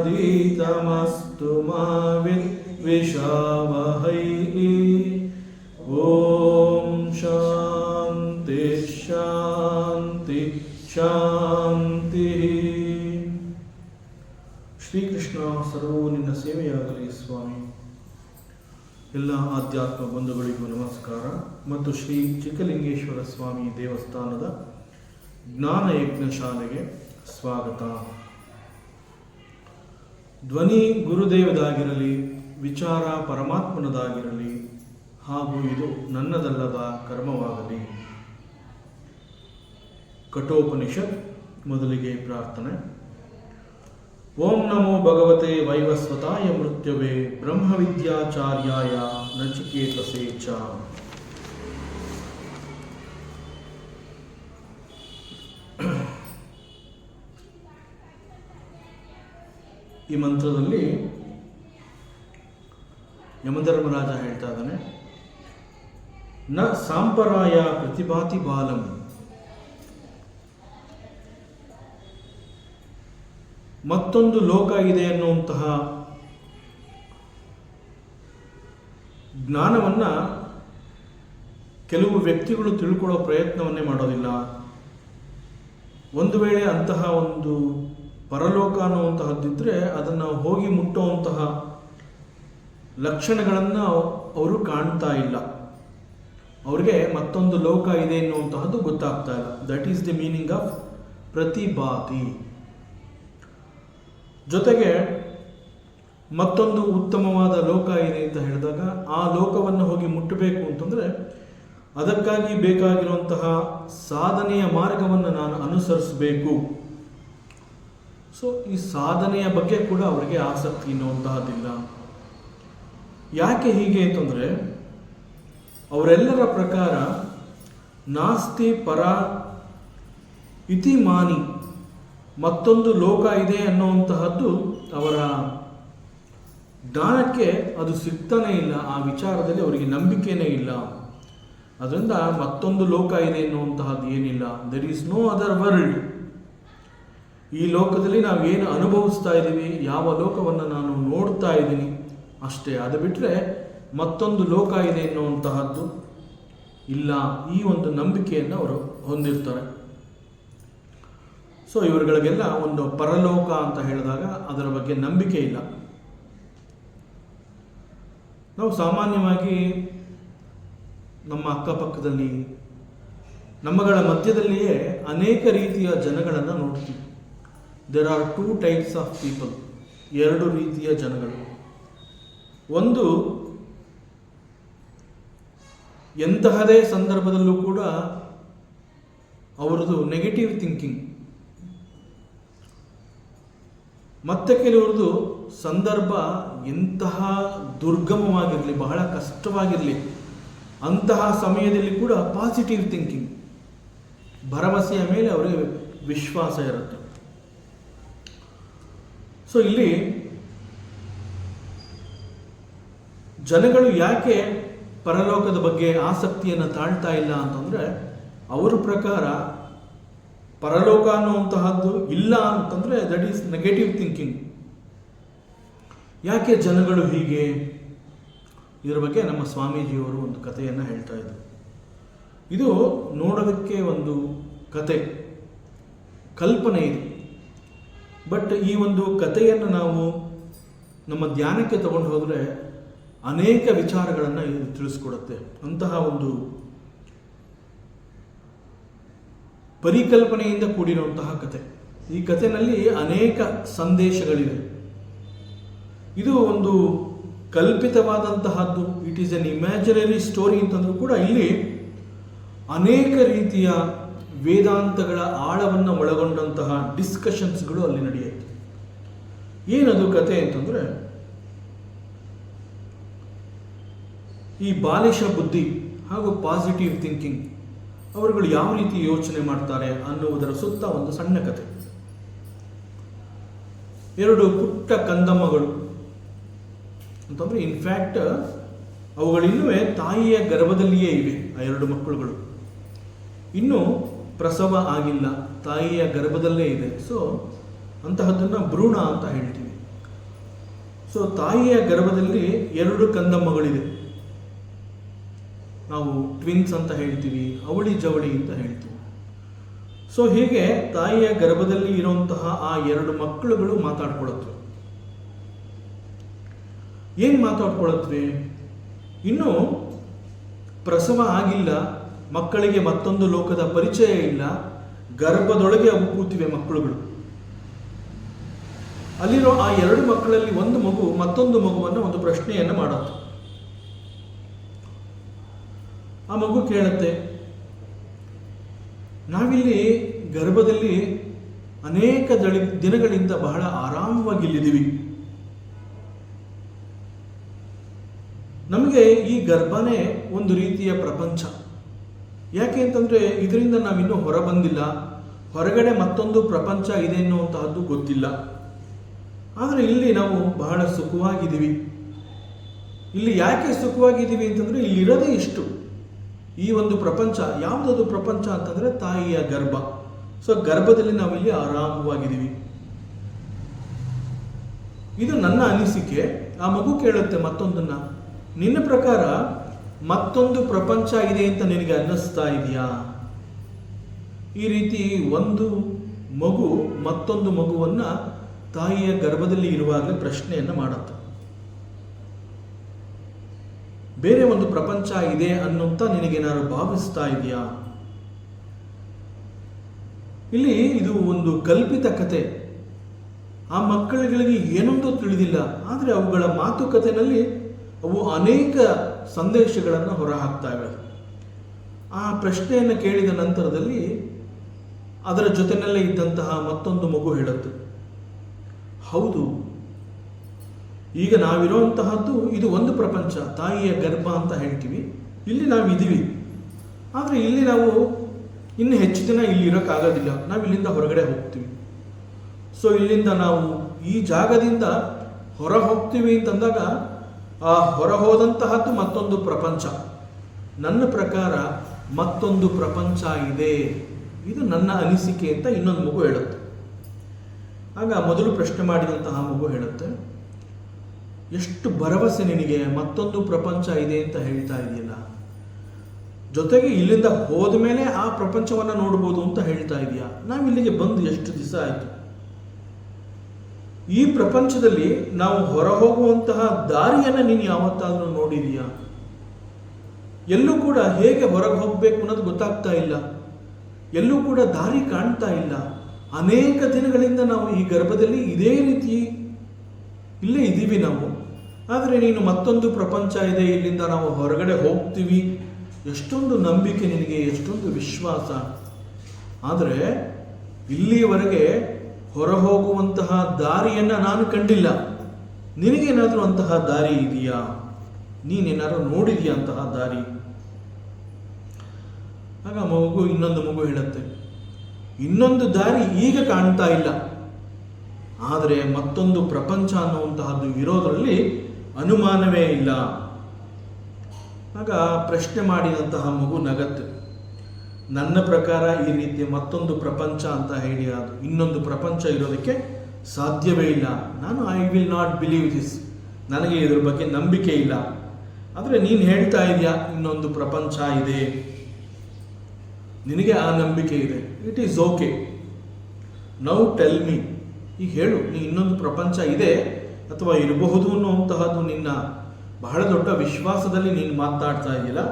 तेजस्विनावधीतमस्तु मा विद्विषावहै। ओम शांति शांति ಶಾಂತಿ. ಶ್ರೀಕೃಷ್ಣ ಸರ್ವೋ ನಿನ್ನ ಸೇವೆಯಾಗಲಿ ಸ್ವಾಮಿ. ಎಲ್ಲ ಆಧ್ಯಾತ್ಮ ಬಂಧುಗಳಿಗೂ ನಮಸ್ಕಾರ ಮತ್ತು ಶ್ರೀ ಚಿಕ್ಕಲಿಂಗೇಶ್ವರ ಸ್ವಾಮಿ ದೇವಸ್ಥಾನದ ಜ್ಞಾನಯಜ್ಞ ಶಾಲೆಗೆ ಸ್ವಾಗತ. ಧ್ವನಿ ಗುರುದೇವದಾಗಿರಲಿ, ವಿಚಾರ ಪರಮಾತ್ಮನದಾಗಿರಲಿ, ಹಾಗೂ ಇದು ನನ್ನದಲ್ಲದ ಕರ್ಮವಾಗಲಿ. ಕಠೋಪನಿಷತ್. ಮೊದಲಿಗೆ ಪ್ರಾರ್ಥನೆ. ಓಂ ನಮೋ ಭಗವತೆ ವೈವಸ್ವತಾಯ ಮೃತ್ಯವೆ ಬ್ರಹ್ಮವಿದ್ಯಾಚಾರ್ಯಾಯ ನಚಿಕೇತಸೇ ಚ. ಈ ಮಂತ್ರದಲ್ಲಿ ಯಮಧರ್ಮರಾಜ ಹೇಳ್ತಾ ಇದ್ದಾನೆ, ನ ಸಾಂಪರಾಯ ಪ್ರತಿಭಾತಿ ಬಾಲಂ. ಮತ್ತೊಂದು ಲೋಕ ಇದೆ ಅನ್ನುವಂತಹ ಜ್ಞಾನವನ್ನ ಕೆಲವು ವ್ಯಕ್ತಿಗಳು ತಿಳ್ಕೊಳ್ಳೋ ಪ್ರಯತ್ನವನ್ನೇ ಮಾಡೋದಿಲ್ಲ. ಒಂದು ವೇಳೆ ಅಂತಹ ಒಂದು ಪರಲೋಕ ಅನ್ನುವಂತಹದ್ದಿದ್ರೆ ಅದನ್ನು ಹೋಗಿ ಮುಟ್ಟುವಂತಹ ಲಕ್ಷಣಗಳನ್ನು ಅವರು ಕಾಣ್ತಾ ಇಲ್ಲ. ಅವ್ರಿಗೆ ಮತ್ತೊಂದು ಲೋಕ ಇದೆ ಎನ್ನುವಂತಹದ್ದು ಗೊತ್ತಾಗ್ತಾ ಇಲ್ಲ. That is the meaning of ಪ್ರತಿಭಾತಿ. ಜೊತೆಗೆ ಮತ್ತೊಂದು ಉತ್ತಮವಾದ ಲೋಕ ಇದೆ ಅಂತ ಹೇಳಿದಾಗ ಆ ಲೋಕವನ್ನು ಹೋಗಿ ಮುಟ್ಟಬೇಕು ಅಂತಂದರೆ ಅದಕ್ಕಾಗಿ ಬೇಕಾಗಿರುವಂತಹ ಸಾಧನೆಯ ಮಾರ್ಗವನ್ನು ನಾನು ಅನುಸರಿಸಬೇಕು. ಸೊ ಈ ಸಾಧನೆಯ ಬಗ್ಗೆ ಕೂಡ ಅವರಿಗೆ ಆಸಕ್ತಿ ಎನ್ನುವಂತಹದ್ದಿಲ್ಲ. ಯಾಕೆ ಹೀಗೆ ಅಂತಂದರೆ ಅವರೆಲ್ಲರ ಪ್ರಕಾರ ನಾಸ್ತಿ ಪರ ಇತಿ ಮಾನಿ, ಮತ್ತೊಂದು ಲೋಕ ಇದೆ ಅನ್ನುವಂತಹದ್ದು ಅವರ ಜ್ಞಾನಕ್ಕೆ ಅದು ಸಿಗ್ತಾನೇ ಇಲ್ಲ. ಆ ವಿಚಾರದಲ್ಲಿ ಅವರಿಗೆ ನಂಬಿಕೆನೇ ಇಲ್ಲ. ಅದರಿಂದ ಮತ್ತೊಂದು ಲೋಕ ಇದೆ ಎನ್ನುವಂತಹದ್ದು ಏನಿಲ್ಲ. There is no other world. ಈ ಲೋಕದಲ್ಲಿ ನಾವು ಏನು ಅನುಭವಿಸ್ತಾ ಇದ್ದೀವಿ, ಯಾವ ಲೋಕವನ್ನು ನಾನು ನೋಡ್ತಾ ಇದ್ದೀನಿ ಅಷ್ಟೇ. ಅದು ಬಿಟ್ಟರೆ ಮತ್ತೊಂದು ಲೋಕ ಇದೆ ಎನ್ನುವಂತಹದ್ದು ಇಲ್ಲ. ಈ ಒಂದು ನಂಬಿಕೆಯನ್ನು ಅವರು ಹೊಂದಿರ್ತಾರೆ. ಸೊ ಇವರುಗಳಿಗೆಲ್ಲ ಒಂದು ಪರಲೋಕ ಅಂತ ಹೇಳಿದಾಗ ಅದರ ಬಗ್ಗೆ ನಂಬಿಕೆ ಇಲ್ಲ. ನಾವು ಸಾಮಾನ್ಯವಾಗಿ ನಮ್ಮ ಅಕ್ಕಪಕ್ಕದಲ್ಲಿ, ನಮ್ಮಗಳ ಮಧ್ಯದಲ್ಲಿಯೇ ಅನೇಕ ರೀತಿಯ ಜನಗಳನ್ನು ನೋಡ್ತೀವಿ. There are 2 types of people. 2 ರೀತಿಯ ಜನಗಳು. ಒಂದು, ಎಂತಹದೇ ಸಂದರ್ಭದಲ್ಲೂ ಕೂಡ ಅವರದು ನೆಗೆಟಿವ್ ಥಿಂಕಿಂಗ್. ಮತ್ತೆ ಕೆಲವರದು ಸಂದರ್ಭ ಎಂತಹ ದುರ್ಗಮವಾಗಿರಲಿ, ಬಹಳ ಕಷ್ಟವಾಗಿರಲಿ, ಅಂತಹ ಸಮಯದಲ್ಲಿ ಕೂಡ ಪಾಸಿಟಿವ್ ಥಿಂಕಿಂಗ್, ಭರವಸೆಯ ಮೇಲೆ ಅವರಿಗೆ ವಿಶ್ವಾಸ ಇರುತ್ತೆ. ಸೊ ಇಲ್ಲಿ ಜನಗಳು ಯಾಕೆ ಪರಲೋಕದ ಬಗ್ಗೆ ಆಸಕ್ತಿಯನ್ನು ತಾಳ್ತಾ ಇಲ್ಲ ಅಂತಂದರೆ ಅವರ ಪ್ರಕಾರ ಪರಲೋಕ ಅನ್ನುವಂತಹದ್ದು ಇಲ್ಲ ಅಂತಂದರೆ ದಟ್ ಈಸ್ ನೆಗೆಟಿವ್ ಥಿಂಕಿಂಗ್. ಯಾಕೆ ಜನಗಳು ಹೀಗೆ? ಇದರ ಬಗ್ಗೆ ನಮ್ಮ ಸ್ವಾಮೀಜಿಯವರು ಒಂದು ಕಥೆಯನ್ನು ಹೇಳ್ತಾ ಇದ್ದರು. ಇದು ನೋಡೋದಕ್ಕೆ ಒಂದು ಕತೆ, ಕಲ್ಪನೆ ಇದೆ. ಬಟ್ ಈ ಒಂದು ಕಥೆಯನ್ನು ನಾವು ನಮ್ಮ ಧ್ಯಾನಕ್ಕೆ ತಗೊಂಡು ಹೋದರೆ ಅನೇಕ ವಿಚಾರಗಳನ್ನು ತಿಳಿಸ್ಕೊಡುತ್ತೆ. ಅಂತಹ ಒಂದು ಪರಿಕಲ್ಪನೆಯಿಂದ ಕೂಡಿರುವಂತಹ ಕತೆ. ಈ ಕಥೆನಲ್ಲಿ ಅನೇಕ ಸಂದೇಶಗಳಿವೆ. ಇದು ಒಂದು ಕಲ್ಪಿತವಾದಂತಹದ್ದು, it is an imaginary story ಅಂತಂದ್ರೂ ಕೂಡ ಇಲ್ಲಿ ಅನೇಕ ರೀತಿಯ ವೇದಾಂತಗಳ ಆಳವನ್ನು ಒಳಗೊಂಡಂತಹ ಡಿಸ್ಕಷನ್ಸ್ಗಳು ಅಲ್ಲಿ ನಡೆಯುತ್ತೆ. ಏನದು ಕತೆ ಅಂತಂದರೆ, ಈ ಬಾಲಿಶ ಬುದ್ಧಿ ಹಾಗೂ ಪಾಸಿಟಿವ್ ಥಿಂಕಿಂಗ್ ಅವರುಗಳು ಯಾವ ರೀತಿ ಯೋಚನೆ ಮಾಡ್ತಾರೆ ಅನ್ನುವುದರ ಸುತ್ತ ಒಂದು ಸಣ್ಣ ಕತೆ. 2 ಪುಟ್ಟ ಕಂದಮ್ಮಗಳು ಅಂತಂದರೆ, ಇನ್ಫ್ಯಾಕ್ಟ್ ಅವುಗಳಿನ್ನೂ ತಾಯಿಯ ಗರ್ಭದಲ್ಲಿಯೇ ಇವೆ. ಆ 2 ಮಕ್ಕಳುಗಳು ಇನ್ನೂ ಪ್ರಸವ ಆಗಿಲ್ಲ, ತಾಯಿಯ ಗರ್ಭದಲ್ಲೇ ಇದೆ. ಸೊ ಅಂತಹದ್ದನ್ನು ಭ್ರೂಣ ಅಂತ ಹೇಳ್ತೀವಿ. ಸೊ ತಾಯಿಯ ಗರ್ಭದಲ್ಲಿ 2 ಕಂದಮ್ಮಗಳಿದೆ. ನಾವು ಟ್ವಿನ್ಸ್ ಅಂತ ಹೇಳ್ತೀವಿ, ಅವಳಿ ಜವಳಿ ಅಂತ ಹೇಳ್ತೀವಿ. ಸೊ ಹೀಗೆ ತಾಯಿಯ ಗರ್ಭದಲ್ಲಿ ಇರುವಂತಹ ಆ 2 ಮಕ್ಕಳುಗಳು ಮಾತಾಡ್ಕೊಳ್ಳುತ್ತವೆ. ಏನು ಮಾತಾಡ್ಕೊಳ್ಳುತ್ತವೆ? ಇನ್ನೂ ಪ್ರಸವ ಆಗಿಲ್ಲ, ಮಕ್ಕಳಿಗೆ ಮತ್ತೊಂದು ಲೋಕದ ಪರಿಚಯ ಇಲ್ಲ, ಗರ್ಭದೊಳಗೆ ಅವು ಕೂತಿವೆ ಮಕ್ಕಳುಗಳು. ಅಲ್ಲಿರೋ ಆ 2 ಮಕ್ಕಳಲ್ಲಿ ಒಂದು ಮಗು ಮತ್ತೊಂದು ಮಗುವನ್ನು ಒಂದು ಪ್ರಶ್ನೆಯನ್ನು ಮಾಡುತ್ತೆ. ಆ ಮಗು ಕೇಳುತ್ತೆ, ನಾವಿಲ್ಲಿ ಗರ್ಭದಲ್ಲಿ ಅನೇಕ ದಿನಗಳಿಂದ ಬಹಳ ಆರಾಮವಾಗಿಲ್ಲಿದ್ದೀವಿ. ನಮಗೆ ಈ ಗರ್ಭನೇ ಒಂದು ರೀತಿಯ ಪ್ರಪಂಚ. ಯಾಕೆ ಅಂತಂದರೆ ಇದರಿಂದ ನಾವಿನ್ನೂ ಹೊರ ಬಂದಿಲ್ಲ, ಹೊರಗಡೆ ಮತ್ತೊಂದು ಪ್ರಪಂಚ ಇದೆ ಎನ್ನುವಂತಹದ್ದು ಗೊತ್ತಿಲ್ಲ. ಆದರೆ ಇಲ್ಲಿ ನಾವು ಬಹಳ ಸುಖವಾಗಿದ್ದೀವಿ. ಇಲ್ಲಿ ಯಾಕೆ ಸುಖವಾಗಿದ್ದೀವಿ ಅಂತಂದರೆ ಇಲ್ಲಿರೋದೇ ಇಷ್ಟು. ಈ ಒಂದು ಪ್ರಪಂಚ, ಯಾವುದದು ಪ್ರಪಂಚ ಅಂತಂದರೆ ತಾಯಿಯ ಗರ್ಭ. ಸೊ ಗರ್ಭದಲ್ಲಿ ನಾವಿಲ್ಲಿ ಆರಾಮವಾಗಿದ್ದೀವಿ. ಇದು ನನ್ನ ಅನಿಸಿಕೆ. ಆ ಮಗು ಕೇಳುತ್ತೆ ಮತ್ತೊಂದನ್ನು, ನಿನ್ನ ಪ್ರಕಾರ ಮತ್ತೊಂದು ಪ್ರಪಂಚ ಇದೆ ಅಂತ ನಿನಗೆ ಅನ್ನಿಸ್ತಾ ಇದೆಯಾ? ಈ ರೀತಿ ಒಂದು ಮಗು ಮತ್ತೊಂದು ಮಗುವನ್ನು ತಾಯಿಯ ಗರ್ಭದಲ್ಲಿ ಇರುವಾಗಲೇ ಪ್ರಶ್ನೆಯನ್ನು ಮಾಡುತ್ತೆ. ಬೇರೆ ಒಂದು ಪ್ರಪಂಚ ಇದೆ ಅನ್ನುತ್ತಾ ನಿನಗೇನಾದ್ರು ಭಾವಿಸ್ತಾ ಇದೆಯಾ? ಇಲ್ಲಿ ಇದು ಒಂದು ಕಲ್ಪಿತ ಕತೆ. ಆ ಮಕ್ಕಳುಗಳಿಗೆ ಏನೊಂದು ತಿಳಿದಿಲ್ಲ, ಆದರೆ ಅವುಗಳ ಮಾತುಕತೆಯಲ್ಲಿ ಅವು ಅನೇಕ ಸಂದೇಶಗಳನ್ನು ಹೊರಹಾಕ್ತಾ ಇವೆ. ಆ ಪ್ರಶ್ನೆಯನ್ನು ಕೇಳಿದ ನಂತರದಲ್ಲಿ ಅದರ ಜೊತೆಯಲ್ಲೇ ಇದ್ದಂತಹ ಮತ್ತೊಂದು ಮಗು ಹೇಳುತ್ತೆ, ಹೌದು, ಈಗ ನಾವಿರುವಂತಹದ್ದು ಇದು ಒಂದು ಪ್ರಪಂಚ, ತಾಯಿಯ ಗರ್ಭ ಅಂತ ಹೇಳ್ತೀವಿ. ಇಲ್ಲಿ ನಾವು ಇದ್ದೀವಿ, ಆದರೆ ಇಲ್ಲಿ ನಾವು ಇನ್ನು ಹೆಚ್ಚು ದಿನ ಇಲ್ಲಿ ಇರೋಕ್ಕಾಗೋದಿಲ್ಲ. ನಾವು ಇಲ್ಲಿಂದ ಹೊರಗಡೆ ಹೋಗ್ತೀವಿ. ಸೊ ಇಲ್ಲಿಂದ ನಾವು ಈ ಜಾಗದಿಂದ ಹೊರ ಹೋಗ್ತೀವಿ ಅಂತಂದಾಗ ಆ ಹೊರ ಹೋದಂತಹದ್ದು ಮತ್ತೊಂದು ಪ್ರಪಂಚ. ನನ್ನ ಪ್ರಕಾರ ಮತ್ತೊಂದು ಪ್ರಪಂಚ ಇದೆ, ಇದು ನನ್ನ ಅನಿಸಿಕೆ ಅಂತ ಇನ್ನೊಂದು ಮಗು ಹೇಳುತ್ತೆ. ಆಗ ಮೊದಲು ಪ್ರಶ್ನೆ ಮಾಡಿದಂತಹ ಮಗು ಹೇಳುತ್ತೆ, ಎಷ್ಟು ಭರವಸೆ ನಿನಗೆ, ಮತ್ತೊಂದು ಪ್ರಪಂಚ ಇದೆ ಅಂತ ಹೇಳ್ತಾ ಇದೆಯಲ್ಲ, ಜೊತೆಗೆ ಇಲ್ಲಿಂದ ಹೋದ ಮೇಲೆ ಆ ಪ್ರಪಂಚವನ್ನು ನೋಡ್ಬೋದು ಅಂತ ಹೇಳ್ತಾ ಇದೆಯಾ? ನಾವು ಇಲ್ಲಿಗೆ ಬಂದು ಎಷ್ಟು ದಿವಸ ಆಯಿತು? ಈ ಪ್ರಪಂಚದಲ್ಲಿ ನಾವು ಹೊರ ಹೋಗುವಂತಹ ದಾರಿಯನ್ನು ನೀನು ಯಾವತ್ತಾದರೂ ನೋಡಿದೀಯಾ? ಎಲ್ಲೂ ಕೂಡ ಹೇಗೆ ಹೊರಗೆ ಹೋಗಬೇಕು ಅನ್ನೋದು ಗೊತ್ತಾಗ್ತಾ ಇಲ್ಲ, ಎಲ್ಲೂ ಕೂಡ ದಾರಿ ಕಾಣ್ತಾ ಇಲ್ಲ. ಅನೇಕ ದಿನಗಳಿಂದ ನಾವು ಈ ಗರ್ಭದಲ್ಲಿ ಇದೇ ರೀತಿ ಇಲ್ಲೇ ಇದ್ದೀವಿ ನಾವು. ಆದರೆ ನೀನು ಮತ್ತೊಂದು ಪ್ರಪಂಚ ಇದೆ, ಇಲ್ಲಿಂದ ನಾವು ಹೊರಗಡೆ ಹೋಗ್ತೀವಿ, ಎಷ್ಟೊಂದು ನಂಬಿಕೆ ನಿನಗೆ, ಎಷ್ಟೊಂದು ವಿಶ್ವಾಸ. ಆದರೆ ಇಲ್ಲಿಯವರೆಗೆ ಹೊರ ಹೋಗುವಂತಹ ದಾರಿಯನ್ನು ನಾನು ಕಂಡಿಲ್ಲ. ನಿನಗೇನಾದರೂ ಅಂತಹ ದಾರಿ ಇದೆಯಾ? ನೀನೇನಾದರೂ ನೋಡಿದೆಯಾ ಅಂತಹ ದಾರಿ? ಆಗ ಮಗು ಇನ್ನೊಂದು ಮಗು ಹೇಳುತ್ತೆ, ಇನ್ನೊಂದು ದಾರಿ ಈಗ ಕಾಣ್ತಾ ಇಲ್ಲ, ಆದರೆ ಮತ್ತೊಂದು ಪ್ರಪಂಚ ಅನ್ನುವಂತಹದ್ದು ಇರೋದರಲ್ಲಿ ಅನುಮಾನವೇ ಇಲ್ಲ. ಆಗ ಪ್ರಶ್ನೆ ಮಾಡಿದಂತಹ ಮಗು ನಗತ್ತೆ, ನನ್ನ ಪ್ರಕಾರ ಈ ರೀತಿ ಮತ್ತೊಂದು ಪ್ರಪಂಚ ಅಂತ ಹೇಳಿ ಅದು ಇನ್ನೊಂದು ಪ್ರಪಂಚ ಇರೋದಕ್ಕೆ ಸಾಧ್ಯವೇ ಇಲ್ಲ. ನಾನು I will not believe this, ನನಗೆ ಇದ್ರ ಬಗ್ಗೆ ನಂಬಿಕೆ ಇಲ್ಲ. ಆದರೆ ನೀನು ಹೇಳ್ತಾ ಇದೆಯಾ ಇನ್ನೊಂದು ಪ್ರಪಂಚ ಇದೆ, ನಿನಗೆ ಆ ನಂಬಿಕೆ ಇದೆ, it is okay. Now tell me, ಈಗ ಹೇಳು, ನೀ ಇನ್ನೊಂದು ಪ್ರಪಂಚ ಇದೆ ಅಥವಾ ಇರಬಹುದು ಅನ್ನುವಂತಹದ್ದು ನಿನ್ನ ಬಹಳ ದೊಡ್ಡ ವಿಶ್ವಾಸದಲ್ಲಿ ನೀನು ಮಾತನಾಡ್ತಾ ಇದೆಯಲ್ಲ,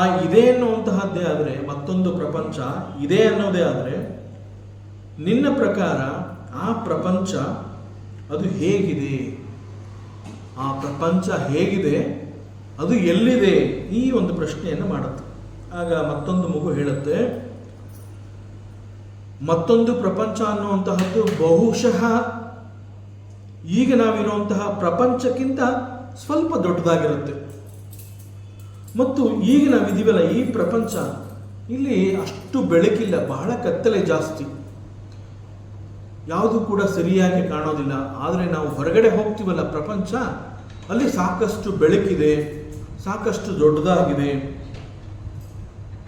ಆ ಇದೆ ಅನ್ನುವಂತಹದ್ದೇ ಆದರೆ, ಮತ್ತೊಂದು ಪ್ರಪಂಚ ಇದೆ ಅನ್ನೋದೇ ಆದರೆ, ನಿನ್ನ ಪ್ರಕಾರ ಆ ಪ್ರಪಂಚ ಅದು ಹೇಗಿದೆ, ಆ ಪ್ರಪಂಚ ಹೇಗಿದೆ, ಅದು ಎಲ್ಲಿದೆ, ಈ ಒಂದು ಪ್ರಶ್ನೆಯನ್ನು ಮಾಡುತ್ತೆ. ಆಗ ಮತ್ತೊಂದು ಮಗು ಹೇಳುತ್ತೆ, ಮತ್ತೊಂದು ಪ್ರಪಂಚ ಅನ್ನುವಂತಹದ್ದು ಬಹುಶಃ ಈಗ ನಾವಿರುವಂತಹ ಪ್ರಪಂಚಕ್ಕಿಂತ ಸ್ವಲ್ಪ ದೊಡ್ಡದಾಗಿರುತ್ತೆ. ಮತ್ತು ಈಗ ನಾವಿದೀವಲ್ಲ ಈ ಪ್ರಪಂಚ, ಇಲ್ಲಿ ಅಷ್ಟು ಬೆಳಕಿಲ್ಲ, ಬಹಳ ಕತ್ತಲೆ ಜಾಸ್ತಿ, ಯಾವುದು ಕೂಡ ಸರಿಯಾಗಿ ಕಾಣೋದಿಲ್ಲ. ಆದರೆ ನಾವು ಹೊರಗಡೆ ಹೋಗ್ತೀವಲ್ಲ ಪ್ರಪಂಚ, ಅಲ್ಲಿ ಸಾಕಷ್ಟು ಬೆಳಕಿದೆ, ಸಾಕಷ್ಟು ದೊಡ್ಡದಾಗಿದೆ.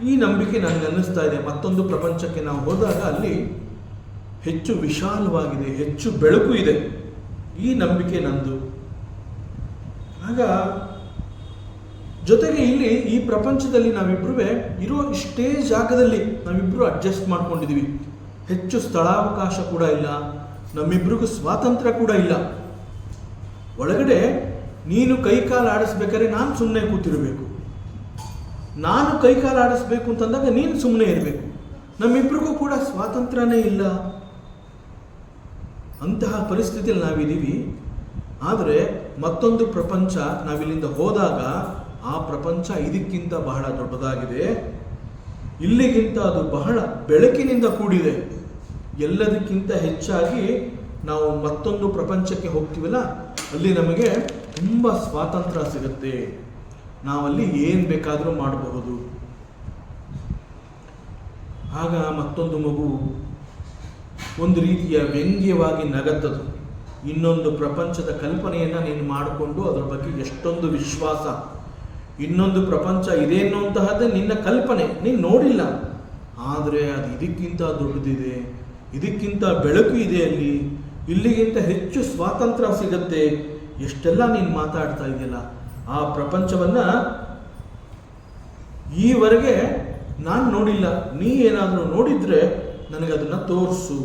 ಈ ನಂಬಿಕೆ ನನಗೆ ಅನ್ನಿಸ್ತಾ ಇದೆ. ಮತ್ತೊಂದು ಪ್ರಪಂಚಕ್ಕೆ ನಾವು ಹೋದಾಗ ಅಲ್ಲಿ ಹೆಚ್ಚು ವಿಶಾಲವಾಗಿದೆ, ಹೆಚ್ಚು ಬೆಳಕು ಇದೆ, ಈ ನಂಬಿಕೆ ನಂದು. ಆಗ ಜೊತೆಗೆ ಇಲ್ಲಿ ಈ ಪ್ರಪಂಚದಲ್ಲಿ ನಾವಿಬ್ಬರೂ ಇರೋ ಇಷ್ಟೇ ಜಾಗದಲ್ಲಿ ನಾವಿಬ್ಬರು ಅಡ್ಜಸ್ಟ್ ಮಾಡ್ಕೊಂಡಿದ್ದೀವಿ. ಹೆಚ್ಚು ಸ್ಥಳಾವಕಾಶ ಕೂಡ ಇಲ್ಲ, ನಮ್ಮಿಬ್ರಿಗೂ ಸ್ವಾತಂತ್ರ್ಯ ಕೂಡ ಇಲ್ಲ. ಒಳಗಡೆ ನೀನು ಕೈಕಾಲು ಆಡಿಸ್ಬೇಕಾದ್ರೆ ನಾನು ಸುಮ್ಮನೆ ಕೂತಿರಬೇಕು, ನಾನು ಕೈಕಾಲು ಆಡಿಸ್ಬೇಕು ಅಂತಂದಾಗ ನೀನು ಸುಮ್ಮನೆ ಇರಬೇಕು. ನಮ್ಮಿಬ್ರಿಗೂ ಕೂಡ ಸ್ವಾತಂತ್ರ್ಯನೇ ಇಲ್ಲ. ಅಂತಹ ಪರಿಸ್ಥಿತಿಯಲ್ಲಿ ನಾವಿದ್ದೀವಿ. ಆದರೆ ಮತ್ತೊಂದು ಪ್ರಪಂಚ, ನಾವಿಲ್ಲಿಂದ ಹೋದಾಗ ಆ ಪ್ರಪಂಚ ಇದಕ್ಕಿಂತ ಬಹಳ ದೊಡ್ಡದಾಗಿದೆ, ಇಲ್ಲಿಗಿಂತ ಅದು ಬಹಳ ಬೆಳಕಿನಿಂದ ಕೂಡಿದೆ. ಎಲ್ಲದಕ್ಕಿಂತ ಹೆಚ್ಚಾಗಿ ನಾವು ಮತ್ತೊಂದು ಪ್ರಪಂಚಕ್ಕೆ ಹೋಗ್ತೀವಲ್ಲ, ಅಲ್ಲಿ ನಮಗೆ ತುಂಬ ಸ್ವಾತಂತ್ರ್ಯ ಸಿಗುತ್ತೆ, ನಾವಲ್ಲಿ ಏನು ಬೇಕಾದರೂ ಮಾಡಬಹುದು. ಆಗ ಮತ್ತೊಂದು ಮಗು ಒಂದು ರೀತಿಯ ವ್ಯಂಗ್ಯವಾಗಿ ನಗತ್ತದು. ಇನ್ನೊಂದು ಪ್ರಪಂಚದ ಕಲ್ಪನೆಯನ್ನು ನೀನು ಮಾಡಿಕೊಂಡು ಅದರ ಬಗ್ಗೆ ಎಷ್ಟೊಂದು ವಿಶ್ವಾಸ. ಇನ್ನೊಂದು ಪ್ರಪಂಚ ಇದೆ ಅನ್ನುವಂತಹದ್ದೇ ನಿನ್ನ ಕಲ್ಪನೆ, ನೀನು ನೋಡಿಲ್ಲ. ಆದರೆ ಅದು ಇದಕ್ಕಿಂತ ದೊಡ್ಡದಿದೆ, ಇದಕ್ಕಿಂತ ಬೆಳಕು ಇದೆ, ಅಲ್ಲಿ ಇಲ್ಲಿಗಿಂತ ಹೆಚ್ಚು ಸ್ವಾತಂತ್ರ್ಯ ಸಿಗತ್ತೆ. ಎಷ್ಟೆಲ್ಲ ನೀನು ಮಾತಾಡ್ತಾ ಇದೆಯಲ್ಲ, ಆ ಪ್ರಪಂಚವನ್ನು ಈವರೆಗೆ ನಾನು ನೋಡಿಲ್ಲ, ನೀ ಏನಾದರೂ ನೋಡಿದ್ರೆ ನನಗದನ್ನು ತೋರಿಸು.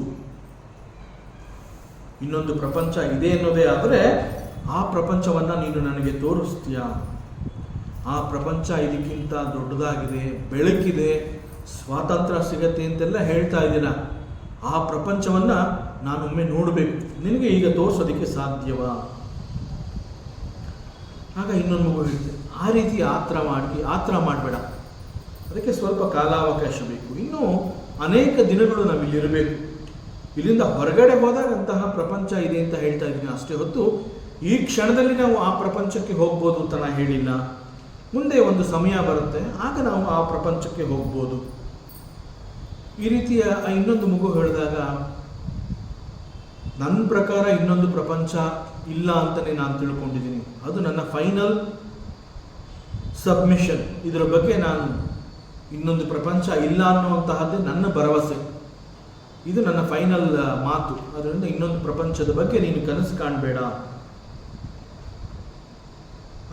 ಇನ್ನೊಂದು ಪ್ರಪಂಚ ಇದೆ ಅನ್ನೋದೇ ಆದರೆ ಆ ಪ್ರಪಂಚವನ್ನು ನೀನು ನನಗೆ ತೋರಿಸ್ತೀಯ. ಆ ಪ್ರಪಂಚ ಇದಕ್ಕಿಂತ ದೊಡ್ಡದಾಗಿದೆ, ಬೆಳಕಿದೆ, ಸ್ವಾತಂತ್ರ್ಯ ಸಿಗತ್ತೆ ಅಂತೆಲ್ಲ ಹೇಳ್ತಾ ಇದ್ದೀನ. ಆ ಪ್ರಪಂಚವನ್ನು ನಾನೊಮ್ಮೆ ನೋಡಬೇಕು, ನಿನಗೆ ಈಗ ತೋರಿಸೋದಕ್ಕೆ ಸಾಧ್ಯವಾ? ಆಗ ಇನ್ನೊಂದು ಮಗು ಹೇಳ್ತೇನೆ, ಆ ರೀತಿ ಆತರ ಮಾಡಬೇಡ, ಅದಕ್ಕೆ ಸ್ವಲ್ಪ ಕಾಲಾವಕಾಶ ಬೇಕು, ಇನ್ನೂ ಅನೇಕ ದಿನಗಳು ನಾವಿಲ್ಲಿರಬೇಕು. ಇಲ್ಲಿಂದ ಹೊರಗಡೆ ಹೋದಾಗ ಅಂತಹ ಪ್ರಪಂಚ ಇದೆ ಅಂತ ಹೇಳ್ತಾ ಇದ್ದೀನಿ ಅಷ್ಟೇ ಹೊತ್ತು ಈ ಕ್ಷಣದಲ್ಲಿ ನಾವು ಆ ಪ್ರಪಂಚಕ್ಕೆ ಹೋಗ್ಬೋದು ಅಂತ ನಾನು ಹೇಳಿಲ್ಲ. ಮುಂದೆ ಒಂದು ಸಮಯ ಬರುತ್ತೆ, ಆಗ ನಾವು ಆ ಪ್ರಪಂಚಕ್ಕೆ ಹೋಗ್ಬೋದು. ಈ ರೀತಿಯ ಇನ್ನೊಂದು ಮಗು ಹೇಳಿದಾಗ, ನನ್ನ ಪ್ರಕಾರ ಇನ್ನೊಂದು ಪ್ರಪಂಚ ಇಲ್ಲ ಅಂತಲೇ ನಾನು ತಿಳ್ಕೊಂಡಿದ್ದೀನಿ. ಅದು ನನ್ನ ಫೈನಲ್ ಸಬ್ಮಿಷನ್. ಇದರ ಬಗ್ಗೆ ನಾನು ಇನ್ನೊಂದು ಪ್ರಪಂಚ ಇಲ್ಲ ಅನ್ನುವಂತಹದ್ದೇ ನನ್ನ ಭರವಸೆ. ಇದು ನನ್ನ ಫೈನಲ್ ಮಾತು. ಅದರಿಂದ ಇನ್ನೊಂದು ಪ್ರಪಂಚದ ಬಗ್ಗೆ ನೀನು ಕನಸು ಕಾಣಬೇಡ.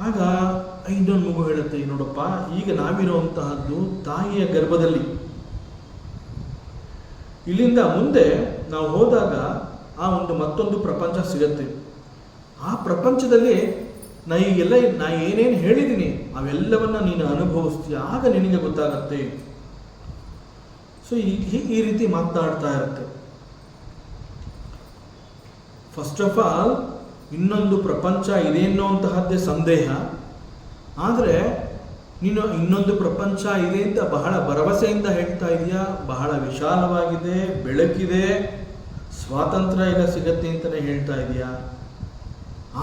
ಆಗ ಇನ್ನೊಂದು ಮಗು ಹೇಳುತ್ತೆ, ನೋಡಪ್ಪ, ಈಗ ನಾವಿರುವಂತಹದ್ದು ತಾಯಿಯ ಗರ್ಭದಲ್ಲಿ. ಇಲ್ಲಿಂದ ಮುಂದೆ ನಾವು ಹೋದಾಗ ಆ ಒಂದು ಮತ್ತೊಂದು ಪ್ರಪಂಚ ಸಿಗತ್ತೆ. ಆ ಪ್ರಪಂಚದಲ್ಲಿ ನಾ ಏನೇನು ಹೇಳಿದ್ದೀನಿ ಅವೆಲ್ಲವನ್ನ ನೀನು ಅನುಭವಿಸ್ತೀಯ, ಆಗ ನಿನಗೆ ಗೊತ್ತಾಗತ್ತೆ. ಸೊ ಈ ರೀತಿ ಮಾತನಾಡ್ತಾ ಇರುತ್ತೆ. ಫಸ್ಟ್ ಆಫ್ ಆಲ್ ಇನ್ನೊಂದು ಪ್ರಪಂಚ ಇದೆ ಅನ್ನುವಂತಹದ್ದೇ ಸಂದೇಹ. ಆದರೆ ನೀನು ಇನ್ನೊಂದು ಪ್ರಪಂಚ ಇದೆ ಅಂತ ಬಹಳ ಭರವಸೆಯಿಂದ ಹೇಳ್ತಾ ಇದೆಯಾ, ಬಹಳ ವಿಶಾಲವಾಗಿದೆ, ಬೆಳಕಿದೆ, ಸ್ವಾತಂತ್ರ್ಯ ಎಲ್ಲ ಸಿಗತ್ತೆ ಅಂತಲೇ ಹೇಳ್ತಾ ಇದೆಯಾ.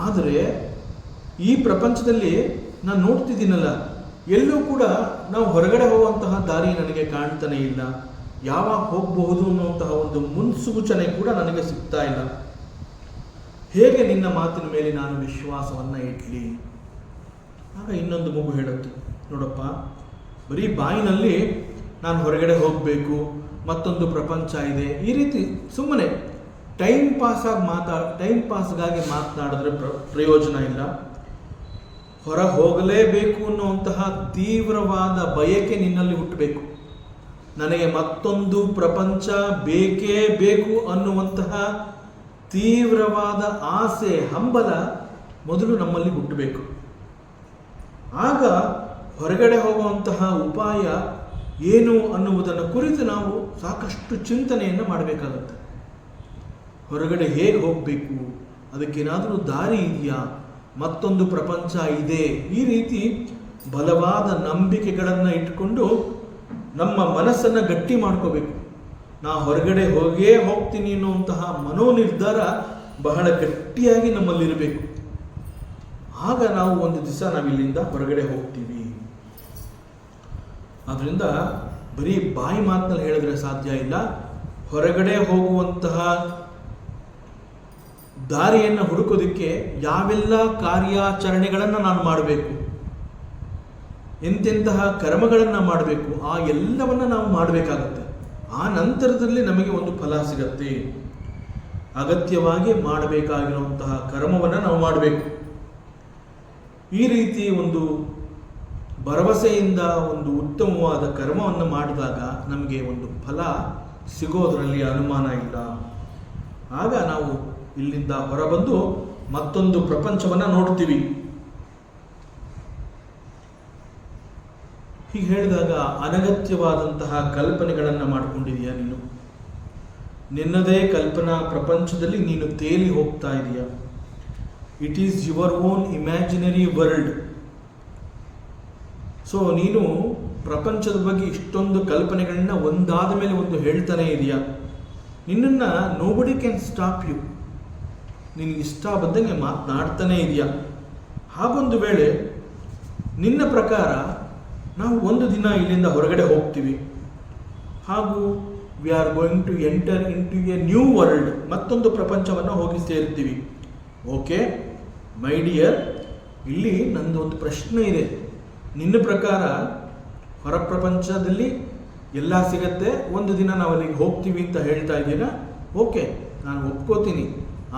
ಆದರೆ ಈ ಪ್ರಪಂಚದಲ್ಲಿ ನಾನು ನೋಡ್ತಿದ್ದೀನಲ್ಲ, ಎಲ್ಲೂ ಕೂಡ ನಾವು ಹೊರಗಡೆ ಹೋಗುವಂತಹ ದಾರಿ ನನಗೆ ಕಾಣ್ತಾನೆ ಇಲ್ಲ. ಯಾವಾಗ ಹೋಗಬಹುದು ಅನ್ನುವಂತಹ ಒಂದು ಮುನ್ಸೂಚನೆ ಕೂಡ ನನಗೆ ಸಿಗ್ತಾ ಇಲ್ಲ. ಹೇಗೆ ನಿನ್ನ ಮಾತಿನ ಮೇಲೆ ನಾನು ವಿಶ್ವಾಸವನ್ನು ಇಡ್ಲಿ? ಆಗ ಇನ್ನೊಂದು ಮಗು ಹೇಳುತ್ತೆ, ನೋಡಪ್ಪ, ಬರೀ ಬಾಯಿನಲ್ಲಿ ನಾನು ಹೊರಗಡೆ ಹೋಗಬೇಕು, ಮತ್ತೊಂದು ಪ್ರಪಂಚ ಇದೆ, ಈ ರೀತಿ ಸುಮ್ಮನೆ ಟೈಮ್ ಪಾಸ್ಗಾಗಿ ಮಾತನಾಡಿದ್ರೆ ಪ್ರಯೋಜನ ಇಲ್ಲ. ಹೊರ ಹೋಗಲೇಬೇಕು ಅನ್ನುವಂತಹ ತೀವ್ರವಾದ ಬಯಕೆ ನಿನ್ನಲ್ಲಿ ಹುಟ್ಟಬೇಕು. ನನಗೆ ಮತ್ತೊಂದು ಪ್ರಪಂಚ ಬೇಕೇ ಬೇಕು ಅನ್ನುವಂತಹ ತೀವ್ರವಾದ ಆಸೆ, ಹಂಬಲ ಮೊದಲು ನಮ್ಮಲ್ಲಿ ಹುಟ್ಟಬೇಕು. ಆಗ ಹೊರಗಡೆ ಹೋಗುವಂತಹ ಉಪಾಯ ಏನು ಅನ್ನುವುದನ್ನು ಕುರಿತು ನಾವು ಸಾಕಷ್ಟು ಚಿಂತನೆಯನ್ನು ಮಾಡಬೇಕಾಗುತ್ತೆ. ಹೊರಗಡೆ ಹೇಗೆ ಹೋಗಬೇಕು, ಅದಕ್ಕೇನಾದರೂ ದಾರಿ ಇದೆಯಾ, ಮತ್ತೊಂದು ಪ್ರಪಂಚ ಇದೆ, ಈ ರೀತಿ ಬಲವಾದ ನಂಬಿಕೆಗಳನ್ನು ಇಟ್ಕೊಂಡು ನಮ್ಮ ಮನಸ್ಸನ್ನು ಗಟ್ಟಿ ಮಾಡ್ಕೋಬೇಕು. ನಾ ಹೊರಗಡೆ ಹೋಗ್ತೀನಿ ಅನ್ನುವಂತಹ ಮನೋನಿರ್ಧಾರ ಬಹಳ ಗಟ್ಟಿಯಾಗಿ ನಮ್ಮಲ್ಲಿರಬೇಕು. ಆಗ ನಾವು ಒಂದು ದಿವಸ ನಾವಿಲ್ಲಿಂದ ಹೊರಗಡೆ ಹೋಗ್ತೀವಿ. ಆದ್ದರಿಂದ ಬರೀ ಬಾಯಿ ಮಾತಿನಲ್ಲಿ ಹೇಳಿದ್ರೆ ಸಾಧ್ಯ ಇಲ್ಲ. ಹೊರಗಡೆ ಹೋಗುವಂತಹ ದಾರಿಯನ್ನು ಹುಡುಕೋದಕ್ಕೆ ಯಾವೆಲ್ಲ ಕಾರ್ಯಾಚರಣೆಗಳನ್ನು ನಾನು ಮಾಡಬೇಕು, ಎಂತೆಂತಹ ಕರ್ಮಗಳನ್ನು ಮಾಡಬೇಕು, ಆ ಎಲ್ಲವನ್ನು ನಾವು ಮಾಡಬೇಕಾಗತ್ತೆ. ಆ ನಂತರದಲ್ಲಿ ನಮಗೆ ಒಂದು ಫಲ ಸಿಗತ್ತೆ. ಅಗತ್ಯವಾಗಿ ಮಾಡಬೇಕಾಗಿರುವಂತಹ ಕರ್ಮವನ್ನು ನಾವು ಮಾಡಬೇಕು. ಈ ರೀತಿ ಒಂದು ಭರವಸೆಯಿಂದ ಒಂದು ಉತ್ತಮವಾದ ಕರ್ಮವನ್ನು ಮಾಡಿದಾಗ ನಮಗೆ ಒಂದು ಫಲ ಸಿಗೋದರಲ್ಲಿ ಅನುಮಾನ ಇಲ್ಲ. ಆಗ ನಾವು ಇಲ್ಲಿಂದ ಹೊರಬಂದು ಮತ್ತೊಂದು ಪ್ರಪಂಚವನ್ನು ನೋಡ್ತೀವಿ. ಹೀಗೆ ಹೇಳಿದಾಗ ಅನಗತ್ಯವಾದಂತಹ ಕಲ್ಪನೆಗಳನ್ನು ಮಾಡಿಕೊಂಡಿದೀಯಾ ನೀನು? ನಿನ್ನದೇ ಕಲ್ಪನಾ ಪ್ರಪಂಚದಲ್ಲಿ ನೀನು ತೇಲಿ ಹೋಗ್ತಾ ಇದೀಯಾ? It is your own imaginary world. So ನೀನು ಪ್ರಪಂಚದ ಬಗ್ಗೆ ಇಷ್ಟೊಂದು ಕಲ್ಪನೆಗಳನ್ನ ಒಂದಾದ ಮೇಲೆ ಒಂದು ಹೇಳ್ತಾನೆ ಇದೆಯಾ? ನಿನ್ನನ್ನು ನೋಬಡಿ ಕ್ಯಾನ್ ಸ್ಟಾಪ್ ಯು. ನಿನಗೆ ಇಷ್ಟ ಬಂದಂಗೆ ಮಾತನಾಡ್ತಾನೆ ಇದೆಯಾ? ಹಾಗೊಂದು ವೇಳೆ ನಿನ್ನ ಪ್ರಕಾರ ನಾವು ಒಂದು ದಿನ ಇಲ್ಲಿಂದ ಹೊರಗಡೆ ಹೋಗ್ತೀವಿ, ಹಾಗೂ we are going to enter into a new world, ಮತ್ತೊಂದು ಪ್ರಪಂಚವನ್ನು ಹೋಗಿ ಸೇರ್ತೀವಿ. ಓಕೆ ಮೈ ಡಿಯರ್, ಇಲ್ಲಿ ನಂದು ಒಂದು ಪ್ರಶ್ನೆ ಇದೆ. ನಿನ್ನ ಪ್ರಕಾರ ಹೊರ ಪ್ರಪಂಚದಲ್ಲಿ ಎಲ್ಲ ಸಿಗತ್ತೆ, ಒಂದು ದಿನ ನಾವು ಅಲ್ಲಿಗೆ ಹೋಗ್ತೀವಿ ಅಂತ ಹೇಳ್ತಾ ಇದ್ದೀರಾ. ಓಕೆ, ನಾನು ಒಪ್ಕೋತೀನಿ.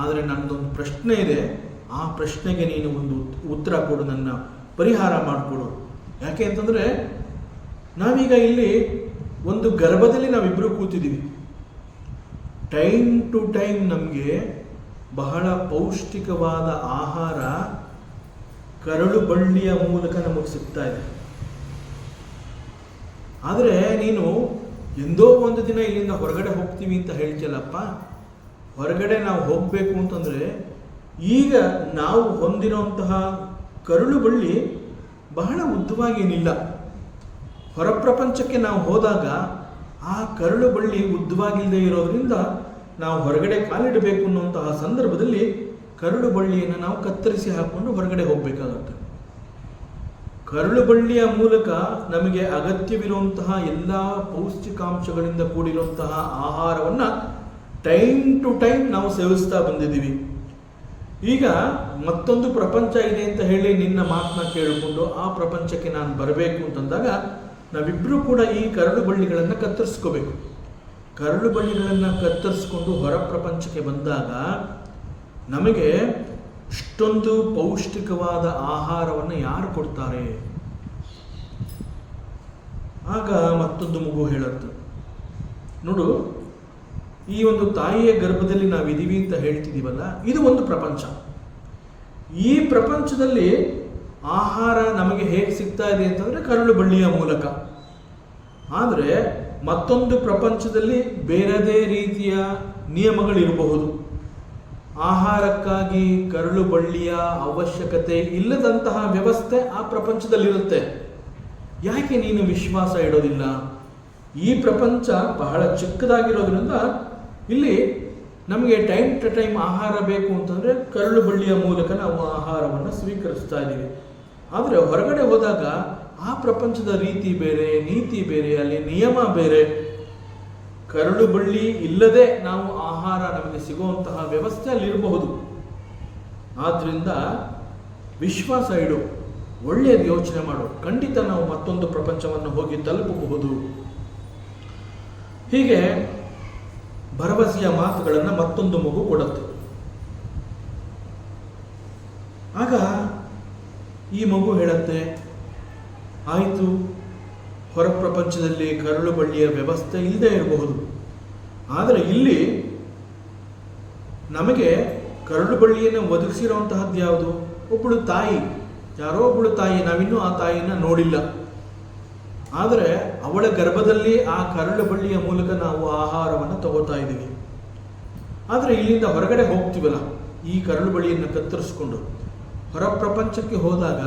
ಆದರೆ ನನ್ನದೊಂದು ಪ್ರಶ್ನೆ ಇದೆ. ಆ ಪ್ರಶ್ನೆಗೆ ನೀನು ಒಂದು ಉತ್ತರ ಕೊಡು, ನನ್ನ ಪರಿಹಾರ ಮಾಡಿಕೊಡು. ಯಾಕೆ ಅಂತಂದರೆ ನಾವೀಗ ಇಲ್ಲಿ ಒಂದು ಗರ್ಭದಲ್ಲಿ ನಾವಿಬ್ಬರು ಕೂತಿದ್ದೀವಿ. ಟೈಮ್ ಟು ಟೈಮ್ ನಮಗೆ ಬಹಳ ಪೌಷ್ಟಿಕವಾದ ಆಹಾರ ಕರಳು ಬಳ್ಳಿಯ ಮೂಲಕ ನಮಗೆ ಸಿಗ್ತಾ ಇದೆ. ಆದರೆ ನೀನು ಎಂದೋ ಒಂದು ದಿನ ಇಲ್ಲಿಂದ ಹೊರಗಡೆ ಹೋಗ್ತೀವಿ ಅಂತ ಹೇಳ್ತಿಯಲ್ಲಪ್ಪ. ಹೊರಗಡೆ ನಾವು ಹೋಗಬೇಕು ಅಂತಂದರೆ ಈಗ ನಾವು ಹೊಂದಿರುವಂತಹ ಕರುಳು ಬಳ್ಳಿ ಬಹಳ ಉದ್ದವಾಗೇನಿಲ್ಲ. ಹೊರ ಪ್ರಪಂಚಕ್ಕೆ ನಾವು ಹೋದಾಗ ಆ ಕರುಳು ಬಳ್ಳಿ ಉದ್ದವಾಗಿಲ್ಲದೆ ಇರೋದ್ರಿಂದ ನಾವು ಹೊರಗಡೆ ಕಾಲಿಡಬೇಕು ಅನ್ನುವಂತಹ ಸಂದರ್ಭದಲ್ಲಿ ಕರುಳು ಬಳ್ಳಿಯನ್ನು ನಾವು ಕತ್ತರಿಸಿ ಹಾಕ್ಕೊಂಡು ಹೊರಗಡೆ ಹೋಗಬೇಕಾಗತ್ತೆ. ಕರುಳು ಬಳ್ಳಿಯ ಮೂಲಕ ನಮಗೆ ಅಗತ್ಯವಿರುವಂತಹ ಎಲ್ಲ ಪೌಷ್ಟಿಕಾಂಶಗಳಿಂದ ಕೂಡಿರುವಂತಹ ಆಹಾರವನ್ನು ಟೈಮ್ ಟು ಟೈಮ್ ನಾವು ಸೇವಿಸ್ತಾ ಬಂದಿದ್ದೀವಿ. ಈಗ ಮತ್ತೊಂದು ಪ್ರಪಂಚ ಇದೆ ಅಂತ ಹೇಳಿ ನಿನ್ನ ಮಾತನ್ನ ಕೇಳಿಕೊಂಡು ಆ ಪ್ರಪಂಚಕ್ಕೆ ನಾನು ಬರಬೇಕು ಅಂತಂದಾಗ ನಾವಿಬ್ಬರೂ ಕೂಡ ಈ ಕರಳು ಬಳ್ಳಿಗಳನ್ನು ಕತ್ತರಿಸ್ಕೋಬೇಕು. ಕರಳು ಬಳ್ಳಿಗಳನ್ನು ಕತ್ತರಿಸ್ಕೊಂಡು ಹೊರ ಪ್ರಪಂಚಕ್ಕೆ ಬಂದಾಗ ನಮಗೆ ಇಷ್ಟೊಂದು ಪೌಷ್ಟಿಕವಾದ ಆಹಾರವನ್ನು ಯಾರು ಕೊಡ್ತಾರೆ? ಆಗ ಮತ್ತೊಂದು ಮಗು ಹೇಳುತ್ತೆ, ನೋಡು, ಈ ಒಂದು ತಾಯಿಯ ಗರ್ಭದಲ್ಲಿ ನಾವಿದ್ದೀವಿ ಅಂತ ಹೇಳ್ತಿದ್ದೀವಲ್ಲ, ಇದು ಒಂದು ಪ್ರಪಂಚ. ಈ ಪ್ರಪಂಚದಲ್ಲಿ ಆಹಾರ ನಮಗೆ ಹೇಗೆ ಸಿಗ್ತಾ ಇದೆ ಅಂತಂದರೆ ಕರಳು ಬಳ್ಳಿಯ ಮೂಲಕ. ಆದರೆ ಮತ್ತೊಂದು ಪ್ರಪಂಚದಲ್ಲಿ ಬೇರೆದೇ ರೀತಿಯ ನಿಯಮಗಳಿರಬಹುದು. ಆಹಾರಕ್ಕಾಗಿ ಕರಳು ಬಳ್ಳಿಯ ಅವಶ್ಯಕತೆ ಇಲ್ಲದಂತಹ ವ್ಯವಸ್ಥೆ ಆ ಪ್ರಪಂಚದಲ್ಲಿರುತ್ತೆ. ಯಾಕೆ ನೀನು ವಿಶ್ವಾಸ ಇಡೋದಿಲ್ಲ? ಈ ಪ್ರಪಂಚ ಬಹಳ ಚಿಕ್ಕದಾಗಿರೋದ್ರಿಂದ ಇಲ್ಲಿ ನಮಗೆ ಟೈಮ್ ಟು ಟೈಮ್ ಆಹಾರ ಬೇಕು ಅಂತಂದರೆ ಕರಳು ಬಳ್ಳಿಯ ಮೂಲಕ ನಾವು ಆಹಾರವನ್ನು ಸ್ವೀಕರಿಸ್ತಾ ಇದ್ದೀವಿ. ಆದರೆ ಹೊರಗಡೆ ಹೋದಾಗ ಆ ಪ್ರಪಂಚದ ರೀತಿ ಬೇರೆ, ನೀತಿ ಬೇರೆ, ಅಲ್ಲಿ ನಿಯಮ ಬೇರೆ. ಕರಳು ಬಳ್ಳಿ ಇಲ್ಲದೆ ನಾವು ಆಹಾರ ನಮಗೆ ಸಿಗುವಂತಹ ವ್ಯವಸ್ಥೆ ಅಲ್ಲಿರಬಹುದು. ಆದ್ದರಿಂದ ವಿಶ್ವಾಸ ಇಡು, ಒಳ್ಳೆಯದು ಯೋಚನೆ ಮಾಡು, ಖಂಡಿತ ನಾವು ಮತ್ತೊಂದು ಪ್ರಪಂಚವನ್ನು ಹೋಗಿ ತಲುಪಬಹುದು. ಹೀಗೆ ಭರವಸೆಯ ಮಾತುಗಳನ್ನು ಮತ್ತೊಂದು ಮಗು ಕೊಡುತ್ತೆ. ಆಗ ಈ ಮಗು ಹೇಳುತ್ತೆ, ಆಯಿತು, ಹೊರ ಪ್ರಪಂಚದಲ್ಲಿ ಕರಳು ಬಳ್ಳಿಯ ವ್ಯವಸ್ಥೆ ಇಲ್ಲದೆ ಇರಬಹುದು, ಆದರೆ ಇಲ್ಲಿ ನಮಗೆ ಕರಳು ಬಳ್ಳಿಯನ್ನು ಒದಗಿಸಿರುವಂತಹದ್ದು ಯಾವುದು? ಒಬ್ಬಳು ತಾಯಿ, ಯಾರೋ ಒಬ್ಬಳು ತಾಯಿ, ನಾವಿನ್ನೂ ಆ ತಾಯಿನ ನೋಡಿಲ್ಲ, ಆದರೆ ಅವಳ ಗರ್ಭದಲ್ಲಿ ಆ ಕರಳು ಬಳ್ಳಿಯ ಮೂಲಕ ನಾವು ಆಹಾರವನ್ನು ತಗೋತಾ ಇದ್ದೀವಿ. ಆದರೆ ಇಲ್ಲಿಂದ ಹೊರಗಡೆ ಹೋಗ್ತೀವಲ್ಲ, ಈ ಕರಳು ಬಳ್ಳಿಯನ್ನು ಕತ್ತರಿಸ್ಕೊಂಡು ಹೊರ ಪ್ರಪಂಚಕ್ಕೆ ಹೋದಾಗ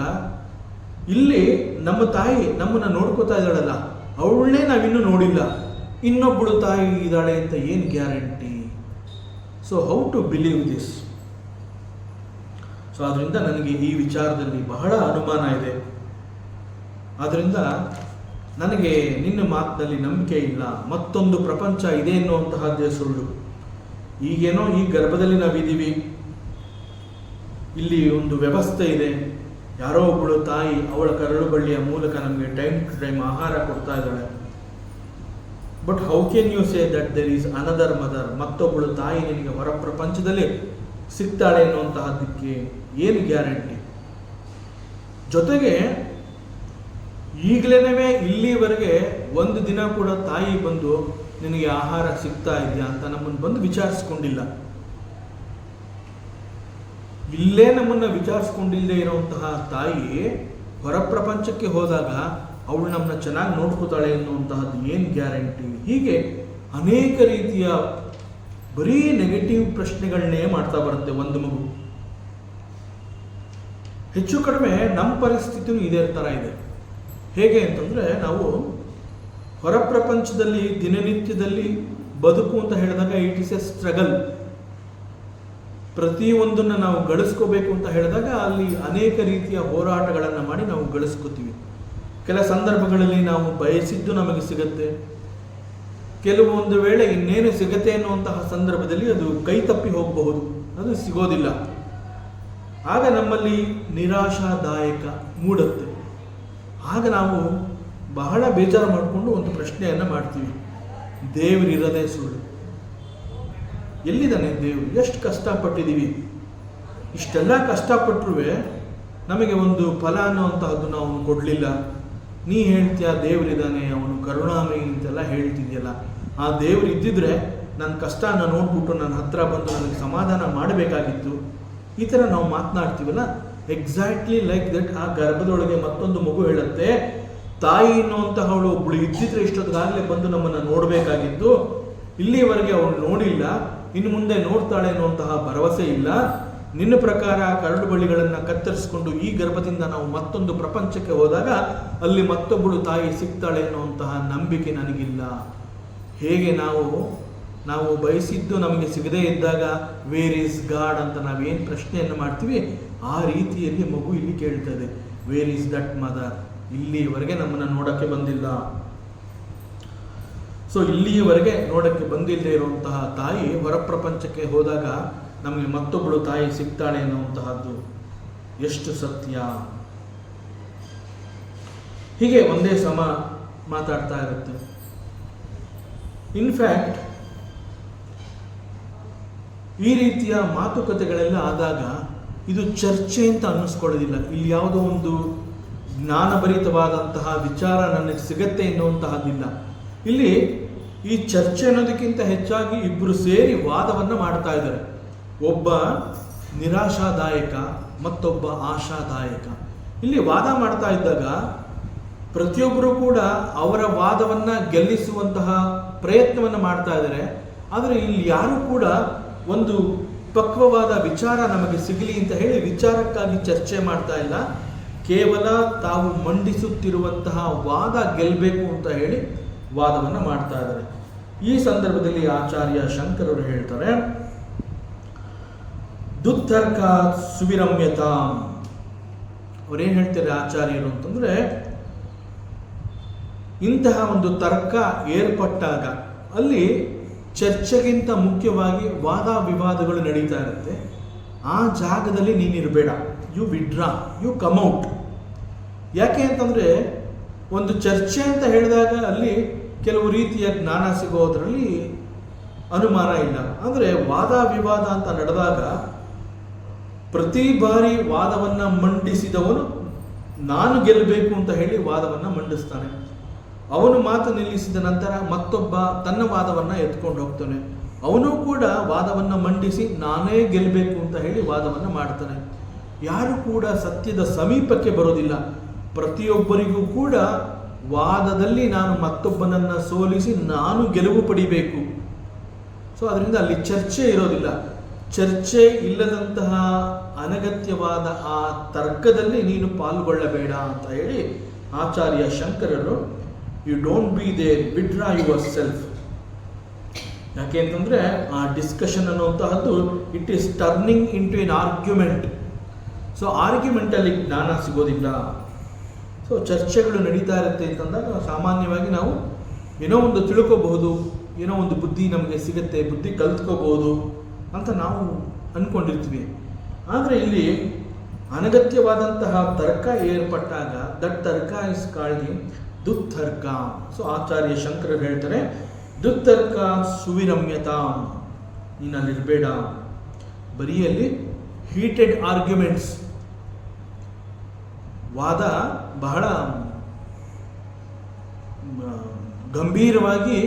ಇಲ್ಲಿ ನಮ್ಮ ತಾಯಿ ನಮ್ಮನ್ನು ನೋಡ್ಕೋತಾ ಇದ್ದಾಳಲ್ಲ, ಅವಳನ್ನೇ ನಾವಿನ್ನೂ ನೋಡಿಲ್ಲ, ಇನ್ನೊಬ್ಬಳು ತಾಯಿ ಇದ್ದಾಳೆ ಅಂತ ಏನು guarantee? So how to believe this? So ಅದರಿಂದ ನನಗೆ ಈ ವಿಚಾರದಲ್ಲಿ ಬಹಳ ಅನುಮಾನ ಇದೆ. ಆದ್ದರಿಂದ ನನಗೆ ನಿನ್ನ ಮಾತಿನಲ್ಲಿ ನಂಬಿಕೆ ಇಲ್ಲ, ಮತ್ತೊಂದು ಪ್ರಪಂಚ ಇದೆ ಎನ್ನುವಂತಹದ್ದೇ ಸುಳ್ಳು. ಈಗೇನೋ ಈ ಗರ್ಭದಲ್ಲಿ ನಾವಿದ್ದೀವಿ, ಇಲ್ಲಿ ಒಂದು ವ್ಯವಸ್ಥೆ ಇದೆ, ಯಾರೋ ಒಬ್ಬಳು ತಾಯಿ ಅವಳ ಕರಳು ಬಳ್ಳಿಯ ಮೂಲಕ ನಮಗೆ ಟೈಮ್ ಟು ಟೈಮ್ ಆಹಾರ ಕೊಡ್ತಾ ಇದ್ದಾಳೆ. But how can you say that there is another mother? ಮತ್ತೊಬ್ಬಳು ತಾಯಿ ನಿನಗೆ ಹೊರ ಪ್ರಪಂಚದಲ್ಲಿ ಸಿಗ್ತಾಳೆ ಅನ್ನುವಂತಹದ್ದಕ್ಕೆ ಏನು ಗ್ಯಾರಂಟಿ? ಜೊತೆಗೆ ಈಗಲೇನೇ ಇಲ್ಲಿವರೆಗೆ ಒಂದು ದಿನ ಕೂಡ ತಾಯಿ ಬಂದು ನಿನಗೆ ಆಹಾರ ಸಿಗ್ತಾ ಇದೆಯಾ ಅಂತ ನಮ್ಮನ್ನು ಬಂದು ವಿಚಾರಿಸ್ಕೊಂಡಿಲ್ಲ. ಇಲ್ಲೇ ನಮ್ಮನ್ನು ವಿಚಾರಿಸ್ಕೊಂಡಿಲ್ಲದೆ ಇರುವಂತಹ ತಾಯಿ ಹೊರ ಪ್ರಪಂಚಕ್ಕೆ ಹೋದಾಗ ಅವಳು ನಮ್ಮನ್ನ ಚೆನ್ನಾಗಿ ನೋಡ್ಕೋತಾಳೆ ಎನ್ನುವಂತಹದ್ದು ಏನು ಗ್ಯಾರಂಟಿ? ಹೀಗೆ ಅನೇಕ ರೀತಿಯ ಬರೀ ನೆಗೆಟಿವ್ ಪ್ರಶ್ನೆಗಳನ್ನೇ ಮಾಡ್ತಾ ಬರುತ್ತೆ ಒಂದು ಮಗು. ಹೆಚ್ಚು ಕಡಿಮೆ ನಮ್ಮ ಪರಿಸ್ಥಿತಿನೂ ಇದೇ ಥರ ಇದೆ. ಹೇಗೆ ಅಂತಂದರೆ, ನಾವು ಹೊರ ಪ್ರಪಂಚದಲ್ಲಿ ದಿನನಿತ್ಯದಲ್ಲಿ ಬದುಕು ಅಂತ ಹೇಳಿದಾಗ ಇಟ್ ಇಸ್ ಎ ಸ್ಟ್ರಗಲ್. ಪ್ರತಿಯೊಂದನ್ನು ನಾವು ಗಳಿಸ್ಕೋಬೇಕು ಅಂತ ಹೇಳಿದಾಗ ಅಲ್ಲಿ ಅನೇಕ ರೀತಿಯ ಹೋರಾಟಗಳನ್ನು ಮಾಡಿ ನಾವು ಗಳಿಸ್ಕೋತೀವಿ. ಕೆಲ ಸಂದರ್ಭಗಳಲ್ಲಿ ನಾವು ಬಯಸಿದ್ದು ನಮಗೆ ಸಿಗುತ್ತೆ, ಕೆಲವೊಂದು ವೇಳೆ ಇನ್ನೇನು ಸಿಗತ್ತೆ ಅನ್ನುವಂತಹ ಸಂದರ್ಭದಲ್ಲಿ ಅದು ಕೈ ತಪ್ಪಿ ಹೋಗಬಹುದು, ಅದು ಸಿಗೋದಿಲ್ಲ. ಆಗ ನಮ್ಮಲ್ಲಿ ನಿರಾಶಾದಾಯಕ ಮೂಡುತ್ತೆ. ಆಗ ನಾವು ಬಹಳ ಬೇಜಾರು ಮಾಡಿಕೊಂಡು ಒಂದು ಪ್ರಶ್ನೆಯನ್ನು ಮಾಡ್ತೀವಿ, ದೇವರಿರದೇ ಸುಳ್ಳು, ಎಲ್ಲಿದ್ದಾನೆ ದೇವರು? ಎಷ್ಟು ಕಷ್ಟಪಟ್ಟಿದ್ದೀವಿ, ಇಷ್ಟೆಲ್ಲ ಕಷ್ಟಪಟ್ಟರೂ ನಮಗೆ ಒಂದು ಫಲ ಅನ್ನುವಂತಹದ್ದು ನಾವು ಕೊಡಲಿಲ್ಲ. ನೀ ಹೇಳ್ತೀಯ ದೇವರಿದ್ದಾನೆ, ಅವನು ಕರುಣಾಮಯಿ ಅಂತೆಲ್ಲ ಹೇಳ್ತಿದ್ಯಲ್ಲ, ಆ ದೇವರು ಇದ್ದಿದ್ರೆ ನನ್ನ ಕಷ್ಟನ ನೋಡ್ಬಿಟ್ಟು ನನ್ನ ಹತ್ರ ಬಂದು ನನಗೆ ಸಮಾಧಾನ ಮಾಡಬೇಕಾಗಿತ್ತು. ಈ ಥರ ನಾವು ಮಾತನಾಡ್ತೀವಲ್ಲ, ಎಕ್ಸಾಕ್ಟ್ಲಿ ಲೈಕ್ ದಟ್ ಆ ಗರ್ಭದೊಳಗೆ ಮತ್ತೊಂದು ಮಗು ಹೇಳುತ್ತೆ, ತಾಯಿ ಅನ್ನುವಂತಹವಳು ಒಬ್ಬಳು ಇದ್ದಿದ್ರೆ ಇಷ್ಟೊತ್ತಿಗಾಗಲೇ ಬಂದು ನಮ್ಮನ್ನು ನೋಡಬೇಕಾಗಿತ್ತು, ಇಲ್ಲಿವರೆಗೆ ಅವಳು ನೋಡಿಲ್ಲ, ಇನ್ನು ಮುಂದೆ ನೋಡ್ತಾಳೆ ಅನ್ನುವಂತಹ ಭರವಸೆ ಇಲ್ಲ. ನಿನ್ನ ಪ್ರಕಾರ ಕರಡು ಬಳ್ಳಿಗಳನ್ನು ಕತ್ತರಿಸಿಕೊಂಡು ಈ ಗರ್ಭದಿಂದ ನಾವು ಮತ್ತೊಂದು ಪ್ರಪಂಚಕ್ಕೆ ಹೋದಾಗ ಅಲ್ಲಿ ಮತ್ತೊಬ್ಬಳು ತಾಯಿ ಸಿಗ್ತಾಳೆ ಅನ್ನುವಂತಹ ನಂಬಿಕೆ ನನಗಿಲ್ಲ. ಹೇಗೆ ನಾವು ಬಯಸಿದ್ದು ನಮಗೆ ಸಿಗದೇ ಇದ್ದಾಗ ವೇರ್ ಈಸ್ ಗಾಡ್ ಅಂತ ನಾವೇನು ಪ್ರಶ್ನೆಯನ್ನು ಮಾಡ್ತೀವಿ, ಆ ರೀತಿಯಲ್ಲಿ ಮಗು ಇಲ್ಲಿ ಕೇಳ್ತದೆ, ವೇರ್ ಈಸ್ ದಟ್ ಮದರ್? ಇಲ್ಲಿವರೆಗೆ ನಮ್ಮನ್ನು ನೋಡೋಕ್ಕೆ ಬಂದಿಲ್ಲ. ಸೊ ಇಲ್ಲಿಯವರೆಗೆ ನೋಡೋಕ್ಕೆ ಬಂದಿಲ್ಲದೆ ಇರುವಂತಹ ತಾಯಿ ಹೊರ ಪ್ರಪಂಚಕ್ಕೆ ಹೋದಾಗ ನಮಗೆ ಮತ್ತೊಬ್ಬಳು ತಾಯಿ ಸಿಗ್ತಾಳೆ ಅನ್ನುವಂತಹದ್ದು ಎಷ್ಟು ಸತ್ಯ? ಹೀಗೆ ಒಂದೇ ಸಮ ಮಾತಾಡ್ತಾ ಇರುತ್ತೆ. ಇನ್ಫ್ಯಾಕ್ಟ್ ಈ ರೀತಿಯ ಮಾತುಕತೆಗಳೆಲ್ಲ ಆದಾಗ ಇದು ಚರ್ಚೆ ಅಂತ ಅನ್ನಿಸ್ಕೊಳ್ಳೋದಿಲ್ಲ. ಇಲ್ಲಿ ಯಾವುದೋ ಒಂದು ಜ್ಞಾನಭರಿತವಾದಂತಹ ವಿಚಾರ ನನಗೆ ಸಿಗತ್ತೆ ಎನ್ನುವಂತಹದ್ದಿಲ್ಲ. ಇಲ್ಲಿ ಈ ಚರ್ಚೆ ಅನ್ನೋದಕ್ಕಿಂತ ಹೆಚ್ಚಾಗಿ ಇಬ್ಬರು ಸೇರಿ ವಾದವನ್ನು ಮಾಡ್ತಾ ಇದ್ದಾರೆ. ಒಬ್ಬ ನಿರಾಶಾದಾಯಕ, ಮತ್ತೊಬ್ಬ ಆಶಾದಾಯಕ. ಇಲ್ಲಿ ವಾದ ಮಾಡ್ತಾ ಇದ್ದಾಗ ಪ್ರತಿಯೊಬ್ಬರು ಕೂಡ ಅವರ ವಾದವನ್ನು ಗೆಲ್ಲಿಸುವಂತಹ ಪ್ರಯತ್ನವನ್ನು ಮಾಡ್ತಾ ಇದ್ದಾರೆ. ಆದರೆ ಇಲ್ಲಿ ಯಾರೂ ಕೂಡ ಒಂದು ಪಕ್ವವಾದ ವಿಚಾರ ನಮಗೆ ಸಿಗಲಿ ಅಂತ ಹೇಳಿ ವಿಚಾರಕ್ಕಾಗಿ ಚರ್ಚೆ ಮಾಡ್ತಾ ಇಲ್ಲ. ಕೇವಲ ತಾವು ಮಂಡಿಸುತ್ತಿರುವಂತಹ ವಾದ ಗೆಲ್ಲಬೇಕು ಅಂತ ಹೇಳಿ ವಾದವನ್ನು ಮಾಡ್ತಾ ಇದ್ದಾರೆ. ಈ ಸಂದರ್ಭದಲ್ಲಿ ಆಚಾರ್ಯ ಶಂಕರರು ಹೇಳ್ತಾರೆ, ದುತ್ತರ್ಕ ಸುವಿರಮ್ಯತಾಂ. ಅವರೇನು ಹೇಳ್ತಾರೆ ಆಚಾರ್ಯರು ಅಂತಂದರೆ, ಇಂತಹ ಒಂದು ತರ್ಕ ಏರ್ಪಟ್ಟಾಗ ಅಲ್ಲಿ ಚರ್ಚೆಗಿಂತ ಮುಖ್ಯವಾಗಿ ವಾದ ವಿವಾದಗಳು ನಡೀತಾ ಇರುತ್ತೆ. ಆ ಜಾಗದಲ್ಲಿ ನೀನಿರಬೇಡ, you withdraw, you come out. ಯಾಕೆ ಅಂತಂದರೆ ಒಂದು ಚರ್ಚೆ ಅಂತ ಹೇಳಿದಾಗ ಅಲ್ಲಿ ಕೆಲವು ರೀತಿಯ ಜ್ಞಾನ ಸಿಗೋದರಲ್ಲಿ ಅನುಮಾನ ಇಲ್ಲ. ಅಂದರೆ ವಾದ ವಿವಾದ ಅಂತ ನಡೆದಾಗ ಪ್ರತಿ ಬಾರಿ ವಾದವನ್ನು ಮಂಡಿಸಿದವನು ನಾನು ಗೆಲ್ಲಬೇಕು ಅಂತ ಹೇಳಿ ವಾದವನ್ನು ಮಂಡಿಸ್ತಾನೆ. ಅವನು ಮಾತು ನಿಲ್ಲಿಸಿದ ನಂತರ ಮತ್ತೊಬ್ಬ ತನ್ನ ವಾದವನ್ನು ಎತ್ಕೊಂಡು ಹೋಗ್ತಾನೆ. ಅವನು ಕೂಡ ವಾದವನ್ನು ಮಂಡಿಸಿ ನಾನೇ ಗೆಲ್ಲಬೇಕು ಅಂತ ಹೇಳಿ ವಾದವನ್ನು ಮಾಡ್ತಾನೆ. ಯಾರು ಕೂಡ ಸತ್ಯದ ಸಮೀಪಕ್ಕೆ ಬರೋದಿಲ್ಲ. ಪ್ರತಿಯೊಬ್ಬರಿಗೂ ಕೂಡ ವಾದದಲ್ಲಿ ನಾನು ಮತ್ತೊಬ್ಬನನ್ನು ಸೋಲಿಸಿ ನಾನು ಗೆಲುವು ಪಡಿಬೇಕು. ಸೊ ಅದರಿಂದ ಅಲ್ಲಿ ಚರ್ಚೆ ಇರೋದಿಲ್ಲ. ಚರ್ಚೆ ಇಲ್ಲದಂತಹ ಅನಗತ್ಯವಾದ ಆ ತರ್ಕದಲ್ಲಿ ನೀನು ಪಾಲ್ಗೊಳ್ಳಬೇಡ ಅಂತ ಹೇಳಿ ಆಚಾರ್ಯ ಶಂಕರರು you don't be there, withdraw yourself. ಯಾಕೆ ಅಂತಂದರೆ ಆ ಡಿಸ್ಕಷನ್ ಅನ್ನುವಂತಹದ್ದು it is turning into an argument. So ಆರ್ಗ್ಯುಮೆಂಟಲ್ಲಿ ಜ್ಞಾನ ಸಿಗೋದಿಲ್ಲ. ಸೊ ಚರ್ಚೆಗಳು ನಡೀತಾ ಇರುತ್ತೆ ಅಂತಂದಾಗ ಸಾಮಾನ್ಯವಾಗಿ ನಾವು ಏನೋ ಒಂದು ತಿಳ್ಕೋಬಹುದು, ಏನೋ ಒಂದು ಬುದ್ಧಿ ನಮಗೆ ಸಿಗುತ್ತೆ, ಬುದ್ಧಿ ಕಲ್ತ್ಕೋಬಹುದು ಅಂತ ನಾವು ಅಂದ್ಕೊಂಡಿರ್ತೀವಿ. ಆದರೆ ಇಲ್ಲಿ ಅನಗತ್ಯವಾದಂತಹ ತರ್ಕ ಏರ್ಪಟ್ಟಾಗ ದಟ್ ತರ್ಕ ಇಸ್ ಕಾಲ್ಡ್ ದುತ್ತರ್ಕ. ಸೊ ಆಚಾರ್ಯ ಶಂಕರರು ಹೇಳ್ತಾರೆ ದುತ್ತರ್ಕ ಸುವಿರಮ್ಯತಾ, ನೀನು ಅಲ್ಲಿರಬೇಡ. ಬರೀ ಅಲ್ಲಿ ಹೀಟೆಡ್ ಆರ್ಗ್ಯುಮೆಂಟ್ಸ್, ವಾದ ಬಹಳ ಗಂಭೀರವಾಗಿ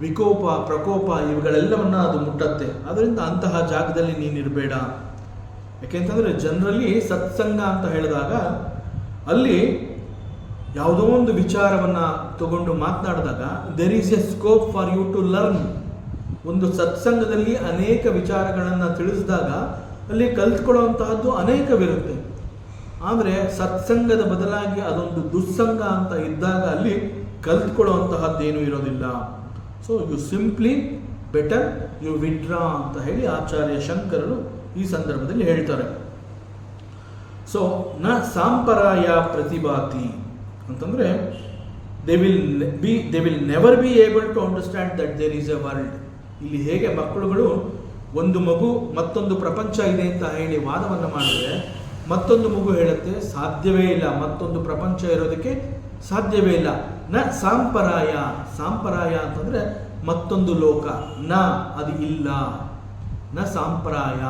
ವಿಕೋಪ ಪ್ರಕೋಪ ಇವುಗಳೆಲ್ಲವನ್ನ ಅದು ಮುಟ್ಟತ್ತೆ. ಅದರಿಂದ ಅಂತಹ ಜಾಗದಲ್ಲಿ ನೀನಿರಬೇಡ. ಯಾಕೆಂತಂದರೆ ಜನರಲಿ ಸತ್ಸಂಗ ಅಂತ ಹೇಳಿದಾಗ ಅಲ್ಲಿ ಯಾವುದೋ ಒಂದು ವಿಚಾರವನ್ನು ತಗೊಂಡು ಮಾತನಾಡಿದಾಗ there is a scope for you to learn. ಒಂದು ಸತ್ಸಂಗದಲ್ಲಿ ಅನೇಕ ವಿಚಾರಗಳನ್ನು ತಿಳಿಸಿದಾಗ ಅಲ್ಲಿ ಕಲ್ತ್ಕೊಳ್ಳುವಂತಹದ್ದು ಅನೇಕವಿರುತ್ತೆ. ಆದರೆ ಸತ್ಸಂಗದ ಬದಲಾಗಿ ಅದೊಂದು ದುಸ್ಸಂಗ ಅಂತ ಇದ್ದಾಗ ಅಲ್ಲಿ ಕಲ್ತ್ಕೊಳ್ಳುವಂತಹದ್ದೇನೂ ಇರೋದಿಲ್ಲ. So you simply better you withdraw ಅಂತ ಹೇಳಿ ಆಚಾರ್ಯ ಶಂಕರರು ಈ ಸಂದರ್ಭದಲ್ಲಿ ಹೇಳ್ತಾರೆ. ಸೊ ನ ಸಾಂಪರಾಯ ಪ್ರತಿಭಾತಿ ಅಂತಂದರೆ they will never be able to understand that there is a world. ಇಲ್ಲಿ ಹೇಗೆ ಮಕ್ಕಳುಗಳು ಒಂದು ಮಗು ಮತ್ತೊಂದು ಪ್ರಪಂಚ ಇದೆ ಅಂತ ಹೇಳಿ ವಾದವನ್ನು ಮಾಡಿದ್ರೆ ಮತ್ತೊಂದು ಮಗು ಹೇಳುತ್ತೆ ಸಾಧ್ಯವೇ ಇಲ್ಲ, ಮತ್ತೊಂದು ಪ್ರಪಂಚ ಇರೋದಕ್ಕೆ ಸಾಧ್ಯವೇ ಇಲ್ಲ. ನ ಸಾಂಪರಾಯ, ಸಾಂಪರಾಯ ಅಂತಂದರೆ ಮತ್ತೊಂದು ಲೋಕ, ನ ಅದು ಇಲ್ಲ, ನ ಸಾಂಪರಾಯ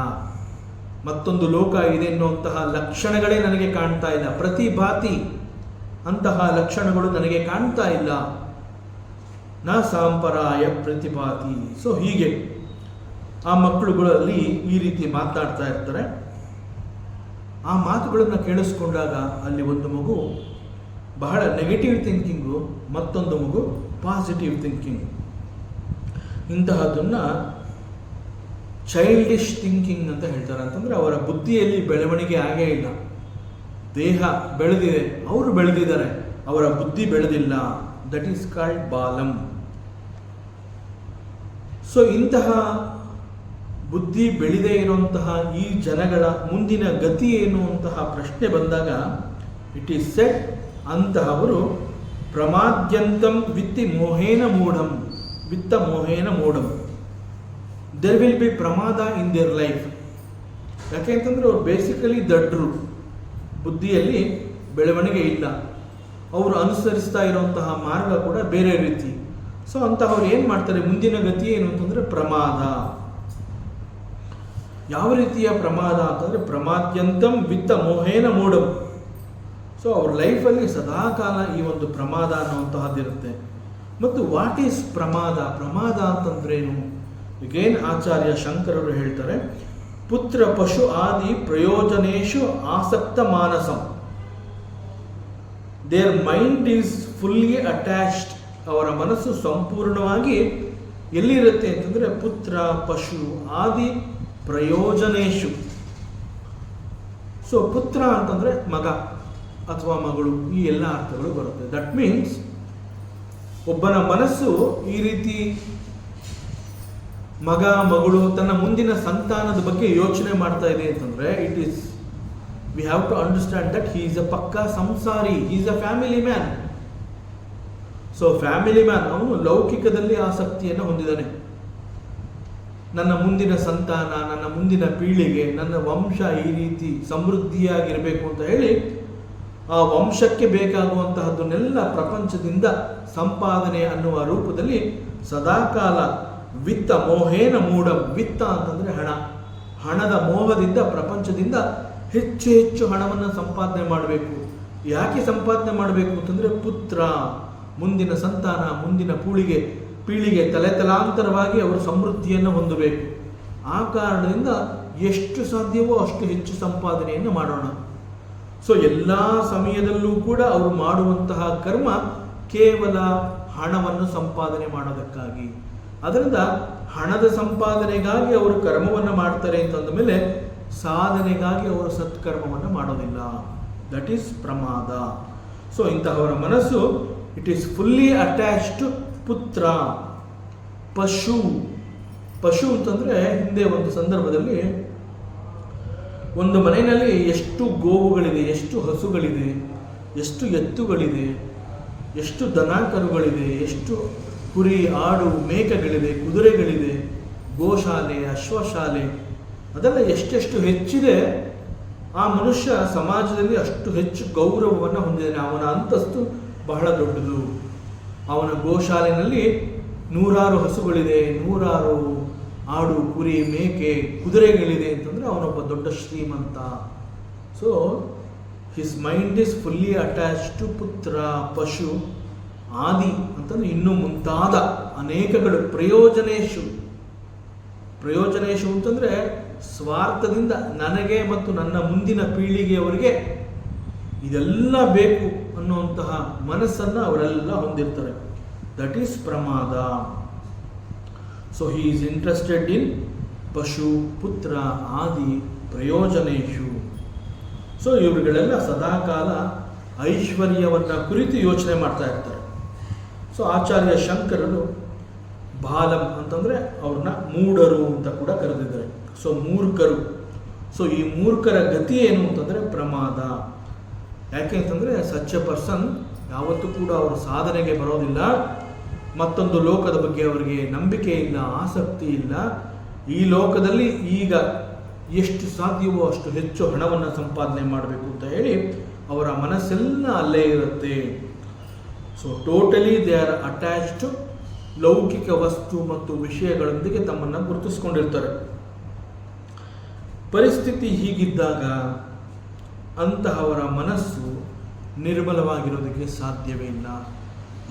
ಮತ್ತೊಂದು ಲೋಕ ಇದೆ ಎನ್ನುವಂತಹ ಲಕ್ಷಣಗಳೇ ನನಗೆ ಕಾಣ್ತಾ ಇಲ್ಲ. ಪ್ರತಿಭಾತಿ ಅಂತಹ ಲಕ್ಷಣಗಳು ನನಗೆ ಕಾಣ್ತಾ ಇಲ್ಲ. ನ ಸಾಂಪರಾಯ ಪ್ರತಿಭಾತಿ. ಸೊ ಹೀಗೆ ಆ ಮಕ್ಕಳುಗಳಲ್ಲಿ ಈ ರೀತಿ ಮಾತನಾಡ್ತಾ ಇರ್ತಾರೆ. ಆ ಮಾತುಗಳನ್ನು ಕೇಳಿಸ್ಕೊಂಡಾಗ ಅಲ್ಲಿ ಒಂದು ಮಗು ಬಹಳ ನೆಗೆಟಿವ್ ಥಿಂಕಿಂಗು, ಮತ್ತೊಂದು ಮಗು ಪಾಸಿಟಿವ್ ಥಿಂಕಿಂಗ್. ಇಂತಹದನ್ನು ಚೈಲ್ಡಿಶ್ ಥಿಂಕಿಂಗ್ ಅಂತ ಹೇಳ್ತಾರೆ. ಅಂತಂದರೆ ಅವರ ಬುದ್ಧಿಯಲ್ಲಿ ಬೆಳವಣಿಗೆ ಆಗೇ ಇಲ್ಲ. ದೇಹ ಬೆಳೆದಿದೆ, ಅವರು ಬೆಳೆದಿದ್ದಾರೆ, ಅವರ ಬುದ್ಧಿ ಬೆಳೆದಿಲ್ಲ. ದಟ್ ಈಸ್ ಕಾಲ್ಡ್ ಬಾಲಂ. ಸೊ ಇಂತಹ ಬುದ್ಧಿ ಬೆಳೆದೇ ಇರುವಂತಹ ಈ ಜನಗಳ ಮುಂದಿನ ಗತಿ ಏನು ಅಂತಹ ಪ್ರಶ್ನೆ ಬಂದಾಗ ಇಟ್ ಈಸ್ ಸೆಟ್ ಅಂತಹವರು ಪ್ರಮಾದ್ಯಂತಂ ವಿತ್ತಿ ಮೋಹೇನ ಮೂಢಂ, ವಿತ್ತ ಮೋಹೇನ ಮೂಢಂ. ದೇರ್ ವಿಲ್ ಬಿ ಪ್ರಮಾದ ಇನ್ ದೇರ್ ಲೈಫ್. ಯಾಕೆ ಅಂತಂದರೆ ಅವ್ರು ಬೇಸಿಕಲಿ ದಡ್ರು, ಬುದ್ಧಿಯಲ್ಲಿ ಬೆಳವಣಿಗೆ ಇಲ್ಲ, ಅವರು ಅನುಸರಿಸ್ತಾ ಇರುವಂತಹ ಮಾರ್ಗ ಕೂಡ ಬೇರೆ ರೀತಿ. ಸೊ ಅಂತಹವ್ರು ಏನು ಮಾಡ್ತಾರೆ, ಮುಂದಿನ ಗತಿ ಏನು ಅಂತಂದರೆ ಪ್ರಮಾದ. ಯಾವ ರೀತಿಯ ಪ್ರಮಾದ ಅಂತಂದರೆ ಪ್ರಮಾದ್ಯಂತಂ ವಿತ್ತ ಮೋಹೇನ ಮೂಢಂ. ಸೊ ಅವ್ರ ಲೈಫಲ್ಲಿ ಸದಾಕಾಲ ಈ ಒಂದು ಪ್ರಮಾದ ಅನ್ನುವಂತಹದ್ದಿರುತ್ತೆ. ಮತ್ತು ವಾಟ್ ಈಸ್ ಪ್ರಮಾದ? ಪ್ರಮಾದ ಅಂತಂದ್ರೇನು? ಈಗೇನು ಆಚಾರ್ಯ ಶಂಕರರು ಹೇಳ್ತಾರೆ, ಪುತ್ರ ಪಶು ಆದಿ ಪ್ರಯೋಜನೇಶು ಆಸಕ್ತ ಮಾನಸಂ. Their mind is fully attached. ಅವರ ಮನಸ್ಸು ಸಂಪೂರ್ಣವಾಗಿ ಎಲ್ಲಿರುತ್ತೆ ಅಂತಂದರೆ ಪುತ್ರ ಪಶು ಆದಿ ಪ್ರಯೋಜನೇಶು. ಸೊ ಪುತ್ರ ಅಂತಂದರೆ ಮಗ ಅಥವಾ ಮಗಳು, ಈ ಎಲ್ಲ ಅರ್ಥಗಳು ಬರುತ್ತೆ. ದಟ್ ಮೀನ್ಸ್ ಒಬ್ಬನ ಮನಸ್ಸು ಈ ರೀತಿ ಮಗ ಮಗಳು ತನ್ನ ಮುಂದಿನ ಸಂತಾನದ ಬಗ್ಗೆ ಯೋಚನೆ ಮಾಡ್ತಾ ಇದೆ ಅಂತಂದರೆ it is we have to understand that he is a ಪಕ್ಕಾ ಸಂಸಾರಿ, he is a family man. So family man ಅವನು ಲೌಕಿಕದಲ್ಲಿ ಆಸಕ್ತಿಯನ್ನು ಹೊಂದಿದ್ದಾನೆ. ನನ್ನ ಮುಂದಿನ ಸಂತಾನ, ನನ್ನ ಮುಂದಿನ ಪೀಳಿಗೆ, ನನ್ನ ವಂಶ ಈ ರೀತಿ ಸಮೃದ್ಧಿಯಾಗಿರಬೇಕು ಅಂತ ಹೇಳಿ ಆ ವಂಶಕ್ಕೆ ಬೇಕಾಗುವಂತಹದ್ದನ್ನೆಲ್ಲ ಪ್ರಪಂಚದಿಂದ ಸಂಪಾದನೆ ಅನ್ನುವ ರೂಪದಲ್ಲಿ ಸದಾಕಾಲ ವಿತ್ತ ಮೋಹೇನ ಮೂಢಂ. ವಿತ್ತ ಅಂತಂದರೆ ಹಣ, ಹಣದ ಮೋಹದಿಂದ ಪ್ರಪಂಚದಿಂದ ಹೆಚ್ಚು ಹೆಚ್ಚು ಹಣವನ್ನು ಸಂಪಾದನೆ ಮಾಡಬೇಕು. ಯಾಕೆ ಸಂಪಾದನೆ ಮಾಡಬೇಕು ಅಂತಂದರೆ ಪುತ್ರ, ಮುಂದಿನ ಸಂತಾನ, ಮುಂದಿನ ಪೀಳಿಗೆ ತಲೆ ತಲಾಂತರವಾಗಿ ಅವರು ಸಮೃದ್ಧಿಯನ್ನು ಹೊಂದಬೇಕು. ಆ ಕಾರಣದಿಂದ ಎಷ್ಟು ಸಾಧ್ಯವೋ ಅಷ್ಟು ಹೆಚ್ಚು ಸಂಪಾದನೆಯನ್ನು ಮಾಡೋಣ. ಸೊ ಎಲ್ಲ ಸಮಯದಲ್ಲೂ ಕೂಡ ಅವರು ಮಾಡುವಂತಹ ಕರ್ಮ ಕೇವಲ ಹಣವನ್ನು ಸಂಪಾದನೆ ಮಾಡೋದಕ್ಕಾಗಿ. ಅದರಿಂದ ಹಣದ ಸಂಪಾದನೆಗಾಗಿ ಅವರು ಕರ್ಮವನ್ನು ಮಾಡ್ತಾರೆ ಅಂತಂದ ಮೇಲೆ ಸಾಧನೆಗಾಗಿ ಅವರು ಸತ್ಕರ್ಮವನ್ನು ಮಾಡೋದಿಲ್ಲ. ದಟ್ ಈಸ್ ಪ್ರಮಾದ. ಸೊ ಇಂತಹವರ ಮನಸ್ಸು it is fully attached to ಪುತ್ರ. ಪಶು ಅಂತಂದರೆ ಹಿಂದೆ ಒಂದು ಸಂದರ್ಭದಲ್ಲಿ ಒಂದು ಮನೆಯಲ್ಲಿ ಎಷ್ಟು ಗೋವುಗಳಿದೆ, ಎಷ್ಟು ಹಸುಗಳಿದೆ, ಎಷ್ಟು ಎತ್ತುಗಳಿದೆ, ಎಷ್ಟು ದನ ಕರುಗಳಿದೆ, ಎಷ್ಟು ಕುರಿ ಆಡು ಮೇಕೆಗಳಿದೆ, ಕುದುರೆಗಳಿದೆ, ಗೋಶಾಲೆ ಅಶ್ವಶಾಲೆ, ಅದೆಲ್ಲ ಎಷ್ಟೆಷ್ಟು ಹೆಚ್ಚಿದೆ. ಆ ಮನುಷ್ಯ ಸಮಾಜದಲ್ಲಿ ಅಷ್ಟು ಹೆಚ್ಚು ಗೌರವವನ್ನು ಹೊಂದಿದ್ದಾನೆ. ಅವನ ಅಂತಸ್ತು ಬಹಳ ದೊಡ್ಡದು. ಅವನ ಗೋಶಾಲೆಯಲ್ಲಿ 100 ಹಸುಗಳಿದೆ, 100 ಆಡು ಕುರಿ ಮೇಕೆ ಕುದುರೆಗಳಿದೆ ಅಂತಂದರೆ ಅವನೊಬ್ಬ ದೊಡ್ಡ ಶ್ರೀಮಂತ. So his mind is fully attached to ಪುತ್ರ, ಪಶು, ಆದಿ ಅಂತಂದರೆ ಇನ್ನೂ ಮುಂತಾದ ಅನೇಕಗಳು. ಪ್ರಯೋಜನೇಶು ಅಂತಂದರೆ ಸ್ವಾರ್ಥದಿಂದ ನನಗೆ ಮತ್ತು ನನ್ನ ಮುಂದಿನ ಪೀಳಿಗೆಯವರಿಗೆ ಇದೆಲ್ಲ ಬೇಕು ಅನ್ನುವಂತಹ ಮನಸ್ಸನ್ನು ಅವರೆಲ್ಲ ಹೊಂದಿರ್ತಾರೆ. ದಟ್ ಈಸ್ ಪ್ರಮಾದ. So he is interested in ಪಶು, ಪುತ್ರ, ಆದಿ, ಪ್ರಯೋಜನೇಶು. ಸೊ ಇವರುಗಳೆಲ್ಲ ಸದಾಕಾಲ ಐಶ್ವರ್ಯವನ್ನು ಕುರಿತು ಯೋಚನೆ ಮಾಡ್ತಾ ಇರ್ತಾರೆ. ಸೊ ಆಚಾರ್ಯ ಶಂಕರರು ಬಾಲಂ ಅಂತಂದರೆ ಅವ್ರನ್ನ ಮೂಢರು ಅಂತ ಕೂಡ ಕರೆದಿದ್ದಾರೆ. ಸೊ ಮೂರ್ಖರು. ಸೊ ಈ ಮೂರ್ಖರ ಗತಿ ಏನು ಅಂತಂದರೆ ಪ್ರಮಾದ. ಯಾಕೆ ಅಂತಂದರೆ ಸಚ್ ಎ ಪರ್ಸನ್ ಯಾವತ್ತೂ ಕೂಡ ಅವರು ಸಾಧನೆಗೆ ಬರೋದಿಲ್ಲ. ಮತ್ತೊಂದು ಲೋಕದ ಬಗ್ಗೆ ಅವರಿಗೆ ನಂಬಿಕೆ ಇಲ್ಲ, ಆಸಕ್ತಿ ಇಲ್ಲ. ಈ ಲೋಕದಲ್ಲಿ ಈಗ ಎಷ್ಟು ಸಾಧ್ಯವೋ ಅಷ್ಟು ಹೆಚ್ಚು ಹಣವನ್ನು ಸಂಪಾದನೆ ಮಾಡಬೇಕು ಅಂತ ಹೇಳಿ ಅವರ ಮನಸ್ಸೆಲ್ಲ ಅಲ್ಲೇ ಇರುತ್ತೆ. So totally they are attached to ಲೌಕಿಕ ವಸ್ತು ಮತ್ತು ವಿಷಯಗಳೊಂದಿಗೆ ತಮ್ಮನ್ನು ಗುರುತಿಸ್ಕೊಂಡಿರ್ತಾರೆ. ಪರಿಸ್ಥಿತಿ ಹೀಗಿದ್ದಾಗ ಅಂತಹವರ ಮನಸ್ಸು ನಿರ್ಮಲವಾಗಿರೋದಕ್ಕೆ ಸಾಧ್ಯವೇ ಇಲ್ಲ.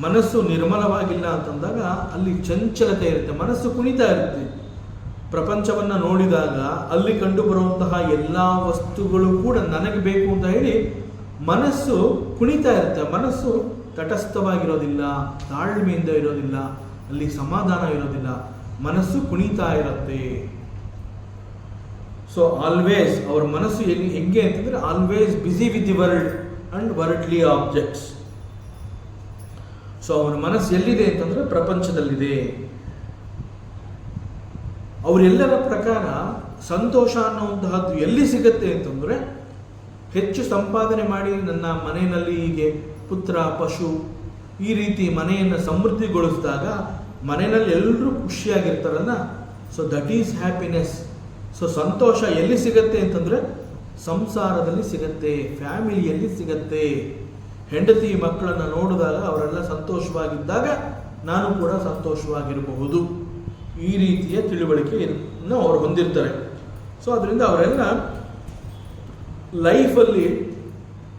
ಮನಸ್ಸು ನಿರ್ಮಲವಾಗಿಲ್ಲ ಅಂತಂದಾಗ ಅಲ್ಲಿ ಚಂಚಲತೆ ಇರುತ್ತೆ, ಮನಸ್ಸು ಕುಣಿತಾ ಇರುತ್ತೆ. ಪ್ರಪಂಚವನ್ನು ನೋಡಿದಾಗ ಅಲ್ಲಿ ಕಂಡು ಬರುವಂತಹ ಎಲ್ಲ ವಸ್ತುಗಳು ಕೂಡ ನನಗೆ ಬೇಕು ಅಂತ ಹೇಳಿ ಮನಸ್ಸು ಕುಣಿತಾ ಇರುತ್ತೆ. ಮನಸ್ಸು ತಟಸ್ಥವಾಗಿರೋದಿಲ್ಲ, ತಾಳ್ಮೆಯಿಂದ ಇರೋದಿಲ್ಲ, ಅಲ್ಲಿ ಸಮಾಧಾನ ಇರೋದಿಲ್ಲ, ಮನಸ್ಸು ಕುಣಿತಾ ಇರುತ್ತೆ. ಸೊ ಆಲ್ವೇಸ್ ಅವ್ರ ಮನಸ್ಸು ಹೆಂಗೆ ಅಂತಂದರೆ always busy with the world and worldly objects. So ಅವನ ಮನಸ್ಸು ಎಲ್ಲಿದೆ ಅಂತಂದರೆ ಪ್ರಪಂಚದಲ್ಲಿದೆ. ಅವರೆಲ್ಲರ ಪ್ರಕಾರ ಸಂತೋಷ ಅನ್ನುವಂತಹದ್ದು ಎಲ್ಲಿ ಸಿಗುತ್ತೆ ಅಂತಂದರೆ ಹೆಚ್ಚು ಸಂಪಾದನೆ ಮಾಡಿ ನನ್ನ ಮನೆಯಲ್ಲಿ ಹೀಗೆ ಪುತ್ರ ಪಶು ಈ ರೀತಿ ಮನೆಯನ್ನು ಸಮೃದ್ಧಿಗೊಳಿಸಿದಾಗ ಮನೆಯಲ್ಲಿ ಎಲ್ಲರೂ ಖುಷಿಯಾಗಿರ್ತಾರಲ್ಲ. So that is happiness. So ಸಂತೋಷ ಎಲ್ಲಿ ಸಿಗತ್ತೆ ಅಂತಂದರೆ ಸಂಸಾರದಲ್ಲಿ ಸಿಗತ್ತೆ, ಫ್ಯಾಮಿಲಿಯಲ್ಲಿ ಸಿಗತ್ತೆ. ಹೆಂಡತಿ ಮಕ್ಕಳನ್ನು ನೋಡಿದಾಗ ಅವರೆಲ್ಲ ಸಂತೋಷವಾಗಿದ್ದಾಗ ನಾನು ಕೂಡ ಸಂತೋಷವಾಗಿರಬಹುದು. ಈ ರೀತಿಯ ತಿಳುವಳಿಕೆಯನ್ನು ಅವರು ಹೊಂದಿರ್ತಾರೆ. ಸೊ ಅದರಿಂದ ಅವರೆಲ್ಲ ಲೈಫಲ್ಲಿ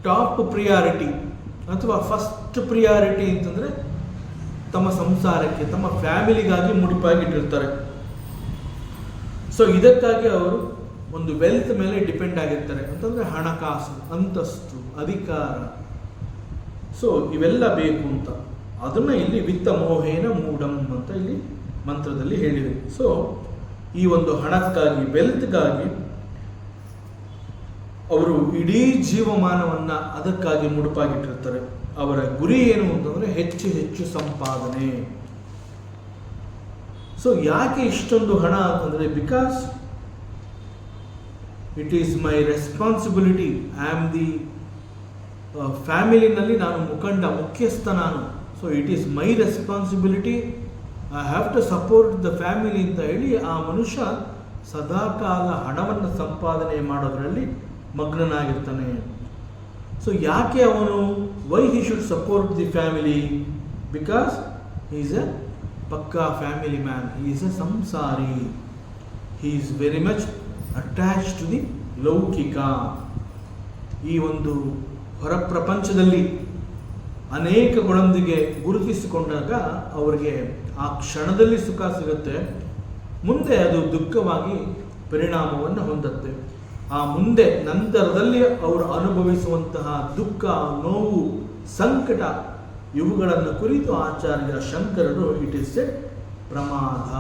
ಟಾಪ್ ಪ್ರಿಯಾರಿಟಿ ಅಥವಾ ಫಸ್ಟ್ ಪ್ರಿಯಾರಿಟಿ ಅಂತಂದರೆ ತಮ್ಮ ಸಂಸಾರಕ್ಕೆ, ತಮ್ಮ ಫ್ಯಾಮಿಲಿಗಾಗಿ ಮುಡಿಪಾಗಿಟ್ಟಿರ್ತಾರೆ. ಸೊ ಇದಕ್ಕಾಗಿ ಅವರು ಒಂದು ವೆಲ್ತ್ ಮೇಲೆ ಡಿಪೆಂಡ್ ಆಗಿರ್ತಾರೆ. ಅಂತಂದರೆ ಹಣಕಾಸು, ಅಂತಸ್ತು, ಅಧಿಕಾರ, ಸೊ ಇವೆಲ್ಲ ಬೇಕು ಅಂತ. ಅದನ್ನು ಇಲ್ಲಿ ವಿತ್ತ ಮೋಹೇನ ಮೂಢಂ ಅಂತ ಇಲ್ಲಿ ಮಂತ್ರದಲ್ಲಿ ಹೇಳಿದೆ. ಸೊ ಈ ಒಂದು ಹಣಕ್ಕಾಗಿ, ವೆಲ್ತ್ಗಾಗಿ ಅವರು ಇಡೀ ಜೀವಮಾನವನ್ನು ಅದಕ್ಕಾಗಿ ಮುಡುಪಾಗಿಟ್ಟಿರ್ತಾರೆ. ಅವರ ಗುರಿ ಏನು ಅಂತಂದರೆ ಹೆಚ್ಚು ಹೆಚ್ಚು ಸಂಪಾದನೆ. ಸೊ ಯಾಕೆ ಇಷ್ಟೊಂದು ಹಣ ಅಂತಂದರೆ because it is my responsibility. I am the ಫ್ಯಾಮಿಲಿನಲ್ಲಿ ನಾನು ಮುಖ್ಯಸ್ಥ ನಾನು. So it is my responsibility, I have to support the family ಅಂತ ಹೇಳಿ ಆ ಮನುಷ್ಯ ಸದಾಕಾಲ ಹಣವನ್ನು ಸಂಪಾದನೆ ಮಾಡೋದರಲ್ಲಿ ಮಗ್ನನಾಗಿರ್ತಾನೆ. ಸೊ ಯಾಕೆ ಅವನು why he should support the family? Because he is a ಪಕ್ಕಾ family man, he is a ಸಂಸಾರಿ, he is very much attach to the ಲೌಕಿಕ. ಈ ಒಂದು ಹೊರ ಪ್ರಪಂಚದಲ್ಲಿ ಅನೇಕಗಳೊಂದಿಗೆ ಗುರುತಿಸಿಕೊಂಡಾಗ ಅವರಿಗೆ ಆ ಕ್ಷಣದಲ್ಲಿ ಸುಖ ಸಿಗುತ್ತೆ, ಮುಂದೆ ಅದು ದುಃಖವಾಗಿ ಪರಿಣಾಮವನ್ನು ಹೊಂದುತ್ತೆ. ಆ ಮುಂದೆ ನಂತರದಲ್ಲಿ ಅವರು ಅನುಭವಿಸುವಂತಹ ದುಃಖ, ನೋವು, ಸಂಕಟ ಇವುಗಳನ್ನು ಕುರಿತು ಆಚಾರ್ಯ ಶಂಕರರು ಇಟ್ ಇಸ್ ಎ ಪ್ರಮಾದ.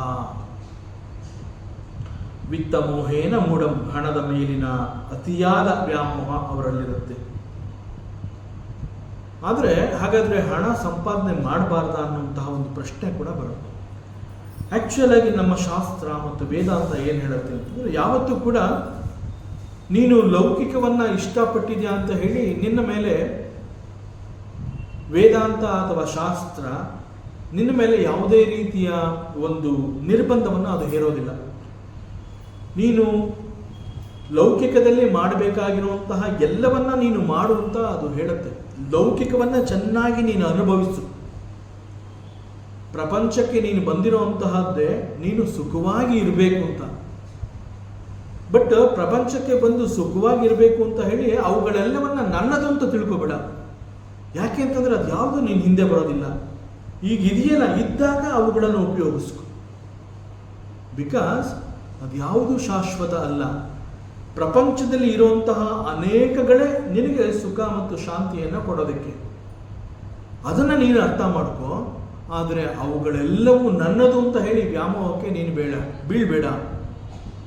ವಿತ್ತಮೋಹೇನ ಮೂಢಂ, ಹಣದ ಮೇಲಿನ ಅತಿಯಾದ ವ್ಯಾಮೋಹ ಅವರಲ್ಲಿರುತ್ತೆ. ಆದರೆ ಹಾಗಾದರೆ ಹಣ ಸಂಪಾದನೆ ಮಾಡಬಾರ್ದ ಅನ್ನುವಂತಹ ಒಂದು ಪ್ರಶ್ನೆ ಕೂಡ ಬರುತ್ತೆ. ಆ್ಯಕ್ಚುಯಲ್ ಆಗಿ ನಮ್ಮ ಶಾಸ್ತ್ರ ಮತ್ತು ವೇದಾಂತ ಏನು ಹೇಳುತ್ತೆ ಅಂತಂದರೆ, ಯಾವತ್ತೂ ಕೂಡ ನೀನು ಲೌಕಿಕವನ್ನು ಇಷ್ಟಪಟ್ಟಿದ್ಯಾ ಅಂತ ಹೇಳಿ ನಿನ್ನ ಮೇಲೆ ವೇದಾಂತ ಅಥವಾ ಶಾಸ್ತ್ರ ನಿನ್ನ ಮೇಲೆ ಯಾವುದೇ ರೀತಿಯ ಒಂದು ನಿರ್ಬಂಧವನ್ನು ಅದು ಹೇರೋದಿಲ್ಲ. ನೀನು ಲೌಕಿಕದಲ್ಲಿ ಮಾಡಬೇಕಾಗಿರುವಂತಹ ಎಲ್ಲವನ್ನ ನೀನು ಮಾಡು ಅಂತ ಅದು ಹೇಳುತ್ತೆ. ಲೌಕಿಕವನ್ನು ಚೆನ್ನಾಗಿ ನೀನು ಅನುಭವಿಸು. ಪ್ರಪಂಚಕ್ಕೆ ನೀನು ಬಂದಿರುವಂತಹದ್ದೇ ನೀನು ಸುಖವಾಗಿ ಇರಬೇಕು ಅಂತ. ಬಟ್ ಪ್ರಪಂಚಕ್ಕೆ ಬಂದು ಸುಖವಾಗಿ ಇರಬೇಕು ಅಂತ ಹೇಳಿ ಅವುಗಳೆಲ್ಲವನ್ನ ನನ್ನದು ಅಂತ ತಿಳ್ಕೊಬೇಡ. ಯಾಕೆ ಅಂತಂದ್ರೆ ಅದು ಯಾವುದು ನೀನು ಹಿಂದೆ ಬರೋದಿಲ್ಲ. ಈಗ ಇದೆಯಲ್ಲ, ಇದ್ದಾಗ ಅವುಗಳನ್ನು ಉಪಯೋಗಿಸ್ಕೊ. ಬಿಕಾಸ್ ಅದು ಯಾವುದು ಶಾಶ್ವತ ಅಲ್ಲ. ಪ್ರಪಂಚದಲ್ಲಿ ಇರುವಂತಹ ಅನೇಕಗಳೇ ನಿನಗೆ ಸುಖ ಮತ್ತು ಶಾಂತಿಯನ್ನು ಕೊಡೋದಕ್ಕೆ. ಅದನ್ನು ನೀನು ಅರ್ಥ ಮಾಡ್ಕೋ. ಆದರೆ ಅವುಗಳೆಲ್ಲವೂ ನನ್ನದು ಅಂತ ಹೇಳಿ ವ್ಯಾಮೋಹಕ್ಕೆ ನೀನು ಬೀಳ್ಬೇಡ.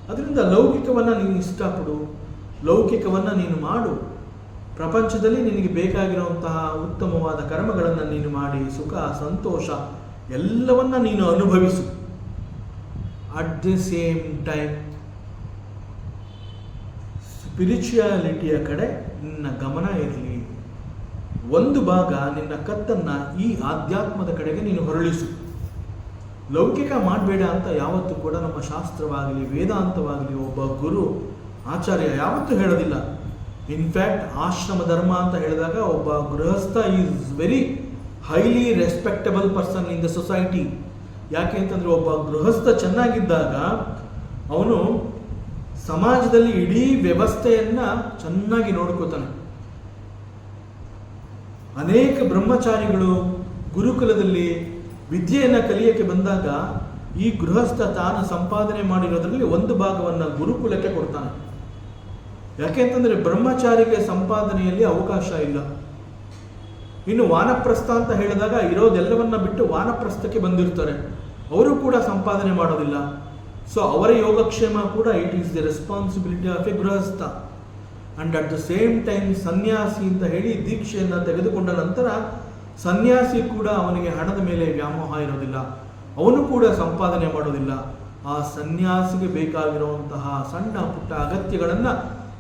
ಅದರಿಂದ ಲೌಕಿಕವನ್ನು ನೀನು ಇಷ್ಟಪಡು, ಲೌಕಿಕವನ್ನು ನೀನು ಮಾಡು. ಪ್ರಪಂಚದಲ್ಲಿ ನಿನಗೆ ಬೇಕಾಗಿರುವಂತಹ ಉತ್ತಮವಾದ ಕರ್ಮಗಳನ್ನು ನೀನು ಮಾಡಿ ಸುಖ, ಸಂತೋಷ ಎಲ್ಲವನ್ನ ನೀನು ಅನುಭವಿಸು. ಅಟ್ ದಿ ಸೇಮ್ ಟೈಮ್ ಸ್ಪಿರಿಚುಯಾಲಿಟಿಯ ಕಡೆ ನಿನ್ನ ಗಮನ ಇರಲಿ. ಒಂದು ಭಾಗ ನಿನ್ನ ಕತ್ತನ್ನು ಈ ಆಧ್ಯಾತ್ಮದ ಕಡೆಗೆ ನೀನು ಹೊರಳಿಸು. ಲೌಕಿಕ ಮಾಡಬೇಡ ಅಂತ ಯಾವತ್ತೂ ಕೂಡ ನಮ್ಮ ಶಾಸ್ತ್ರವಾಗಲಿ ವೇದಾಂತವಾಗಲಿ ಒಬ್ಬ ಗುರು ಆಚಾರ್ಯ ಯಾವತ್ತೂ ಹೇಳೋದಿಲ್ಲ. ಇನ್ಫ್ಯಾಕ್ಟ್ ಆಶ್ರಮ ಧರ್ಮ ಅಂತ ಹೇಳಿದಾಗ ಒಬ್ಬ ಗೃಹಸ್ಥ is very highly respectable person in the society. ಯಾಕೆ ಅಂತಂದರೆ ಒಬ್ಬ ಗೃಹಸ್ಥ ಚೆನ್ನಾಗಿದ್ದಾಗ ಅವನು ಸಮಾಜದಲ್ಲಿ ಇಡೀ ವ್ಯವಸ್ಥೆಯನ್ನು ಚೆನ್ನಾಗಿ ನೋಡ್ಕೋತಾನೆ. ಅನೇಕ ಬ್ರಹ್ಮಚಾರಿಗಳು ಗುರುಕುಲದಲ್ಲಿ ವಿದ್ಯೆಯನ್ನು ಕಲಿಯಕ್ಕೆ ಬಂದಾಗ ಈ ಗೃಹಸ್ಥ ತಾನು ಸಂಪಾದನೆ ಮಾಡಿರೋದ್ರಲ್ಲಿ ಒಂದು ಭಾಗವನ್ನು ಗುರುಕುಲಕ್ಕೆ ಕೊಡ್ತಾನೆ. ಯಾಕೆ ಅಂತಂದರೆ ಬ್ರಹ್ಮಚಾರಿಗೆ ಸಂಪಾದನೆಯಲ್ಲಿ ಅವಕಾಶ ಇಲ್ಲ. ಇನ್ನು ವಾನಪ್ರಸ್ಥ ಅಂತ ಹೇಳಿದಾಗ ಇರೋದೆಲ್ಲವನ್ನ ಬಿಟ್ಟು ವಾನಪ್ರಸ್ಥಕ್ಕೆ ಬಂದಿರ್ತಾರೆ, ಅವರು ಕೂಡ ಸಂಪಾದನೆ ಮಾಡೋದಿಲ್ಲ. ಸೊ ಅವರ ಯೋಗಕ್ಷೇಮ ಕೂಡ it is the responsibility of a grihastha. And at the same time sanyasi ಅಂತ ಹೇಳಿ ದೀಕ್ಷೆಯನ್ನು ತೆಗೆದುಕೊಂಡ ನಂತರ ಸನ್ಯಾಸಿ ಕೂಡ ಅವನಿಗೆ ಹಣದ ಮೇಲೆ ವ್ಯಾಮೋಹ ಇರೋದಿಲ್ಲ, ಅವನು ಕೂಡ ಸಂಪಾದನೆ ಮಾಡೋದಿಲ್ಲ. ಆ ಸನ್ಯಾಸಿಗೆ ಬೇಕಾಗಿರುವಂತಹ ಸಣ್ಣ ಪುಟ್ಟ ಅಗತ್ಯಗಳನ್ನು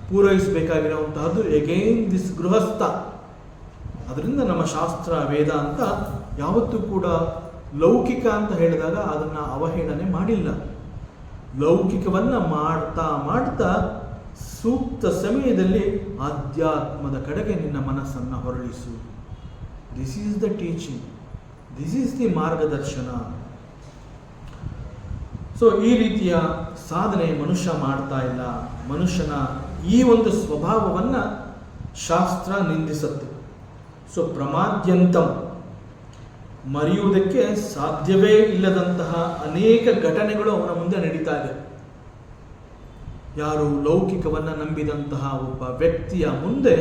ಪೂರೈಸಬೇಕಾಗಿರುವಂತಹದ್ದು ಎಗೈನ್ ದಿಸ್ ಗೃಹಸ್ಥ. ಅದರಿಂದ ನಮ್ಮ ಶಾಸ್ತ್ರ ವೇದಾಂತ ಯಾವತ್ತೂ ಕೂಡ ಲೌಕಿಕ ಅಂತ ಹೇಳಿದಾಗ ಅದನ್ನು ಅವಹೇಳನೆ ಮಾಡಿಲ್ಲ. ಲೌಕಿಕವನ್ನು ಮಾಡ್ತಾ ಮಾಡ್ತಾ ಸೂಕ್ತ ಸಮಯದಲ್ಲಿ ಆಧ್ಯಾತ್ಮದ ಕಡೆಗೆ ನಿನ್ನ ಮನಸ್ಸನ್ನು ಹೊರಳಿಸು. This is the teaching, this is the ಮಾರ್ಗದರ್ಶನ. ಸೊ ಈ ರೀತಿಯ ಸಾಧನೆ ಮನುಷ್ಯ ಮಾಡ್ತಾ ಇಲ್ಲ. ಮನುಷ್ಯನ ಈ ಒಂದು ಸ್ವಭಾವವನ್ನು ಶಾಸ್ತ್ರ ನಿಂದಿಸುತ್ತೆ. ಸೊ ಪ್ರಮಾದ್ಯಂತಂ, ಮರೆಯುವುದಕ್ಕೆ ಸಾಧ್ಯವೇ ಇಲ್ಲದಂತಹ ಅನೇಕ ಘಟನೆಗಳು ಅವನ ಮುಂದೆ ನಡೀತಾ ಇದೆ. ಯಾರು ಲೌಕಿಕವನ್ನು ನಂಬಿದಂತಹ ಒಬ್ಬ ವ್ಯಕ್ತಿಯ ಮುಂದೆ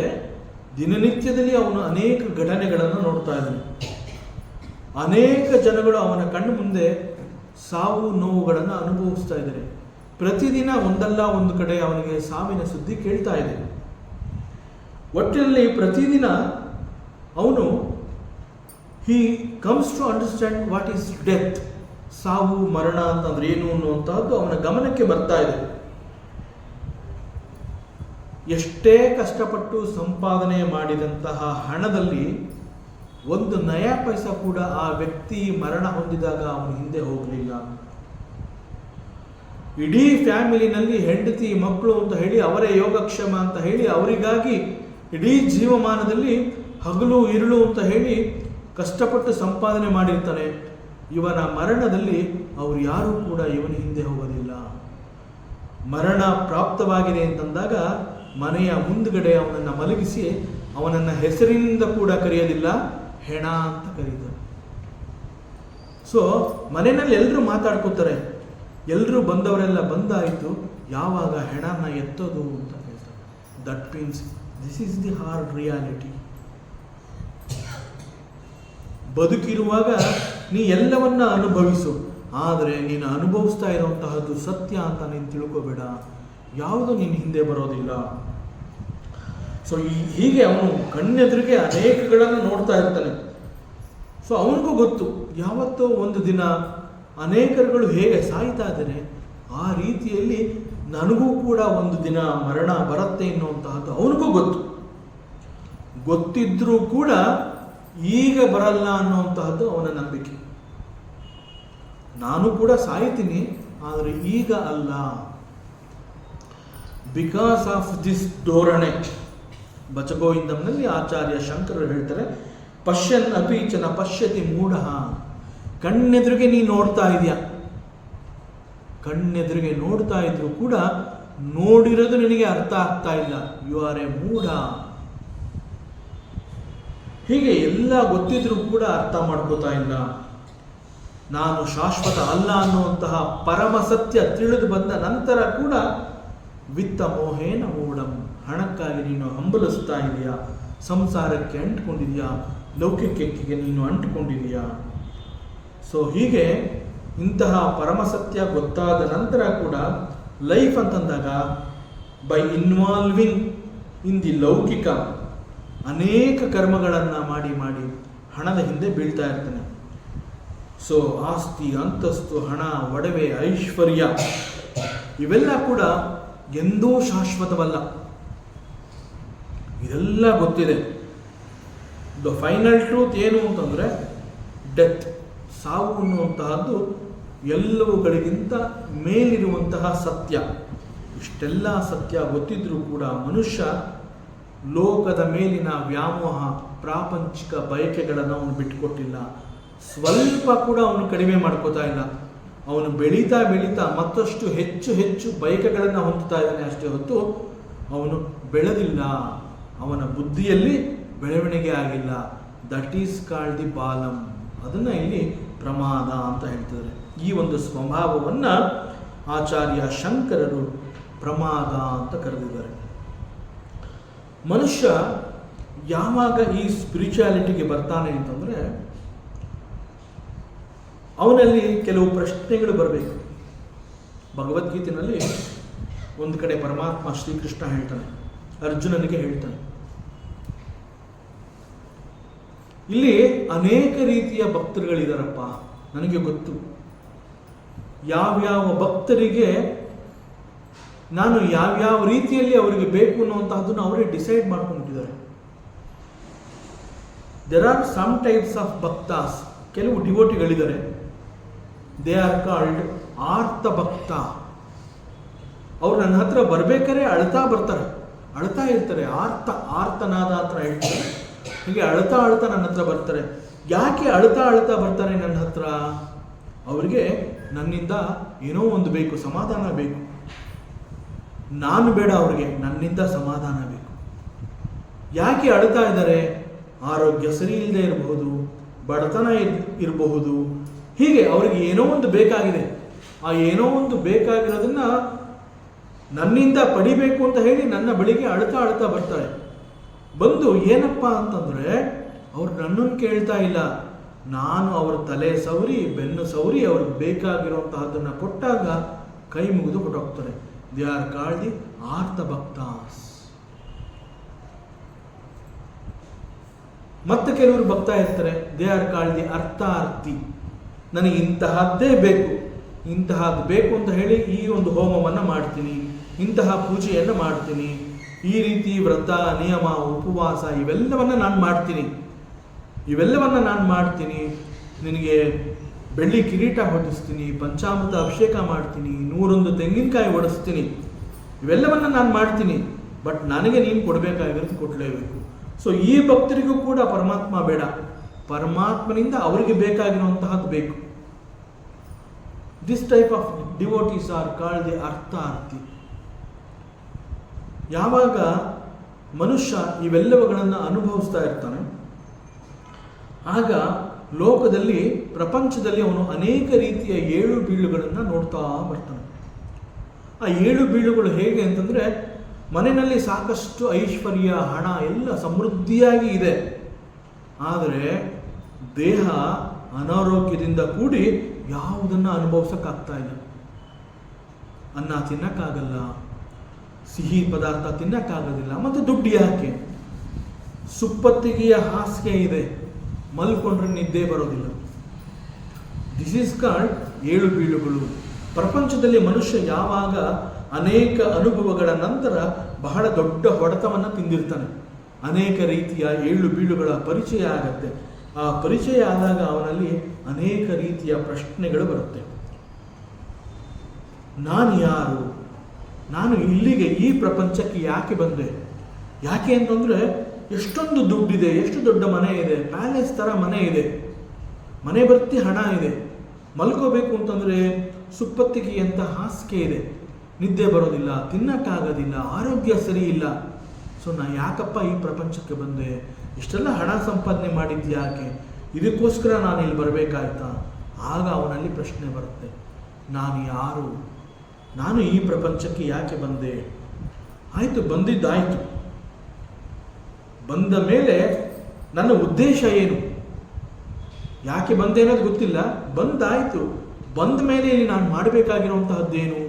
ದಿನನಿತ್ಯದಲ್ಲಿ ಅವನು ಅನೇಕ ಘಟನೆಗಳನ್ನು ನೋಡ್ತಾ ಇದ್ದಾನೆ. ಅನೇಕ ಜನಗಳು ಅವನ ಕಣ್ಣು ಮುಂದೆ ಸಾವು ನೋವುಗಳನ್ನು ಅನುಭವಿಸ್ತಾ ಇದ್ದಾರೆ. ಪ್ರತಿದಿನ ಒಂದಲ್ಲ ಒಂದು ಕಡೆ ಅವನಿಗೆ ಸಾವಿನ ಸುದ್ದಿ ಕೇಳ್ತಾ ಇದೆ. ಒಟ್ಟಿನಲ್ಲಿ ಪ್ರತಿದಿನ ಅವನು he comes to understand what is death, ಸಾವು ಮರಣ ಅಂತಂದ್ರೆ ಏನು ಅನ್ನುವಂತಹದ್ದು ಅವನ ಗಮನಕ್ಕೆ ಬರ್ತಾ ಇದೆ. ಎಷ್ಟೇ ಕಷ್ಟಪಟ್ಟು ಸಂಪಾದನೆ ಮಾಡಿದಂತಹ ಹಣದಲ್ಲಿ ಒಂದು ನಯ ಪೈಸಾ ಕೂಡ ಆ ವ್ಯಕ್ತಿ ಮರಣ ಹೊಂದಿದಾಗ ಅವನು ಹಿಂದೆ ಹೋಗಲಿಲ್ಲ. ಇಡೀ ಫ್ಯಾಮಿಲಿನಲ್ಲಿ ಹೆಂಡತಿ ಮಕ್ಕಳು ಅಂತ ಹೇಳಿ ಅವರೇ ಯೋಗಕ್ಷೇಮ ಅಂತ ಹೇಳಿ ಅವರಿಗಾಗಿ ಇಡೀ ಜೀವಮಾನದಲ್ಲಿ ಹಗಲು ಇರುಳು ಅಂತ ಹೇಳಿ ಕಷ್ಟಪಟ್ಟು ಸಂಪಾದನೆ ಮಾಡಿರ್ತಾನೆ. ಇವನ ಮರಣದಲ್ಲಿ ಅವರು ಯಾರೂ ಕೂಡ ಇವನ ಹಿಂದೆ ಹೋಗೋದಿಲ್ಲ. ಮರಣ ಪ್ರಾಪ್ತವಾಗಿದೆ ಅಂತಂದಾಗ ಮನೆಯ ಮುಂದುಗಡೆ ಅವನನ್ನು ಮಲಗಿಸಿ ಅವನನ್ನು ಹೆಸರಿನಿಂದ ಕೂಡ ಕರೆಯೋದಿಲ್ಲ, ಹೆಣ ಅಂತ ಕರೀತಾರೆ. ಸೊ ಮನೆಯಲ್ಲಿ ಎಲ್ಲರೂ ಮಾತಾಡ್ಕೋತಾರೆ, ಎಲ್ಲರೂ ಬಂದವರೆಲ್ಲ ಬಂದಾಯಿತು, ಯಾವಾಗ ಹೆಣನ ಎತ್ತೋದು ಅಂತ ಹೇಳ್ತಾರೆ. That means this is the hard reality. ಬದುಕಿರುವಾಗ ನೀ ಎಲ್ಲವನ್ನ ಅನುಭವಿಸು, ಆದರೆ ನೀನು ಅನುಭವಿಸ್ತಾ ಇರುವಂತಹದ್ದು ಸತ್ಯ ಅಂತ ನೀನು ತಿಳ್ಕೋಬೇಡ. ಯಾವುದು ನಿನ್ನ ಹಿಂದೆ ಬರೋದಿಲ್ಲ. ಸೊ ಹೀಗೆ ಅವನು ಕಣ್ಣೆದುರಿಗೆ ಅನೇಕಗಳನ್ನು ನೋಡ್ತಾ ಇರ್ತಾನೆ. ಸೊ ಅವನಿಗೂ ಗೊತ್ತು, ಯಾವತ್ತೋ ಒಂದು ದಿನ ಅನೇಕರುಗಳು ಹೇಗೆ ಸಾಯ್ತಾ ಇದ್ದಾರೆ, ಆ ರೀತಿಯಲ್ಲಿ ನನಗೂ ಕೂಡ ಒಂದು ದಿನ ಮರಣ ಬರುತ್ತೆ ಎನ್ನುವಂತಹದ್ದು ಅವನಿಗೂ ಗೊತ್ತು. ಗೊತ್ತಿದ್ರೂ ಕೂಡ ಈಗ ಬರಲ್ಲ ಅನ್ನುವಂತಹದ್ದು ಅವನ ನಂಬಿಕೆ. ನಾನು ಕೂಡ ಸಾಯ್ತೀನಿ, ಆದರೆ ಈಗ ಅಲ್ಲ. ಬಿಕಾಸ್ ಆಫ್ ದಿಸ್ ಧೋರಣೆ, ಬಚಗೋವಿಂದಂನಲ್ಲಿ ಆಚಾರ್ಯ ಶಂಕರರು ಹೇಳ್ತಾರೆ, ಪಶ್ಯನ್ ಅಪೀಚನ ಪಶ್ಯತಿ ಮೂಢ. ಕಣ್ಣೆದುರಿಗೆ ನೀ ನೋಡ್ತಾ ಇದೆಯಾ, ಕಣ್ಣೆದುರಿಗೆ ನೋಡ್ತಾ ಇದ್ರು ಕೂಡ ನೋಡಿರೋದು ನಿನಗೆ ಅರ್ಥ ಆಗ್ತಾ ಇಲ್ಲ. ಯು ಆರ್ ಎ ಮೂಢ. ಹೀಗೆ ಎಲ್ಲ ಗೊತ್ತಿದ್ರೂ ಕೂಡ ಅರ್ಥ ಮಾಡ್ಕೋತಾ ಇಲ್ಲ. ನಾನು ಶಾಶ್ವತ ಅಲ್ಲ ಅನ್ನುವಂತಹ ಪರಮ ಸತ್ಯ ತಿಳಿದು ಬಂದ ನಂತರ ಕೂಡ ವಿತ್ತ ಮೋಹೇನ ಮೂಢಂ, ಹಣಕ್ಕಾಗಿ ನೀನು ಹಂಬಲಿಸ್ತಾ ಇದೆಯಾ, ಸಂಸಾರಕ್ಕೆ ಅಂಟ್ಕೊಂಡಿದೆಯಾ, ಲೌಕಿಕಕ್ಕೆ ನೀನು ಅಂಟ್ಕೊಂಡಿದೆಯಾ. ಸೊ ಹೀಗೆ ಇಂತಹ ಪರಮಸತ್ಯ ಗೊತ್ತಾದ ನಂತರ ಕೂಡ ಲೈಫ್ ಅಂತಂದಾಗ ಬೈ ಇನ್ವಾಲ್ವಿಂಗ್ ಇನ್ ದಿ ಲೌಕಿಕ ಅನೇಕ ಕರ್ಮಗಳನ್ನು ಮಾಡಿ ಮಾಡಿ ಹಣದ ಹಿಂದೆ ಬೀಳ್ತಾ ಇರ್ತಾನೆ. ಸೊ ಆಸ್ತಿ, ಅಂತಸ್ತು, ಹಣ, ಒಡವೆ, ಐಶ್ವರ್ಯ ಇವೆಲ್ಲ ಕೂಡ ಎಂದೂ ಶಾಶ್ವತವಲ್ಲ. ಇದೆಲ್ಲ ಗೊತ್ತಿದೆ. ದ ಫೈನಲ್ ಟ್ರೂತ್ ಏನು ಅಂತಂದರೆ ಡೆತ್, ಸಾವು ಅನ್ನುವಂತಹದ್ದು ಎಲ್ಲವುಗಳಿಗಿಂತ ಮೇಲಿರುವಂತಹ ಸತ್ಯ. ಇಷ್ಟೆಲ್ಲ ಸತ್ಯ ಗೊತ್ತಿದ್ರೂ ಕೂಡ ಮನುಷ್ಯ ಲೋಕದ ಮೇಲಿನ ವ್ಯಾಮೋಹ, ಪ್ರಾಪಂಚಿಕ ಬಯಕೆಗಳನ್ನು ಅವನು ಬಿಟ್ಟುಕೊಟ್ಟಿಲ್ಲ. ಸ್ವಲ್ಪ ಕೂಡ ಅವನು ಕಡಿಮೆ ಮಾಡ್ಕೋತಾ ಇಲ್ಲ. ಅವನು ಬೆಳೀತಾ ಬೆಳೀತಾ ಮತ್ತಷ್ಟು ಹೆಚ್ಚು ಹೆಚ್ಚು ಬಯಕೆಗಳನ್ನು ಹೊಂದುತ್ತಾ ಇದ್ದಾನೆ. ಅಷ್ಟೇ ಹೊತ್ತು ಅವನು ಬೆಳೆದಿಲ್ಲ, ಅವನ ಬುದ್ಧಿಯಲ್ಲಿ ಬೆಳವಣಿಗೆ ಆಗಿಲ್ಲ. ದಟ್ ಈಸ್ ಕಾಲ್ಡ್ ದಿ ಬಾಲಂ. ಅದನ್ನು ಇಲ್ಲಿ ಪ್ರಮಾದ ಅಂತ ಹೇಳ್ತಿದ್ದಾರೆ. ಈ ಒಂದು ಸ್ವಭಾವವನ್ನು ಆಚಾರ್ಯ ಶಂಕರರು ಪ್ರಮಾದ ಅಂತ ಕರೆದಿದ್ದಾರೆ. ಮನುಷ್ಯ ಯಾವಾಗ ಈ ಸ್ಪಿರಿಚುಯಾಲಿಟಿಗೆ ಬರ್ತಾನೆ ಅಂತಂದರೆ ಅವನಲ್ಲಿ ಕೆಲವು ಪ್ರಶ್ನೆಗಳು ಬರಬೇಕು. ಭಗವದ್ಗೀತೆಯಲ್ಲಿ ಒಂದು ಕಡೆ ಪರಮಾತ್ಮ ಶ್ರೀಕೃಷ್ಣ ಹೇಳ್ತಾನೆ, ಅರ್ಜುನನಿಗೆ ಹೇಳ್ತಾನೆ, ಇಲ್ಲಿ ಅನೇಕ ರೀತಿಯ ಭಕ್ತರುಗಳಿದಾರಪ್ಪ, ನನಗೆ ಗೊತ್ತು. ಯಾವ್ಯಾವ ಭಕ್ತರಿಗೆ ನಾನು ಯಾವ್ಯಾವ ರೀತಿಯಲ್ಲಿ ಅವರಿಗೆ ಬೇಕು ಅನ್ನುವಂತಹದ್ದನ್ನು ಅವರೇ ಡಿಸೈಡ್ ಮಾಡ್ಕೊಂಡಿದ್ದಾರೆ. There are some types of bhaktas. ಕೆಲವು ಡಿವೋಟಿಗಳಿದ್ದಾರೆ, they are called arta bhakta. ಅವ್ರು ನನ್ನ ಹತ್ರ ಬರ್ಬೇಕಾದ್ರೆ ಅಳ್ತಾ ಬರ್ತಾರೆ, ಅಳ್ತಾ ಇರ್ತಾರೆ. ಆರ್ತನಾದ ಅಂತ ಹೇಳ್ತಾರೆ. ಹೀಗೆ ಅಳ್ತಾ ಅಳ್ತಾ ನನ್ನ ಹತ್ರ ಬರ್ತಾರೆ. ಯಾಕೆ ಅಳ್ತಾ ಅಳ್ತಾ ಬರ್ತಾರೆ ನನ್ನ ಹತ್ರ? ಅವರಿಗೆ ನನ್ನಿಂದ ಏನೋ ಒಂದು ಬೇಕು, ಸಮಾಧಾನ ಬೇಕು. ನಾನು ಬೇಡ, ಅವರಿಗೆ ನನ್ನಿಂದ ಸಮಾಧಾನ ಬೇಕು. ಯಾಕೆ ಅಳ್ತಾ ಇದ್ದಾರೆ? ಆರೋಗ್ಯ ಸರಿ ಇಲ್ಲದೆ ಇರಬಹುದು, ಬಡತನ ಇರಬಹುದು. ಹೀಗೆ ಅವರಿಗೆ ಏನೋ ಒಂದು ಬೇಕಾಗಿದೆ. ಆ ಏನೋ ಒಂದು ಬೇಕಾಗಿರೋದನ್ನ ನನ್ನಿಂದ ಪಡಿಬೇಕು ಅಂತ ಹೇಳಿ ನನ್ನ ಬಳಿಗೆ ಅಳ್ತಾ ಅಳ್ತಾ ಬರ್ತಾರೆ. ಬಂದು ಏನಪ್ಪ ಅಂತಂದರೆ ಅವ್ರು ನನ್ನನ್ನು ಕೇಳ್ತಾ ಇಲ್ಲ, ನಾನು ಅವ್ರ ತಲೆ ಸವರಿ ಬೆನ್ನು ಸವರಿ ಅವ್ರಿಗೆ ಬೇಕಾಗಿರುವಂತಹದ್ದನ್ನು ಕೊಟ್ಟಾಗ ಕೈ ಮುಗಿದು ಕೊಟ್ಟೋಗ್ತಾರೆ. They are called the arta bhaktas. ಮತ್ತೆ ಕೆಲವರು ಭಕ್ತ ಇರ್ತಾರೆ, they are called the artharthi. ನನಗೆ ಇಂತಹದ್ದೇ ಬೇಕು, ಇಂತಹದ್ದು ಬೇಕು ಅಂತ ಹೇಳಿ ಈ ಒಂದು ಹೋಮವನ್ನು ಮಾಡ್ತೀನಿ, ಇಂತಹ ಪೂಜೆಯನ್ನು ಮಾಡ್ತೀನಿ, ಈ ರೀತಿ ವ್ರತ, ನಿಯಮ, ಉಪವಾಸ ಇವೆಲ್ಲವನ್ನು ನಾನು ಮಾಡ್ತೀನಿ, ನಿನಗೆ ಬೆಳ್ಳಿ ಕಿರೀಟ ಹೊಟ್ಟಿಸ್ತೀನಿ, ಪಂಚಾಮೃತ ಅಭಿಷೇಕ ಮಾಡ್ತೀನಿ, 101 ತೆಂಗಿನಕಾಯಿ ಒಡಿಸ್ತೀನಿ, ಇವೆಲ್ಲವನ್ನು ನಾನು ಮಾಡ್ತೀನಿ. ಬಟ್ ನನಗೆ ನೀನು ಕೊಡಬೇಕಾಗಿರೋದು ಕೊಡಲೇಬೇಕು. ಸೊ ಈ ಭಕ್ತರಿಗೂ ಕೂಡ ಪರಮಾತ್ಮ ಬೇಡ, ಪರಮಾತ್ಮನಿಂದ ಅವರಿಗೆ ಬೇಕಾಗಿರುವಂತಹದ್ದು ಬೇಕು. This type of devotees are called the artharthi. ಯಾವಾಗ ಮನುಷ್ಯ ಇವೆಲ್ಲವುಗಳನ್ನು ಅನುಭವಿಸ್ತಾ ಇರ್ತಾನೆ, ಆಗ ಲೋಕದಲ್ಲಿ, ಪ್ರಪಂಚದಲ್ಲಿ ಅವನು ಅನೇಕ ರೀತಿಯ ಏಳು ಬೀಳುಗಳನ್ನು ನೋಡ್ತಾ ಬರ್ತಾನೆ. ಆ ಏಳು ಬೀಳುಗಳು ಹೇಗೆ ಅಂತಂದರೆ, ಮನೆಯಲ್ಲಿ ಸಾಕಷ್ಟು ಐಶ್ವರ್ಯ, ಹಣ ಎಲ್ಲ ಸಮೃದ್ಧಿಯಾಗಿ ಇದೆ, ಆದರೆ ದೇಹ ಅನಾರೋಗ್ಯದಿಂದ ಕೂಡಿ ಯಾವುದನ್ನು ಅನುಭವಿಸೋಕ್ಕಾಗ್ತಾ ಇಲ್ಲ. ಅನ್ನ ತಿನ್ನಕ್ಕಾಗಲ್ಲ, ಸಿಹಿ ಪದಾರ್ಥ ತಿನ್ನಕ್ಕಾಗೋದಿಲ್ಲ, ಮತ್ತು ದುಡ್ಡು ಯಾಕೆ? ಸುಪ್ಪತ್ತಿಗೆಯ ಹಾಸಿಗೆ ಇದೆ, ಮಲ್ಕೊಂಡ್ರೆ ನಿದ್ದೆ ಬರೋದಿಲ್ಲ. ದಿಸ್ ಈಸ್ ಕಾಲ್ಡ್ ಏಳು ಬೀಳುಗಳು. ಪ್ರಪಂಚದಲ್ಲಿ ಮನುಷ್ಯ ಯಾವಾಗ ಅನೇಕ ಅನುಭವಗಳ ನಂತರ ಬಹಳ ದೊಡ್ಡ ಹೊಡೆತವನ್ನು ತಿಂದಿರ್ತಾನೆ, ಅನೇಕ ರೀತಿಯ ಏಳು ಬೀಳುಗಳ ಪರಿಚಯ ಆಗತ್ತೆ. ಆ ಪರಿಚಯ ಆದಾಗ ಅವನಲ್ಲಿ ಅನೇಕ ರೀತಿಯ ಪ್ರಶ್ನೆಗಳು ಬರುತ್ತೆ. ನಾನು ಯಾರು? ನಾನು ಇಲ್ಲಿಗೆ, ಈ ಪ್ರಪಂಚಕ್ಕೆ ಯಾಕೆ ಬಂದೆ? ಯಾಕೆ ಅಂತಂದರೆ, ಎಷ್ಟೊಂದು ದುಡ್ಡಿದೆ, ಎಷ್ಟು ದೊಡ್ಡ ಮನೆ ಇದೆ, ಪ್ಯಾಲೇಸ್ ಥರ ಮನೆ ಇದೆ, ಮನೆ ಬರ್ತಿ ಹಣ ಇದೆ, ಮಲ್ಕೋಬೇಕು ಅಂತಂದರೆ ಸುಪ್ಪತ್ತಿಗೆಯಂಥ ಹಾಸಿಗೆ ಇದೆ, ನಿದ್ದೆ ಬರೋದಿಲ್ಲ, ತಿನ್ನಕ್ಕಾಗೋದಿಲ್ಲ, ಆರೋಗ್ಯ ಸರಿ ಇಲ್ಲ. ಸೊ ನಾ ಯಾಕಪ್ಪ ಈ ಪ್ರಪಂಚಕ್ಕೆ ಬಂದೆ? ಇಷ್ಟೆಲ್ಲ ಹಣ ಸಂಪಾದನೆ ಮಾಡಿದ್ದು ಯಾಕೆ? ಇದಕ್ಕೋಸ್ಕರ ನಾನು ಇಲ್ಲಿ ಬರಬೇಕಾಯ್ತಾ? ಆಗ ಅವನಲ್ಲಿ ಪ್ರಶ್ನೆ ಬರುತ್ತೆ, ನಾನು ಯಾರು? ನಾನು ಈ ಪ್ರಪಂಚಕ್ಕೆ ಯಾಕೆ ಬಂದೆ? ಆಯಿತು, ಬಂದಿದ್ದಾಯಿತು. ಬಂದ ಮೇಲೆ ನನ್ನ ಉದ್ದೇಶ ಏನು? ಯಾಕೆ ಬಂದೆ ಅನ್ನೋದು ಗೊತ್ತಿಲ್ಲ, ಬಂದಾಯಿತು. ಬಂದ ಮೇಲೆ ಇಲ್ಲಿ ನಾನು ಮಾಡಬೇಕಾಗಿರುವಂತಹದ್ದೇನು?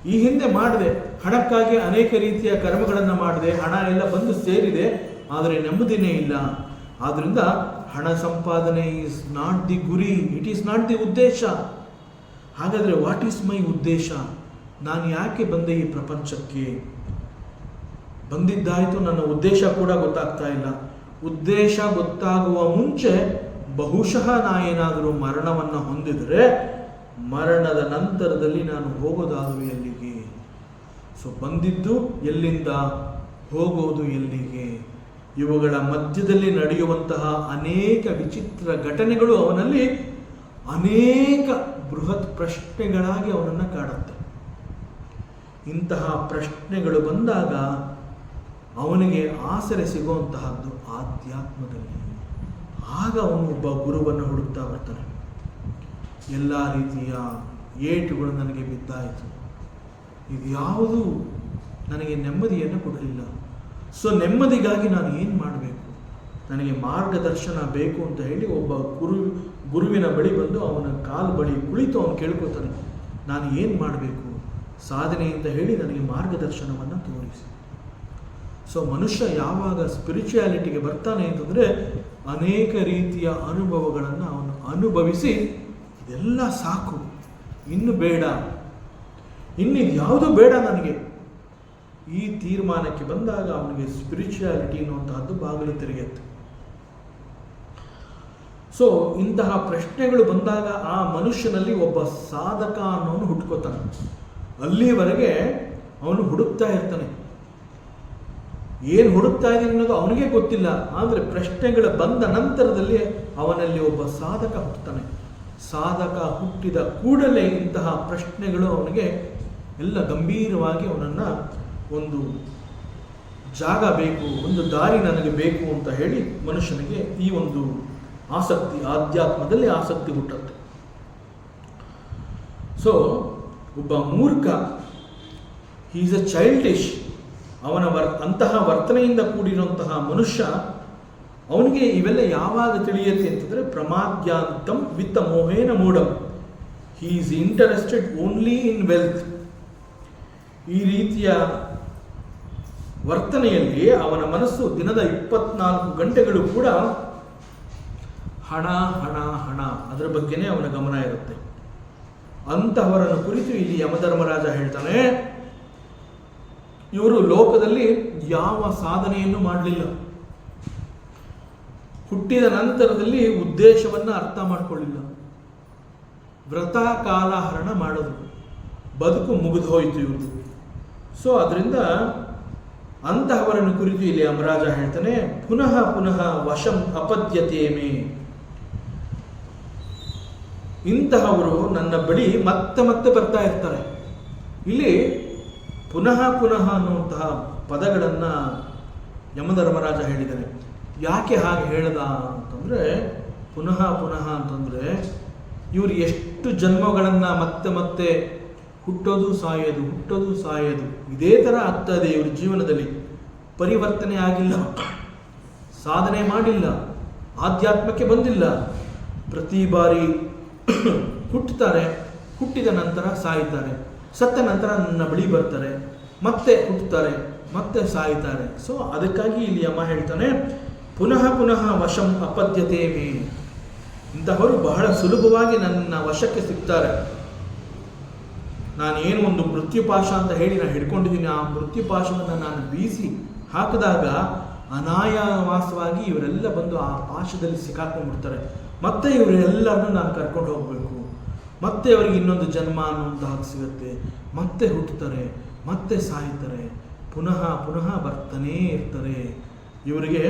ಈ ಹಿಂದೆ ಮಾಡಿದೆ, ಹಣಕ್ಕಾಗಿ ಅನೇಕ ರೀತಿಯ ಕರ್ಮಗಳನ್ನು ಮಾಡಿದೆ, ಹಣ ಎಲ್ಲ ಬಂದು ಸೇರಿದೆ, ಆದರೆ ನೆಮ್ಮದಿನೇ ಇಲ್ಲ. ಆದ್ದರಿಂದ ಹಣ ಸಂಪಾದನೆ ಈಸ್ ನಾಟ್ ದಿ ಗುರಿ, ಇಟ್ ಈಸ್ ನಾಟ್ ದಿ ಉದ್ದೇಶ. ಹಾಗಾದರೆ ವಾಟ್ ಈಸ್ ಮೈ ಉದ್ದೇಶ? ನಾನು ಯಾಕೆ ಬಂದೆ ಈ ಪ್ರಪಂಚಕ್ಕೆ? ಬಂದಿದ್ದಾಯಿತು, ನನ್ನ ಉದ್ದೇಶ ಕೂಡ ಗೊತ್ತಾಗ್ತಾ ಇಲ್ಲ. ಉದ್ದೇಶ ಗೊತ್ತಾಗುವ ಮುಂಚೆ ಬಹುಶಃ ಏನಾದರೂ ಮರಣವನ್ನು ಹೊಂದಿದರೆ, ಮರಣದ ನಂತರದಲ್ಲಿ ನಾನು ಹೋಗೋದಾದರೂ ಎಲ್ಲಿಗೆ? ಸೊ ಬಂದಿದ್ದು ಎಲ್ಲಿಂದ, ಹೋಗೋದು ಎಲ್ಲಿಗೆ? ಇವುಗಳ ಮಧ್ಯದಲ್ಲಿ ನಡೆಯುವಂತಹ ಅನೇಕ ವಿಚಿತ್ರ ಘಟನೆಗಳು ಅವನಲ್ಲಿ ಅನೇಕ ಬೃಹತ್ ಪ್ರಶ್ನೆಗಳಾಗಿ ಅವನನ್ನು ಕಾಡುತ್ತೆ. ಇಂತಹ ಪ್ರಶ್ನೆಗಳು ಬಂದಾಗ ಅವನಿಗೆ ಆಸರೆ ಸಿಗುವಂತಹದ್ದು ಆಧ್ಯಾತ್ಮದಲ್ಲಿ. ಆಗ ಅವನು ಒಬ್ಬ ಗುರುವನ್ನು ಹುಡುಕ್ತಾ ಬರ್ತಾನೆ. ಎಲ್ಲ ರೀತಿಯ ಏಟುಗಳು ನನಗೆ ಬಿದ್ದಾಯಿತು, ಇದು ಯಾವುದು ನನಗೆ ನೆಮ್ಮದಿಯನ್ನು ಕೊಡಲಿಲ್ಲ. ಸೊ ನೆಮ್ಮದಿಗಾಗಿ ನಾನು ಏನು ಮಾಡಬೇಕು? ನನಗೆ ಮಾರ್ಗದರ್ಶನ ಬೇಕು ಅಂತ ಹೇಳಿ ಒಬ್ಬ ಗುರುವಿನ ಬಳಿ ಬಂದು ಅವನ ಕಾಲು ಬಳಿ ಕುಳಿತು ಅವನು ಕೇಳ್ಕೊತಾನೆ, ನಾನು ಏನು ಮಾಡಬೇಕು? ಸಾಧನೆ ಅಂತ ಹೇಳಿ ನನಗೆ ಮಾರ್ಗದರ್ಶನವನ್ನು ತೋರಿಸಿ. ಸೊ ಮನುಷ್ಯ ಯಾವಾಗ ಸ್ಪಿರಿಚುಯಾಲಿಟಿಗೆ ಬರ್ತಾನೆ ಅಂತಂದರೆ, ಅನೇಕ ರೀತಿಯ ಅನುಭವಗಳನ್ನು ಅವನು ಅನುಭವಿಸಿ, ಇದೆಲ್ಲ ಸಾಕು, ಇನ್ನು ಬೇಡ, ಇನ್ನಿದು ಯಾವುದೂ ಬೇಡ ನನಗೆ, ಈ ತೀರ್ಮಾನಕ್ಕೆ ಬಂದಾಗ ಅವನಿಗೆ ಸ್ಪಿರಿಚುಯಾಲಿಟಿ ಅನ್ನುವಂತಹದ್ದು ಬಾಗಿಲು ತೆರೆಯುತ್ತೆ. ಸೊ ಇಂತಹ ಪ್ರಶ್ನೆಗಳು ಬಂದಾಗ ಆ ಮನುಷ್ಯನಲ್ಲಿ ಒಬ್ಬ ಸಾಧಕ ಅನ್ನೋನು ಹುಟ್ಕೋತಾನೆ. ಅಲ್ಲಿವರೆಗೆ ಅವನು ಹುಡುಕ್ತಾ ಇರ್ತಾನೆ. ಏನು ಹುಡುಕ್ತಾ ಇದ್ದೀನಿ ಅನ್ನೋದು ಅವನಿಗೆ ಗೊತ್ತಿಲ್ಲ, ಆದರೆ ಪ್ರಶ್ನೆಗಳು ಬಂದ ನಂತರದಲ್ಲಿ ಅವನಲ್ಲಿ ಒಬ್ಬ ಸಾಧಕ ಹುಟ್ಟುತ್ತಾನೆ. ಸಾಧಕ ಹುಟ್ಟಿದ ಕೂಡಲೇ ಇಂತಹ ಪ್ರಶ್ನೆಗಳು ಅವನಿಗೆ ಎಲ್ಲ ಗಂಭೀರವಾಗಿ ಅವನನ್ನು ಒಂದು ಜಾಗ ಬೇಕು, ಒಂದು ದಾರಿ ನನಗೆ ಬೇಕು ಅಂತ ಹೇಳಿ ಮನುಷ್ಯನಿಗೆ ಈ ಒಂದು ಆಸಕ್ತಿ, ಆಧ್ಯಾತ್ಮದಲ್ಲಿ ಆಸಕ್ತಿ ಹುಟ್ಟುತ್ತೆ. ಸೊ ಒಬ್ಬ ಮೂರ್ಖ, ಹಿ ಈಸ್ ಅ ಚೈಲ್ಡಿಶ್, ಅವನ ಅಂತಹ ವರ್ತನೆಯಿಂದ ಕೂಡಿರುವಂತಹ ಮನುಷ್ಯ, ಅವನಿಗೆ ಇವೆಲ್ಲ ಯಾವಾಗ ತಿಳಿಯುತ್ತೆ ಅಂತಂದರೆ, ಪ್ರಮಾದ್ಯಾಂತಂ ವಿತ್ತ ಮೋಹೇನ ಮೂಢಂ, he is interested only in wealth. ಈ ರೀತಿಯ ವರ್ತನೆಯಲ್ಲಿ ಅವನ ಮನಸ್ಸು ದಿನದ 24 ಗಂಟೆಗಳು ಕೂಡ ಹಣ ಹಣ ಹಣ, ಅದರ ಬಗ್ಗೆನೇ ಅವನ ಗಮನ ಇರುತ್ತೆ. ಅಂತಹವರನ್ನು ಕುರಿತು ಇಲ್ಲಿ ಯಮಧರ್ಮರಾಜ ಹೇಳ್ತಾನೆ, ಇವರು ಲೋಕದಲ್ಲಿ ಯಾವ ಸಾಧನೆಯನ್ನು ಮಾಡಲಿಲ್ಲ, ಹುಟ್ಟಿದ ನಂತರದಲ್ಲಿ ಉದ್ದೇಶವನ್ನು ಅರ್ಥ ಮಾಡಿಕೊಳ್ಳಿಲ್ಲ, ವ್ರತ ಕಾಲಹರಣ ಮಾಡೋದು, ಬದುಕು ಮುಗಿದು ಹೋಯಿತು ಇವ್ರದ್ದು. ಸೊ ಅದರಿಂದ ಅಂತಹವರನ್ನು ಕುರಿತು ಇಲ್ಲಿ ಯಮರಾಜ ಹೇಳ್ತಾನೆ, ಪುನಃ ಪುನಃ ವಶಂ ಅಪದ್ಯತೆ ಮೇ, ಇಂತಹವರು ನನ್ನ ಬಳಿ ಮತ್ತೆ ಮತ್ತೆ ಬರ್ತಾ ಇರ್ತಾರೆ. ಇಲ್ಲಿ ಪುನಃ ಪುನಃ ಅನ್ನುವಂತಹ ಪದಗಳನ್ನು ಯಮಧರ್ಮರಾಜ ಹೇಳಿದ್ದಾನೆ. ಯಾಕೆ ಹಾಗೆ ಹೇಳ್ದ ಅಂತಂದರೆ, ಪುನಃ ಪುನಃ ಅಂತಂದರೆ ಇವರು ಎಷ್ಟು ಜನ್ಮಗಳನ್ನು ಮತ್ತೆ ಮತ್ತೆ ಹುಟ್ಟೋದು ಸಾಯೋದು, ಹುಟ್ಟೋದು ಸಾಯೋದು, ಇದೇ ಥರ ಆಗ್ತಾ ಇದೆ ಇವ್ರ ಜೀವನದಲ್ಲಿ. ಪರಿವರ್ತನೆ ಆಗಿಲ್ಲ, ಸಾಧನೆ ಮಾಡಿಲ್ಲ, ಆಧ್ಯಾತ್ಮಕ್ಕೆ ಬಂದಿಲ್ಲ. ಪ್ರತಿ ಬಾರಿ ಹುಟ್ಟುತ್ತಾರೆ, ಹುಟ್ಟಿದ ನಂತರ ಸಾಯ್ತಾರೆ, ಸತ್ತ ನಂತರ ನನ್ನ ಬಳಿ ಬರ್ತಾರೆ, ಮತ್ತೆ ಹುಟ್ಟುತ್ತಾರೆ, ಮತ್ತೆ ಸಾಯ್ತಾರೆ. ಸೊ ಅದಕ್ಕಾಗಿ ಇಲ್ಲಿ ಅಮ್ಮ ಹೇಳ್ತಾನೆ, ಪುನಃ ಪುನಃ ವಶಂ ಅಪದ್ಯತೆ ಮೇ. ಇಂತಹವರು ಬಹಳ ಸುಲಭವಾಗಿ ನನ್ನ ವಶಕ್ಕೆ ಸಿಗ್ತಾರೆ. ನಾನೇನು ಒಂದು ಮೃತ್ಯುಪಾಶ ಅಂತ ಹೇಳಿ ನಾನು ಹಿಡ್ಕೊಂಡಿದ್ದೀನಿ, ಆ ಮೃತ್ಯುಪಾಶವನ್ನು ನಾನು ಬೀಸಿ ಹಾಕಿದಾಗ ಅನಾಯಾಸವಾಗಿ ಇವರೆಲ್ಲ ಬಂದು ಆ ಪಾಶದಲ್ಲಿ ಸಿಕ್ಕಾಕೊಂಡ್ಬಿಡ್ತಾರೆ. ಮತ್ತೆ ಇವರೆಲ್ಲರನ್ನೂ ನಾನು ಕರ್ಕೊಂಡು ಹೋಗಬೇಕು, ಮತ್ತೆ ಅವರಿಗೆ ಇನ್ನೊಂದು ಜನ್ಮ ಅನ್ನುವಂತಹ ಸಿಗುತ್ತೆ, ಮತ್ತೆ ಹುಟ್ಟುತ್ತಾರೆ, ಮತ್ತೆ ಸಾಯ್ತಾರೆ, ಪುನಃ ಪುನಃ ಬರ್ತಾನೇ ಇರ್ತಾರೆ. ಇವರಿಗೆ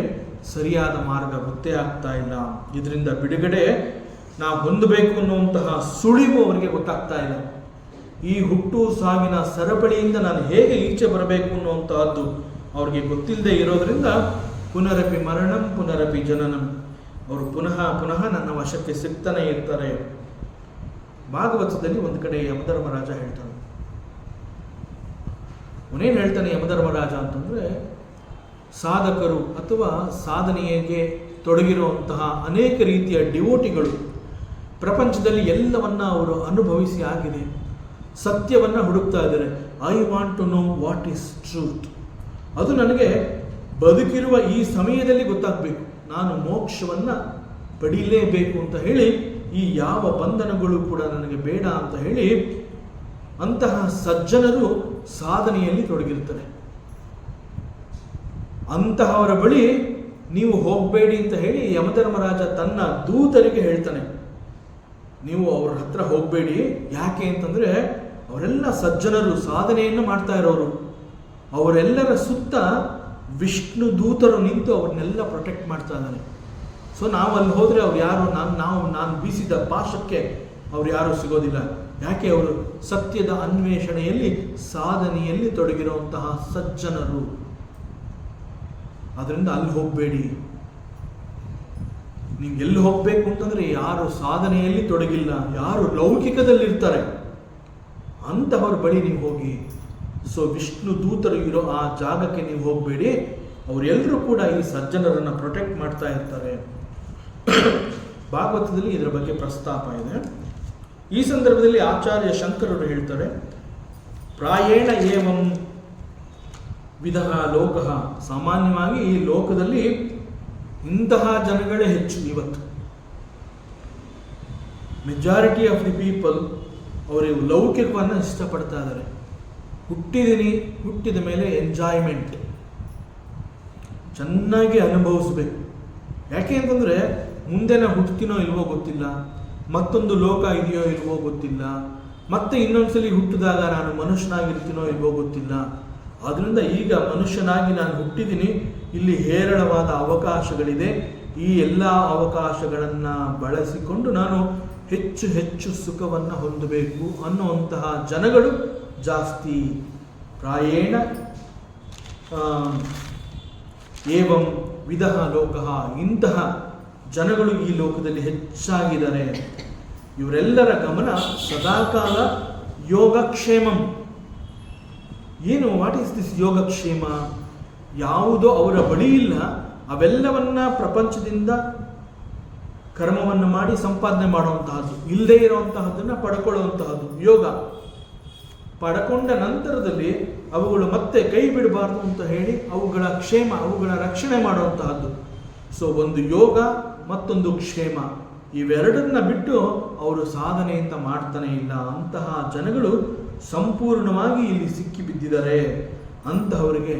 ಸರಿಯಾದ ಮಾರ್ಗ ಗೊತ್ತೇ ಆಗ್ತಾ ಇಲ್ಲ. ಇದರಿಂದ ಬಿಡುಗಡೆ ನಾವು ಹೊಂದಬೇಕು ಅನ್ನುವಂತಹ ಸುಳಿವು ಅವರಿಗೆ ಗೊತ್ತಾಗ್ತಾ ಇಲ್ಲ. ಈ ಹುಟ್ಟು ಸಾವಿನ ಸರಪಳಿಯಿಂದ ನಾನು ಹೇಗೆ ಈಚೆ ಬರಬೇಕು ಅನ್ನುವಂತಹದ್ದು ಅವ್ರಿಗೆ ಗೊತ್ತಿಲ್ಲದೆ ಇರೋದ್ರಿಂದ ಪುನರಪಿ ಮರಣಂ ಪುನರಪಿ ಜನನಂ, ಅವರು ಪುನಃ ಪುನಃ ನನ್ನ ವಶಕ್ಕೆ ಸಿಗ್ತಾನೆ ಇರ್ತಾರೆ. ಭಾಗವತದಲ್ಲಿ ಒಂದು ಕಡೆ ಯಮಧರ್ಮರಾಜ ಹೇಳ್ತಾನೆ. ಅವನೇನು ಹೇಳ್ತಾನೆ ಯಮಧರ್ಮರಾಜ ಅಂತಂದರೆ, ಸಾಧಕರು ಅಥವಾ ಸಾಧನೆಗೆ ತೊಡಗಿರುವಂತಹ ಅನೇಕ ರೀತಿಯ ಡಿವೋಟಿಗಳು ಪ್ರಪಂಚದಲ್ಲಿ ಎಲ್ಲವನ್ನ ಅವರು ಅನುಭವಿಸಿ ಆಗಿದೆ, ಸತ್ಯವನ್ನು ಹುಡುಕ್ತಾ ಇದ್ದಾರೆ. I want to know what is truth. ಅದು ನನಗೆ ಬದುಕಿರುವ ಈ ಸಮಯದಲ್ಲಿ ಗೊತ್ತಾಗಬೇಕು, ನಾನು ಮೋಕ್ಷವನ್ನು ಪಡೀಲೇಬೇಕು ಅಂತ ಹೇಳಿ, ಈ ಯಾವ ಬಂಧನಗಳು ಕೂಡ ನನಗೆ ಬೇಡ ಅಂತ ಹೇಳಿ ಅಂತಹ ಸಜ್ಜನರು ಸಾಧನೆಯಲ್ಲಿ ತೊಡಗಿರ್ತಾರೆ. ಅಂತಹವರ ಬಳಿ ನೀವು ಹೋಗಬೇಡಿ ಅಂತ ಹೇಳಿ ಯಮಧರ್ಮರಾಜ ತನ್ನ ದೂತರಿಗೆ ಹೇಳ್ತಾನೆ. ನೀವು ಅವ್ರ ಹತ್ರ ಹೋಗಬೇಡಿ. ಯಾಕೆ ಅಂತಂದರೆ ಅವರೆಲ್ಲ ಸಜ್ಜನರು, ಸಾಧನೆಯನ್ನು ಮಾಡ್ತಾ ಇರೋರು. ಅವರೆಲ್ಲರ ಸುತ್ತ ವಿಷ್ಣು ದೂತರು ನಿಂತು ಅವ್ರನ್ನೆಲ್ಲ ಪ್ರೊಟೆಕ್ಟ್ ಮಾಡ್ತಾ ಇದ್ದಾನೆ. ಸೊ ನಾವು ಅಲ್ಲಿ ಹೋದರೆ ಅವ್ರು ಯಾರು, ನಾನು ಬೀಸಿದ ಪಾಶಕ್ಕೆ ಅವ್ರು ಯಾರು ಸಿಗೋದಿಲ್ಲ. ಯಾಕೆ? ಅವರು ಸತ್ಯದ ಅನ್ವೇಷಣೆಯಲ್ಲಿ, ಸಾಧನೆಯಲ್ಲಿ ತೊಡಗಿರುವಂತಹ ಸಜ್ಜನರು. ಅದರಿಂದ ಅಲ್ಲಿ ಹೋಗಬೇಡಿ. ನೀವು ಎಲ್ಲಿ ಹೋಗಬೇಕು ಅಂತಂದರೆ ಯಾರು ಸಾಧನೆಯಲ್ಲಿ ತೊಡಗಿಲ್ಲ, ಯಾರು ಲೌಕಿಕದಲ್ಲಿರ್ತಾರೆ ಅಂತಹವ್ರ ಬಳಿ ನೀವು ಹೋಗಿ. ಸೊ ವಿಷ್ಣು ದೂತರು ಇರೋ ಆ ಜಾಗಕ್ಕೆ ನೀವು ಹೋಗಬೇಡಿ. ಅವರೆಲ್ಲರೂ ಕೂಡ ಈ ಸಜ್ಜನರನ್ನು ಪ್ರೊಟೆಕ್ಟ್ ಮಾಡ್ತಾ ಇರ್ತಾರೆ. ಭಾಗವತದಲ್ಲಿ ಇದರ ಬಗ್ಗೆ ಪ್ರಸ್ತಾಪ ಇದೆ. ಈ ಸಂದರ್ಭದಲ್ಲಿ ಆಚಾರ್ಯ ಶಂಕರರು ಹೇಳ್ತಾರೆ, ಪ್ರಾಯೇಣ ಏವಂ ವಿಧಃ ಲೋಕಃ. ಸಾಮಾನ್ಯವಾಗಿ ಈ ಲೋಕದಲ್ಲಿ ಇಂತಹ ಜನಗಳೇ ಹೆಚ್ಚು. ಇವತ್ತು ಮೆಜಾರಿಟಿ ಆಫ್ ದಿ ಪೀಪಲ್ ಅವರು ಲೌಕಿಕವನ್ನು ಇಷ್ಟಪಡ್ತಾ ಇದ್ದಾರೆ. ಹುಟ್ಟಿದ ಮೇಲೆ ಎಂಜಾಯ್ಮೆಂಟ್ ಚೆನ್ನಾಗಿ ಅನುಭವಿಸ್ಬೇಕು. ಯಾಕೆ ಅಂತಂದರೆ ಮುಂದೆ ನಾವು ಹುಟ್ಟುತ್ತೀನೋ ಇಲ್ವೋ ಗೊತ್ತಿಲ್ಲ, ಮತ್ತೊಂದು ಲೋಕ ಇದೆಯೋ ಇಲ್ವೋ ಗೊತ್ತಿಲ್ಲ, ಮತ್ತೆ ಇನ್ನೊಂದ್ಸಲಿ ಹುಟ್ಟಿದಾಗ ನಾನು ಮನುಷ್ಯನಾಗಿರ್ತೀನೋ ಇಲ್ವೋ ಗೊತ್ತಿಲ್ಲ. ಆದ್ದರಿಂದ ಈಗ ಮನುಷ್ಯನಾಗಿ ನಾನು ಹುಟ್ಟಿದ್ದೀನಿ, ಇಲ್ಲಿ ಹೇರಳವಾದ ಅವಕಾಶಗಳಿದೆ. ಈ ಎಲ್ಲ ಅವಕಾಶಗಳನ್ನು ಬಳಸಿಕೊಂಡು ನಾನು ಹೆಚ್ಚು ಹೆಚ್ಚು ಸುಖವನ್ನು ಹೊಂದಬೇಕು ಅನ್ನುವಂತಹ ಜನಗಳು ಜಾಸ್ತಿ. ಪ್ರಾಯೇಣ ಏವಂ ವಿಧಃ ಲೋಕಃ. ಇಂತಹ ಜನಗಳು ಈ ಲೋಕದಲ್ಲಿ ಹೆಚ್ಚಾಗಿದ್ದಾರೆ. ಇವರೆಲ್ಲರ ಗಮನ ಸದಾಕಾಲ ಯೋಗಕ್ಷೇಮಂ. ಏನು, ವಾಟ್ ಈಸ್ ದಿಸ್ ಯೋಗಕ್ಷೇಮ? ಯಾವುದೋ ಅವರ ಬಳಿ ಇಲ್ಲ, ಅವೆಲ್ಲವನ್ನ ಪ್ರಪಂಚದಿಂದ ಕರ್ಮವನ್ನು ಮಾಡಿ ಸಂಪಾದನೆ ಮಾಡುವಂತಹದ್ದು, ಇಲ್ಲದೇ ಇರುವಂತಹದ್ದನ್ನು ಪಡ್ಕೊಳ್ಳುವಂತಹದ್ದು ಯೋಗ. ಪಡ್ಕೊಂಡ ನಂತರದಲ್ಲಿ ಅವುಗಳು ಮತ್ತೆ ಕೈ ಬಿಡಬಾರ್ದು ಅಂತ ಹೇಳಿ ಅವುಗಳ ಕ್ಷೇಮ, ಅವುಗಳ ರಕ್ಷಣೆ ಮಾಡುವಂತಹದ್ದು. ಸೊ ಒಂದು ಯೋಗ, ಮತ್ತೊಂದು ಕ್ಷೇಮ, ಇವೆರಡನ್ನ ಬಿಟ್ಟು ಅವರು ಸಾಧನೆಯಿಂದ ಮಾಡ್ತಾನೆ ಇಲ್ಲ. ಅಂತಹ ಜನಗಳು ಸಂಪೂರ್ಣವಾಗಿ ಇಲ್ಲಿ ಸಿಕ್ಕಿ ಬಿದ್ದಿದ್ದಾರೆ. ಅಂತಹವರಿಗೆ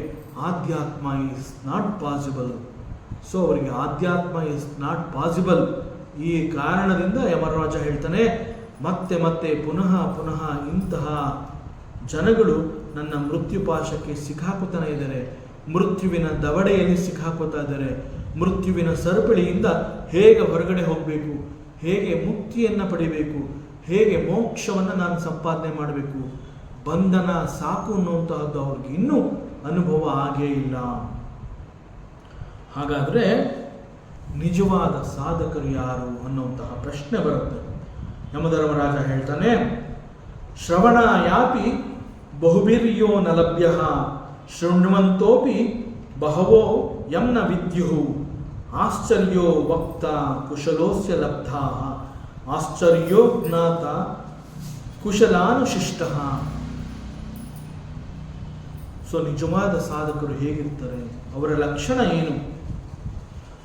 ಆಧ್ಯಾತ್ಮ ಈಸ್ ನಾಟ್ ಪಾಸಿಬಲ್. ಸೊ ಅವರಿಗೆ ಆಧ್ಯಾತ್ಮ ಈಸ್ ನಾಟ್ ಪಾಸಿಬಲ್. ಈ ಕಾರಣದಿಂದ ಯಮರಾಜ ಹೇಳ್ತಾನೆ, ಮತ್ತೆ ಮತ್ತೆ ಪುನಃ ಪುನಃ ಇಂತಹ ಜನಗಳು ನನ್ನ ಮೃತ್ಯುಪಾಶಕ್ಕೆ ಸಿಕ್ಕಾಕೋತಾನೆ ಇದ್ದಾರೆ, ಮೃತ್ಯುವಿನ ದವಡೆಯಲ್ಲಿ ಸಿಕ್ಕಾಕೋತಾ ಇದ್ದಾರೆ. ಮೃತ್ಯುವಿನ ಸರಪಳಿಯಿಂದ ಹೇಗೆ ಹೊರಗಡೆ ಹೋಗಬೇಕು, ಹೇಗೆ ಮುಕ್ತಿಯನ್ನು ಪಡಿಬೇಕು, ಹೇಗೆ ಮೋಕ್ಷವನ್ನು ನಾನು ಸಂಪಾದನೆ ಮಾಡಬೇಕು, ಬಂಧನ ಸಾಕು ಅನ್ನುವಂತಹದ್ದು ಅವ್ರಿಗೆ ಇನ್ನೂ ಅನುಭವ ಆಗೇ ಇಲ್ಲ. ಹಾಗಾದರೆ ನಿಜವಾದ ಸಾಧಕರು ಯಾರು ಅನ್ನುವಂತಹ ಪ್ರಶ್ನೆ ಬರುತ್ತೆ. ಯಮಧರ್ಮರಾಜ ಹೇಳ್ತಾನೆ, ಶ್ರವಣಾಯಾಪಿ ಬಹುಭಿರ್ಯೋ ನ ಲಭ್ಯಃ ಶೃಣ್ವಂತೋಪಿ ಬಹವೋ ಯಂ ನ ವಿದ್ಯುಃ ಆಶ್ಚರ್ಯೋ ವಕ್ತ ಕುಶಲೋಸ್ಯ ಲಬ್ಧಾಃ ಆಶ್ಚರ್ಯೋ ಜ್ಞಾತ ಕುಶಲಾನುಶಿಷ್ಟಃ. ಸೊ ನಿಜವಾದ ಸಾಧಕರು ಹೇಗಿರ್ತಾರೆ, ಅವರ ಲಕ್ಷಣ ಏನು,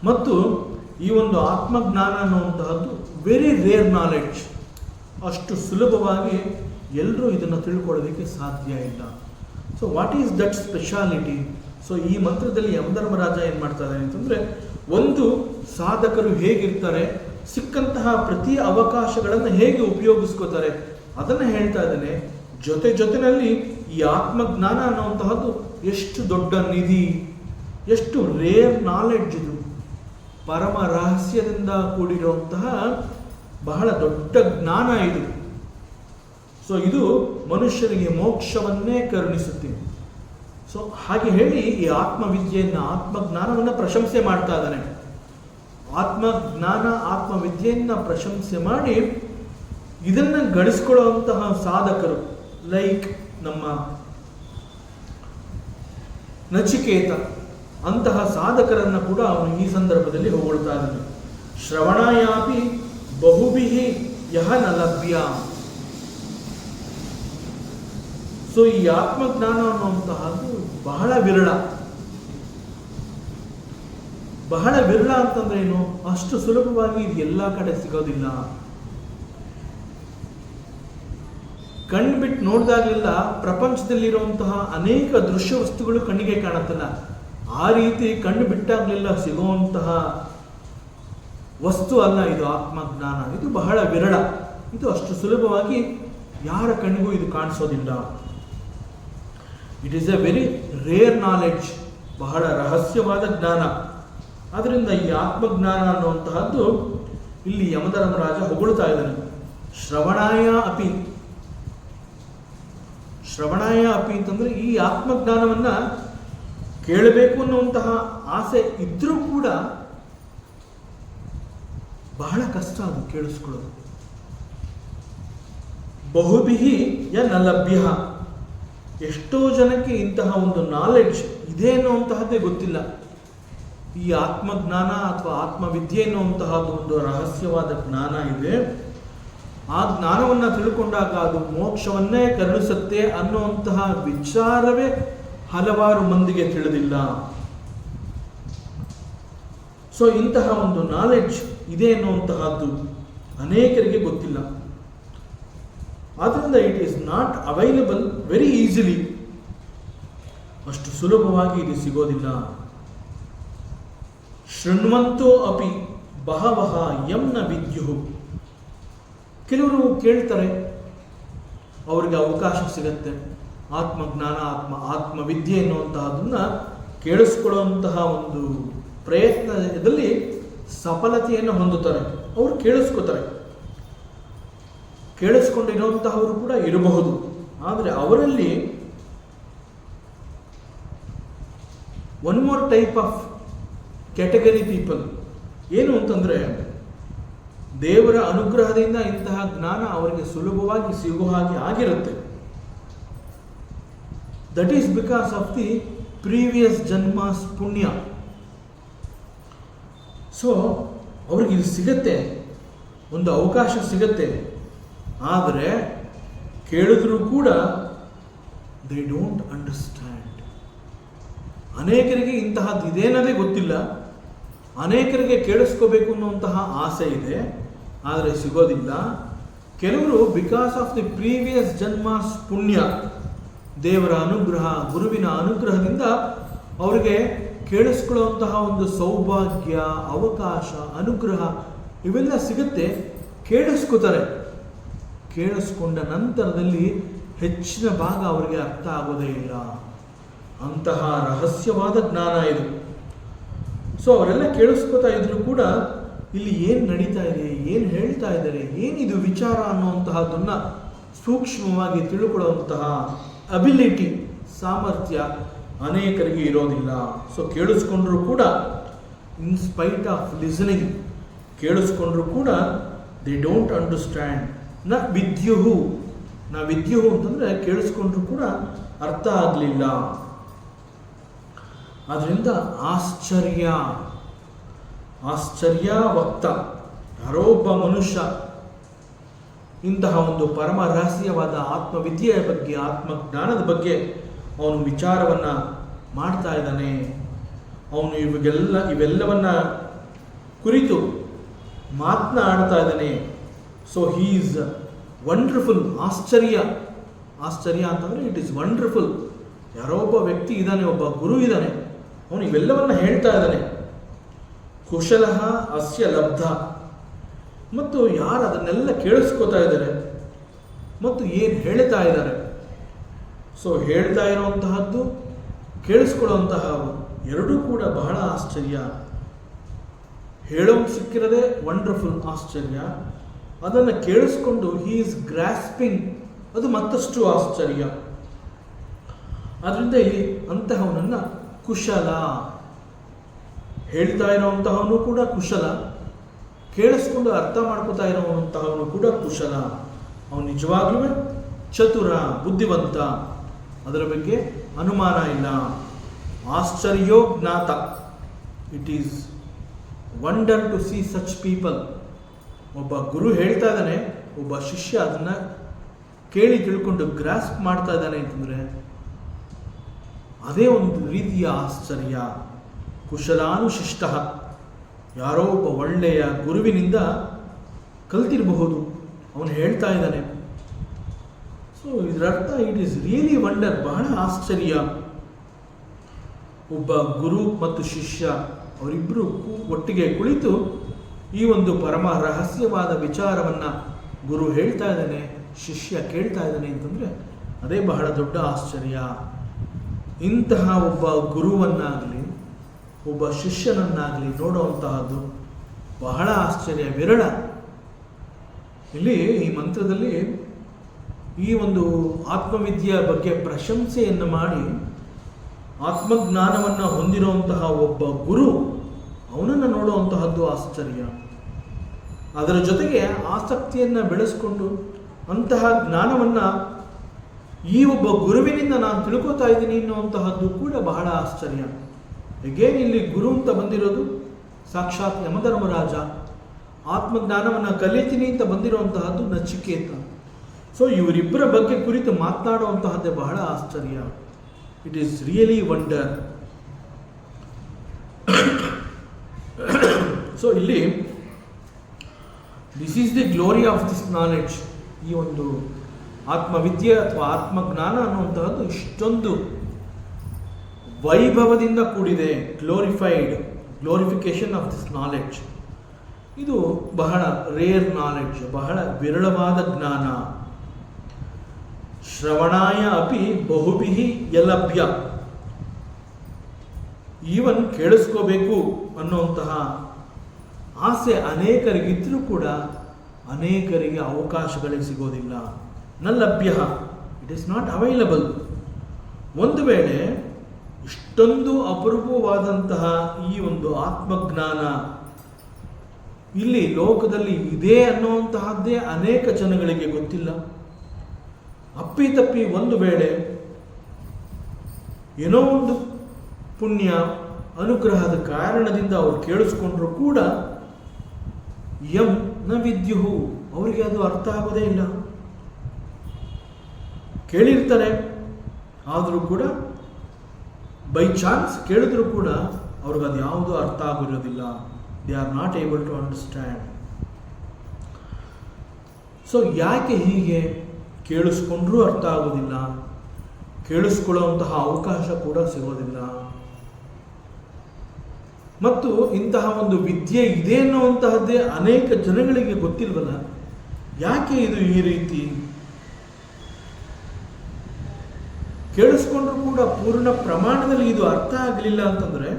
ಮತ್ತು ಈ ಒಂದು ಆತ್ಮಜ್ಞಾನ ಅನ್ನುವಂತಹದ್ದು ವೆರಿ ರೇರ್ ನಾಲೆಡ್ಜ್. ಅಷ್ಟು ಸುಲಭವಾಗಿ ಎಲ್ಲರೂ ಇದನ್ನು ತಿಳ್ಕೊಳ್ಳೋದಕ್ಕೆ ಸಾಧ್ಯ ಇಲ್ಲ. So what is that speciality? So ಈ ಮಂತ್ರದಲ್ಲಿ ಯಮಧರ್ಮರಾಜ ಏನು ಮಾಡ್ತಾ ಇದ್ದಾನೆ ಅಂತಂದರೆ, ಒಂದು ಸಾಧಕರು ಹೇಗಿರ್ತಾರೆ, ಸಿಕ್ಕಂತಹ ಪ್ರತಿ ಅವಕಾಶಗಳನ್ನು ಹೇಗೆ ಉಪಯೋಗಿಸ್ಕೋತಾರೆ ಅದನ್ನು ಹೇಳ್ತಾ ಇದ್ದಾನೆ. ಜೊತೆಯಲ್ಲಿ ಈ ಆತ್ಮಜ್ಞಾನ ಅನ್ನುವಂತಹದ್ದು ಎಷ್ಟು ದೊಡ್ಡ ನಿಧಿ, ಎಷ್ಟು ರೇರ್ ನಾಲೆಡ್ಜ್ ಇದು, ಪರಮ ರಹಸ್ಯದಿಂದ ಕೂಡಿರುವಂತಹ ಬಹಳ ದೊಡ್ಡ ಜ್ಞಾನ ಇದು. ಸೊ ಇದು ಮನುಷ್ಯನಿಗೆ ಮೋಕ್ಷವನ್ನೇ ಕರುಣಿಸುತ್ತೆ. ಸೊ ಹಾಗೆ ಹೇಳಿ ಈ ಆತ್ಮವಿದ್ಯೆಯನ್ನು, ಆತ್ಮಜ್ಞಾನವನ್ನು ಪ್ರಶಂಸೆ ಮಾಡ್ತಾ ಇದ್ದಾನೆ. ಆತ್ಮಜ್ಞಾನ, ಆತ್ಮವಿದ್ಯೆಯನ್ನು ಪ್ರಶಂಸೆ ಮಾಡಿ ಇದನ್ನು ಗಳಿಸ್ಕೊಳ್ಳುವಂತಹ ಸಾಧಕರು ಲೈಕ್ ನಮ್ಮ ನಚಿಕೇತ, ಅಂತಹ ಸಾಧಕರನ್ನು ಕೂಡ ಅವನು ಈ ಸಂದರ್ಭದಲ್ಲಿ ಹೊಗಳ್ತಾ ಇದ್ದಾನೆ. ಶ್ರವಣಾಯಾಪಿ ಬಹುಭಿಃ ಯಹ ನ ಲಭ್ಯ. ಸೊ ಈ ಆತ್ಮಜ್ಞಾನ ಅನ್ನುವಂತಹದ್ದು ಬಹಳ ವಿರಳ. ಬಹಳ ವಿರಳ ಅಂತಂದ್ರೆ ಏನು, ಅಷ್ಟು ಸುಲಭವಾಗಿ ಇದು ಎಲ್ಲ ಕಡೆ ಸಿಗೋದಿಲ್ಲ. ಕಣ್ಣು ಬಿಟ್ಟು ನೋಡಿದಾಗಲೆಲ್ಲ ಪ್ರಪಂಚದಲ್ಲಿರುವಂತಹ ಅನೇಕ ದೃಶ್ಯ ವಸ್ತುಗಳು ಕಣ್ಣಿಗೆ ಕಾಣುತ್ತಲ್ಲ, ಆ ರೀತಿ ಕಣ್ಣು ಬಿಟ್ಟಾಗಲೆಲ್ಲ ಸಿಗುವಂತಹ ವಸ್ತು ಅಲ್ಲ ಇದು ಆತ್ಮಜ್ಞಾನ. ಇದು ಬಹಳ ವಿರಳ. ಇದು ಅಷ್ಟು ಸುಲಭವಾಗಿ ಯಾರ ಕಣ್ಣಿಗೂ ಇದು ಕಾಣಿಸೋದಿಲ್ಲ. It is a very rare knowledge, ಬಹಳ ರಹಸ್ಯವಾದ ಜ್ಞಾನ. ಆದ್ದರಿಂದ ಈ ಆತ್ಮಜ್ಞಾನ ಅನ್ನುವಂತಹದ್ದು ಇಲ್ಲಿ ಯಮಧರ್ಮರಾಜ ಹೊಗಳ್ತಾ ಇದ್ದಾನೆ. ಶ್ರವಣಾಯ ಅಪಿ ಅಂತಂದ್ರೆ ಈ ಆತ್ಮಜ್ಞಾನವನ್ನ ಕೇಳಬೇಕು ಅನ್ನುವಂತಹ ಆಸೆ ಇದ್ರೂ ಕೂಡ ಬಹಳ ಕಷ್ಟ ಅದು ಕೇಳಿಸ್ಕೊಳ್ಳೋದು. ಬಹುಭಿಃ ಯ ನ ಲಭ್ಯ. ಎಷ್ಟೋ ಜನಕ್ಕೆ ಇಂತಹ ಒಂದು ನಾಲೆಡ್ಜ್ ಇದೆ ಅನ್ನುವಂತಹದ್ದೇ ಗೊತ್ತಿಲ್ಲ. ಈ ಆತ್ಮಜ್ಞಾನ ಅಥವಾ ಆತ್ಮವಿದ್ಯೆ ಎನ್ನುವಂತಹದ್ದು ಒಂದು ರಹಸ್ಯವಾದ ಜ್ಞಾನ ಇದೆ. ಆ ಜ್ಞಾನವನ್ನು ತಿಳ್ಕೊಂಡಾಗ ಅದು ಮೋಕ್ಷವನ್ನೇ ಕರುಣಿಸುತ್ತೆ ಅನ್ನುವಂತಹ ವಿಚಾರವೇ ಹಲವಾರು ಮಂದಿಗೆ ತಿಳಿದಿಲ್ಲ. ಸೊ ಇಂತಹ ಒಂದು ನಾಲೆಡ್ಜ್ ಇದೆ ಎನ್ನುವಂತಹದ್ದು ಅನೇಕರಿಗೆ ಗೊತ್ತಿಲ್ಲ. ಆದ್ದರಿಂದ it is not available very easily. ಅಷ್ಟು ಸುಲಭವಾಗಿ ಇದು ಸಿಗೋದಿಲ್ಲ. ಶೃಣ್ವಂತೋ ಅಪಿ ಬಹವಃ ಯಂ ನ ವಿದ್ಯುಃ. ಕೆಲವರು ಕೇಳ್ತಾರೆ, ಅವರಿಗೆ ಅವಕಾಶ ಸಿಗತ್ತೆ, ಆತ್ಮಜ್ಞಾನ, ಆತ್ಮವಿದ್ಯೆ ಎನ್ನುವಂತಹದನ್ನ ಕೇಳಿಸ್ಕೊಳ್ಳುವಂತಹ ಒಂದು ಪ್ರಯತ್ನದಲ್ಲಿ ಸಫಲತೆಯನ್ನು ಹೊಂದುತ್ತಾರೆ. ಅವರು ಕೇಳಿಸ್ಕೋತಾರೆ. ಕೇಳಿಸ್ಕೊಂಡಿರುವಂತಹವರು ಕೂಡ ಇರಬಹುದು. ಆದರೆ ಅವರಲ್ಲಿ one more type of category people ಏನು ಅಂತಂದರೆ, ದೇವರ ಅನುಗ್ರಹದಿಂದ ಇಂತಹ ಜ್ಞಾನ ಅವರಿಗೆ ಸುಲಭವಾಗಿ ಸಿಗುವ ಹಾಗೆ ಆಗಿರುತ್ತೆ. That is because of the previous janmas punya. So ಅವ್ರಿಗೆ ಇದು ಸಿಗತ್ತೆ, ಒಂದು ಅವಕಾಶ ಸಿಗತ್ತೆ. ಆದರೆ ಕೇಳಿದ್ರೂ ಕೂಡ ದೇ ಡೋಂಟ್ ಅಂಡರ್ಸ್ಟ್ಯಾಂಡ್. ಅನೇಕರಿಗೆ ಇಂತಹದ್ದು ಇದೇನದೇ ಗೊತ್ತಿಲ್ಲ. ಅನೇಕರಿಗೆ ಕೇಳಿಸ್ಕೋಬೇಕು ಅನ್ನುವಂತಹ ಆಸೆ ಇದೆ, ಆದರೆ ಸಿಗೋದಿಲ್ಲ. ಕೆಲವರು because of the previous janmas ಪುಣ್ಯ, ದೇವರ ಅನುಗ್ರಹ, ಗುರುವಿನ ಅನುಗ್ರಹದಿಂದ ಅವರಿಗೆ ಕೇಳಿಸ್ಕೊಳ್ಳುವಂತಹ ಒಂದು ಸೌಭಾಗ್ಯ, ಅವಕಾಶ, ಅನುಗ್ರಹ ಇವೆಲ್ಲ ಸಿಗುತ್ತೆ. ಕೇಳಿಸ್ಕೋತಾರೆ. ಕೇಳಿಸ್ಕೊಂಡ ನಂತರದಲ್ಲಿ ಹೆಚ್ಚಿನ ಭಾಗ ಅವರಿಗೆ ಅರ್ಥ ಆಗೋದೇ ಇಲ್ಲ. ಅಂತಹ ರಹಸ್ಯವಾದ ಜ್ಞಾನ ಇದು. ಸೊ ಅವರೆಲ್ಲ ಕೇಳಿಸ್ಕೋತಾ ಇದ್ರು ಕೂಡ ಇಲ್ಲಿ ಏನು ನಡೀತಾ ಇದೆ, ಏನು ಹೇಳ್ತಾ ಇದ್ದಾರೆ, ಏನಿದು ವಿಚಾರ ಅನ್ನುವಂತಹದನ್ನ ಸೂಕ್ಷ್ಮವಾಗಿ ತಿಳ್ಕೊಳ್ಳುವಂತಹ ಅಬಿಲಿಟಿ, ಸಾಮರ್ಥ್ಯ ಅನೇಕರಿಗೆ ಇರೋದಿಲ್ಲ. ಸೊ ಕೇಳಿಸ್ಕೊಂಡ್ರೂ ಕೂಡ, ಇನ್ ಸ್ಪೈಟ್ ಆಫ್ ಲಿಸನಿಂಗ್, ಕೇಳಿಸ್ಕೊಂಡ್ರೂ ಕೂಡ ದೇ ಡೋಂಟ್ ಅಂಡರ್ಸ್ಟ್ಯಾಂಡ್. ನ ವಿದ್ಯುಹು ನಾವಿದ್ಯು ಅಂತಂದರೆ ಕೇಳಿಸ್ಕೊಂಡ್ರೂ ಕೂಡ ಅರ್ಥ ಆಗಲಿಲ್ಲ. ಆದ್ದರಿಂದ ಆಶ್ಚರ್ಯ ವಕ್ತ, ಯಾರೋ ಒಬ್ಬ ಮನುಷ್ಯ ಇಂತಹ ಒಂದು ಪರಮ ರಹಸ್ಯವಾದ ಆತ್ಮವಿದ್ಯೆಯ ಬಗ್ಗೆ, ಆತ್ಮಜ್ಞಾನದ ಬಗ್ಗೆ ಅವನು ವಿಚಾರವನ್ನು ಮಾಡ್ತಾ ಇದ್ದಾನೆ. ಅವನು ಇವೆಲ್ಲವನ್ನ ಕುರಿತು ಮಾತನಾಡ್ತಾ ಇದ್ದಾನೆ. So he is wonderful. ಆಶ್ಚರ್ಯ ಅಂತಂದರೆ ಇಟ್ ಈಸ್ ವಂಡರ್ಫುಲ್. ಯಾರೋ ಒಬ್ಬ ವ್ಯಕ್ತಿ ಇದ್ದಾನೆ, ಒಬ್ಬ ಗುರು ಇದ್ದಾನೆ, ಅವನು ಇವೆಲ್ಲವನ್ನ ಹೇಳ್ತಾ ಇದ್ದಾನೆ. ಕುಶಲಃ ಅಸ್ಯ ಲಬ್ಧ. ಮತ್ತು ಯಾರು ಅದನ್ನೆಲ್ಲ ಕೇಳಿಸ್ಕೋತಾ ಇದ್ದಾರೆ ಮತ್ತು ಏನು ಹೇಳ್ತಾ ಇದ್ದಾರೆ, ಸೊ ಹೇಳ್ತಾ ಇರೋಂತಹದ್ದು ಕೇಳಿಸ್ಕೊಳ್ಳುವಂತಹ ಎರಡೂ ಕೂಡ ಬಹಳ ಆಶ್ಚರ್ಯ. ಹೇಳೋದು ಸಿಕ್ಕಿರೋದೇ ವಂಡರ್ಫುಲ್, ಆಶ್ಚರ್ಯ. ಅದನ್ನು ಕೇಳಿಸ್ಕೊಂಡು ಹೀ ಈಸ್ ಗ್ರಾಸ್ಪಿಂಗ್, ಅದು ಮತ್ತಷ್ಟು ಆಶ್ಚರ್ಯ. ಆದ್ದರಿಂದ ಇಲ್ಲಿ ಅಂತಹವನನ್ನು ಕುಶಲ, ಹೇಳ್ತಾ ಇರೋವಂತಹವನು ಕೂಡ ಕುಶಲ, ಕೇಳಿಸ್ಕೊಂಡು ಅರ್ಥ ಮಾಡ್ಕೋತಾ ಇರೋವಂತಹವನು ಕೂಡ ಕುಶಲ. ಅವನು ನಿಜವಾಗ್ಲೂ ಚತುರ, ಬುದ್ಧಿವಂತ, ಅದರ ಬಗ್ಗೆ ಅನುಮಾನ ಇಲ್ಲ. ಆಶ್ಚರ್ಯೋ ಜ್ಞಾತ. It is wonder to see such people. ಒಬ್ಬ ಗುರು ಹೇಳ್ತಾ ಇದ್ದಾನೆ, ಒಬ್ಬ ಶಿಷ್ಯ ಅದನ್ನು ಕೇಳಿ ತಿಳ್ಕೊಂಡು ಗ್ರಾಸ್ಪ್ ಮಾಡ್ತಾ ಇದ್ದಾನೆ ಅಂತಂದರೆ ಅದೇ ಒಂದು ರೀತಿಯ ಆಶ್ಚರ್ಯ. ಕುಶಲಾನುಶಿಷ್ಟ, ಯಾರೋ ಒಬ್ಬ ಒಳ್ಳೆಯ ಗುರುವಿನಿಂದ ಕಲ್ತಿರಬಹುದು, ಅವನು ಹೇಳ್ತಾ ಇದ್ದಾನೆ. ಸೊ ಇದರರ್ಥ ಇಟ್ ಈಸ್ ರಿಯಲಿ ವಂಡರ್, ಬಹಳ ಆಶ್ಚರ್ಯ. ಒಬ್ಬ ಗುರು ಮತ್ತು ಶಿಷ್ಯ ಅವರಿಬ್ಬರು ಒಟ್ಟಿಗೆ ಕುಳಿತು ಈ ಒಂದು ಪರಮ ರಹಸ್ಯವಾದ ವಿಚಾರವನ್ನು ಗುರು ಹೇಳ್ತಾ ಇದ್ದಾನೆ, ಶಿಷ್ಯ ಕೇಳ್ತಾ ಇದ್ದಾನೆ ಅಂತಂದರೆ ಅದೇ ಬಹಳ ದೊಡ್ಡ ಆಶ್ಚರ್ಯ. ಇಂತಹ ಒಬ್ಬ ಗುರುವನ್ನಾಗಲಿ ಒಬ್ಬ ಶಿಷ್ಯನನ್ನಾಗಲಿ ನೋಡುವಂತಹದ್ದು ಬಹಳ ಆಶ್ಚರ್ಯ, ವಿರಳ. ಇಲ್ಲಿ ಈ ಮಂತ್ರದಲ್ಲಿ ಈ ಒಂದು ಆತ್ಮವಿದ್ಯೆಯ ಬಗ್ಗೆ ಪ್ರಶಂಸೆಯನ್ನು ಮಾಡಿ ಆತ್ಮಜ್ಞಾನವನ್ನು ಹೊಂದಿರುವಂತಹ ಒಬ್ಬ ಗುರು, ಅವನನ್ನು ನೋಡುವಂತಹದ್ದು ಆಶ್ಚರ್ಯ. ಅದರ ಜೊತೆಗೆ ಆಸಕ್ತಿಯನ್ನು ಬೆಳೆಸ್ಕೊಂಡು ಅಂತಹ ಜ್ಞಾನವನ್ನು ಈ ಒಬ್ಬ ಗುರುವಿನಿಂದ ನಾನು ತಿಳ್ಕೊತಾ ಇದ್ದೀನಿ ಅನ್ನುವಂತಹದ್ದು ಕೂಡ ಬಹಳ ಆಶ್ಚರ್ಯ. ಹೇಗೇನು ಇಲ್ಲಿ ಗುರು ಅಂತ ಬಂದಿರೋದು ಸಾಕ್ಷಾತ್ ಯಮಧರ್ಮರಾಜ, ಆತ್ಮಜ್ಞಾನವನ್ನು ಕಲಿತೀನಿ ಅಂತ ಬಂದಿರುವಂತಹದ್ದು ನಚಿಕೇತ. ಸೊ ಇವರಿಬ್ಬರ ಬಗ್ಗೆ ಕುರಿತು ಮಾತನಾಡುವಂತಹದ್ದೇ ಬಹಳ ಆಶ್ಚರ್ಯ. It is really wonder. So ಇಲ್ಲಿ this is the glory of this knowledge. ಈ ಒಂದು ಆತ್ಮವಿದ್ಯೆ ಅಥವಾ ಆತ್ಮಜ್ಞಾನ ಅನ್ನುವಂತಹದ್ದು ಇಷ್ಟೊಂದು ವೈಭವದಿಂದ ಕೂಡಿದೆ. Glorification of this knowledge. ಇದು ಬಹಳ ರೇರ್ ನಾಲೆಡ್ಜ್, ಬಹಳ ವಿರಳವಾದ ಜ್ಞಾನ. ಶ್ರವಣಾಯ ಅಪಿ ಬಹುಭಿಃ ಯಲಭ್ಯ. ಈವನ್ ಕೇಳಿಸ್ಕೋಬೇಕು ಅನ್ನುವಂತಹ ಆಸೆ ಅನೇಕರಿಗಿದ್ರೂ ಕೂಡ ಅನೇಕರಿಗೆ ಅವಕಾಶಗಳೇ ಸಿಗೋದಿಲ್ಲ. ನ ಲಭ್ಯ, ಇಟ್ ಈಸ್ ನಾಟ್ ಅವೈಲಬಲ್. ಒಂದು ವೇಳೆ ಇಷ್ಟೊಂದು ಅಪರೂಪವಾದಂತಹ ಈ ಒಂದು ಆತ್ಮಜ್ಞಾನ ಇಲ್ಲಿ ಲೋಕದಲ್ಲಿ ಇದೆ ಅನ್ನುವಂತಹದ್ದೇ ಅನೇಕ ಜನಗಳಿಗೆ ಗೊತ್ತಿಲ್ಲ. ಅಪ್ಪಿತಪ್ಪಿ ಒಂದು ವೇಳೆ ಏನೋ ಒಂದು ಪುಣ್ಯ ಅನುಗ್ರಹದ ಕಾರಣದಿಂದ ಅವರು ಕೇಳಿಸ್ಕೊಂಡ್ರೂ ಕೂಡ ಯಂ ನ ವಿದ್ಯುಹು, ಅವರಿಗೆ ಅದು ಅರ್ಥ ಆಗೋದೇ ಇಲ್ಲ. ಕೇಳಿರ್ತಾರೆ, ಆದರೂ ಕೂಡ ಬೈ ಚಾನ್ಸ್ ಕೇಳಿದ್ರು ಕೂಡ ಅವ್ರಿಗೆ ಅದು ಯಾವುದೂ ಅರ್ಥ ಆಗಿರೋದಿಲ್ಲ. They are not able to understand. So ಯಾಕೆ ಹೀಗೆ? ಕೇಳಿಸ್ಕೊಂಡ್ರೂ ಅರ್ಥ ಆಗೋದಿಲ್ಲ, ಕೇಳಿಸ್ಕೊಳ್ಳುವಂತಹ ಅವಕಾಶ ಕೂಡ ಸಿಗೋದಿಲ್ಲ. ಮತ್ತು ಇಂತಹ ಒಂದು ವಿದ್ಯೆ ಇದೆ ಅನ್ನುವಂತಹದ್ದೇ ಅನೇಕ ಜನಗಳಿಗೆ ಗೊತ್ತಿಲ್ವಲ್ಲ. ಯಾಕೆ ಇದು ಈ ರೀತಿ? ಕೇಳಿಸ್ಕೊಂಡ್ರೂ ಕೂಡ ಪೂರ್ಣ ಪ್ರಮಾಣದಲ್ಲಿ ಇದು ಅರ್ಥ ಆಗಲಿಲ್ಲ ಅಂತಂದರೆ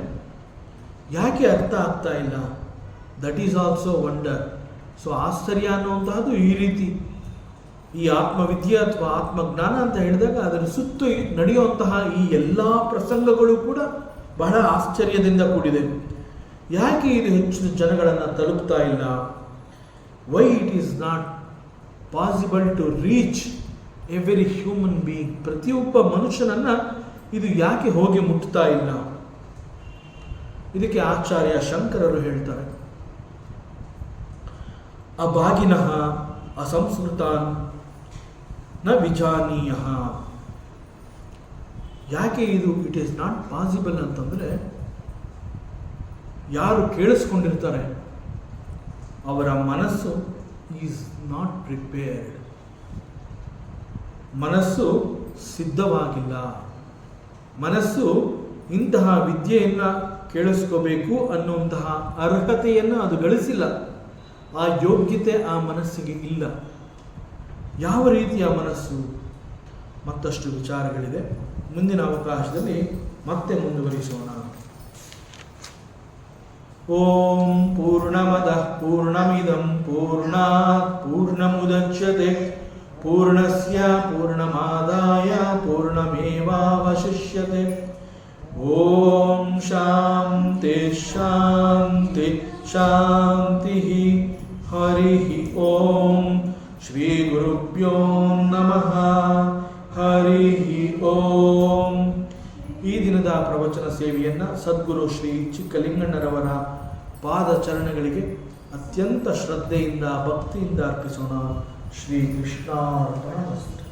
ಯಾಕೆ ಅರ್ಥ ಆಗ್ತಾ ಇಲ್ಲ? That is also wonder. So ಆಶ್ಚರ್ಯ ಅನ್ನುವಂತಹದ್ದು ಈ ರೀತಿ. ಈ ಆತ್ಮವಿದ್ಯೆ ಅಥವಾ ಆತ್ಮಜ್ಞಾನ ಅಂತ ಹೇಳಿದಾಗ ಅದರ ಸುತ್ತು ನಡೆಯುವಂತಹ ಈ ಎಲ್ಲ ಪ್ರಸಂಗಗಳು ಕೂಡ ಬಹಳ ಆಶ್ಚರ್ಯದಿಂದ ಕೂಡಿದೆ. ಯಾಕೆ ಇದು ಹೆಚ್ಚು ಜನಗಳನ್ನು ತಲುಪ್ತಾ ಇಲ್ಲ? Why it is not possible to reach every human being, ಪ್ರತಿಯೊಬ್ಬ ಮನುಷ್ಯನನ್ನ ಇದು ಯಾಕೆ ಹೋಗಿ ಮುಟ್ತಾ ಇಲ್ಲ? ಇದಕ್ಕೆ ಆಚಾರ್ಯ ಶಂಕರರು ಹೇಳ್ತಾರೆ, ಅಭಾಗಿನಃ ಅಸಂಸ್ಕೃತಾನ್ ನ ವಿಜಾನೀಯ. ಯಾಕೆ ಇದು ಇಟ್ ಈಸ್ ನಾಟ್ ಪಾಸಿಬಲ್ ಅಂತಂದರೆ, ಯಾರು ಕೇಳಿಸ್ಕೊಂಡಿರ್ತಾರೆ ಅವರ ಮನಸ್ಸು ಈಸ್ ನಾಟ್ ಪ್ರಿಪೇರ್ಡ್, ಮನಸ್ಸು ಸಿದ್ಧವಾಗಿಲ್ಲ. ಮನಸ್ಸು ಇಂತಹ ವಿದ್ಯೆಯನ್ನು ಕೇಳಿಸ್ಕೋಬೇಕು ಅನ್ನುವಂತಹ ಅರ್ಹತೆಯನ್ನು ಅದು ಗಳಿಸಿಲ್ಲ. ಆ ಯೋಗ್ಯತೆ ಆ ಮನಸ್ಸಿಗೆ ಇಲ್ಲ. ಯಾವ ರೀತಿಯ ಮನಸ್ಸು? ಮತ್ತಷ್ಟು ವಿಚಾರಗಳಿದೆ, ಮುಂದಿನ ಅವಕಾಶದಲ್ಲಿ ಮತ್ತೆ ಮುಂದುವರಿಸೋಣ. ಓಂ ಪೂರ್ಣಮದಃ ಪೂರ್ಣಮಿದಂ ಪೂರ್ಣಾತ್ ಪೂರ್ಣಮುದಚ್ಯತೆ ಪೂರ್ಣಸ್ಯ ಪೂರ್ಣಮಾದಾಯ ಪೂರ್ಣಮೇವಾವಶಿಷ್ಯತೆ. ಓಂ ಶಾಂತಿ ಶಾಂತಿ ಶಾಂತಿ. ಹರಿ ಓಂ. ಶ್ರೀ ಗುರುಭ್ಯೋ ನಮಃ. ಹರಿ ಓಂ. ಈ ದಿನದ ಪ್ರವಚನ ಸೇವೆಯನ್ನು ಸದ್ಗುರು ಶ್ರೀ ಚಿಕ್ಕಲಿಂಗಣ್ಣರವರ ಪಾದಚರಣಗಳಿಗೆ ಅತ್ಯಂತ ಶ್ರದ್ಧೆಯಿಂದ ಭಕ್ತಿಯಿಂದ ಅರ್ಪಿಸೋಣ. ಶ್ರೀ ಕೃಷ್ಣಾರ್ಪಣಮಸ್ತು.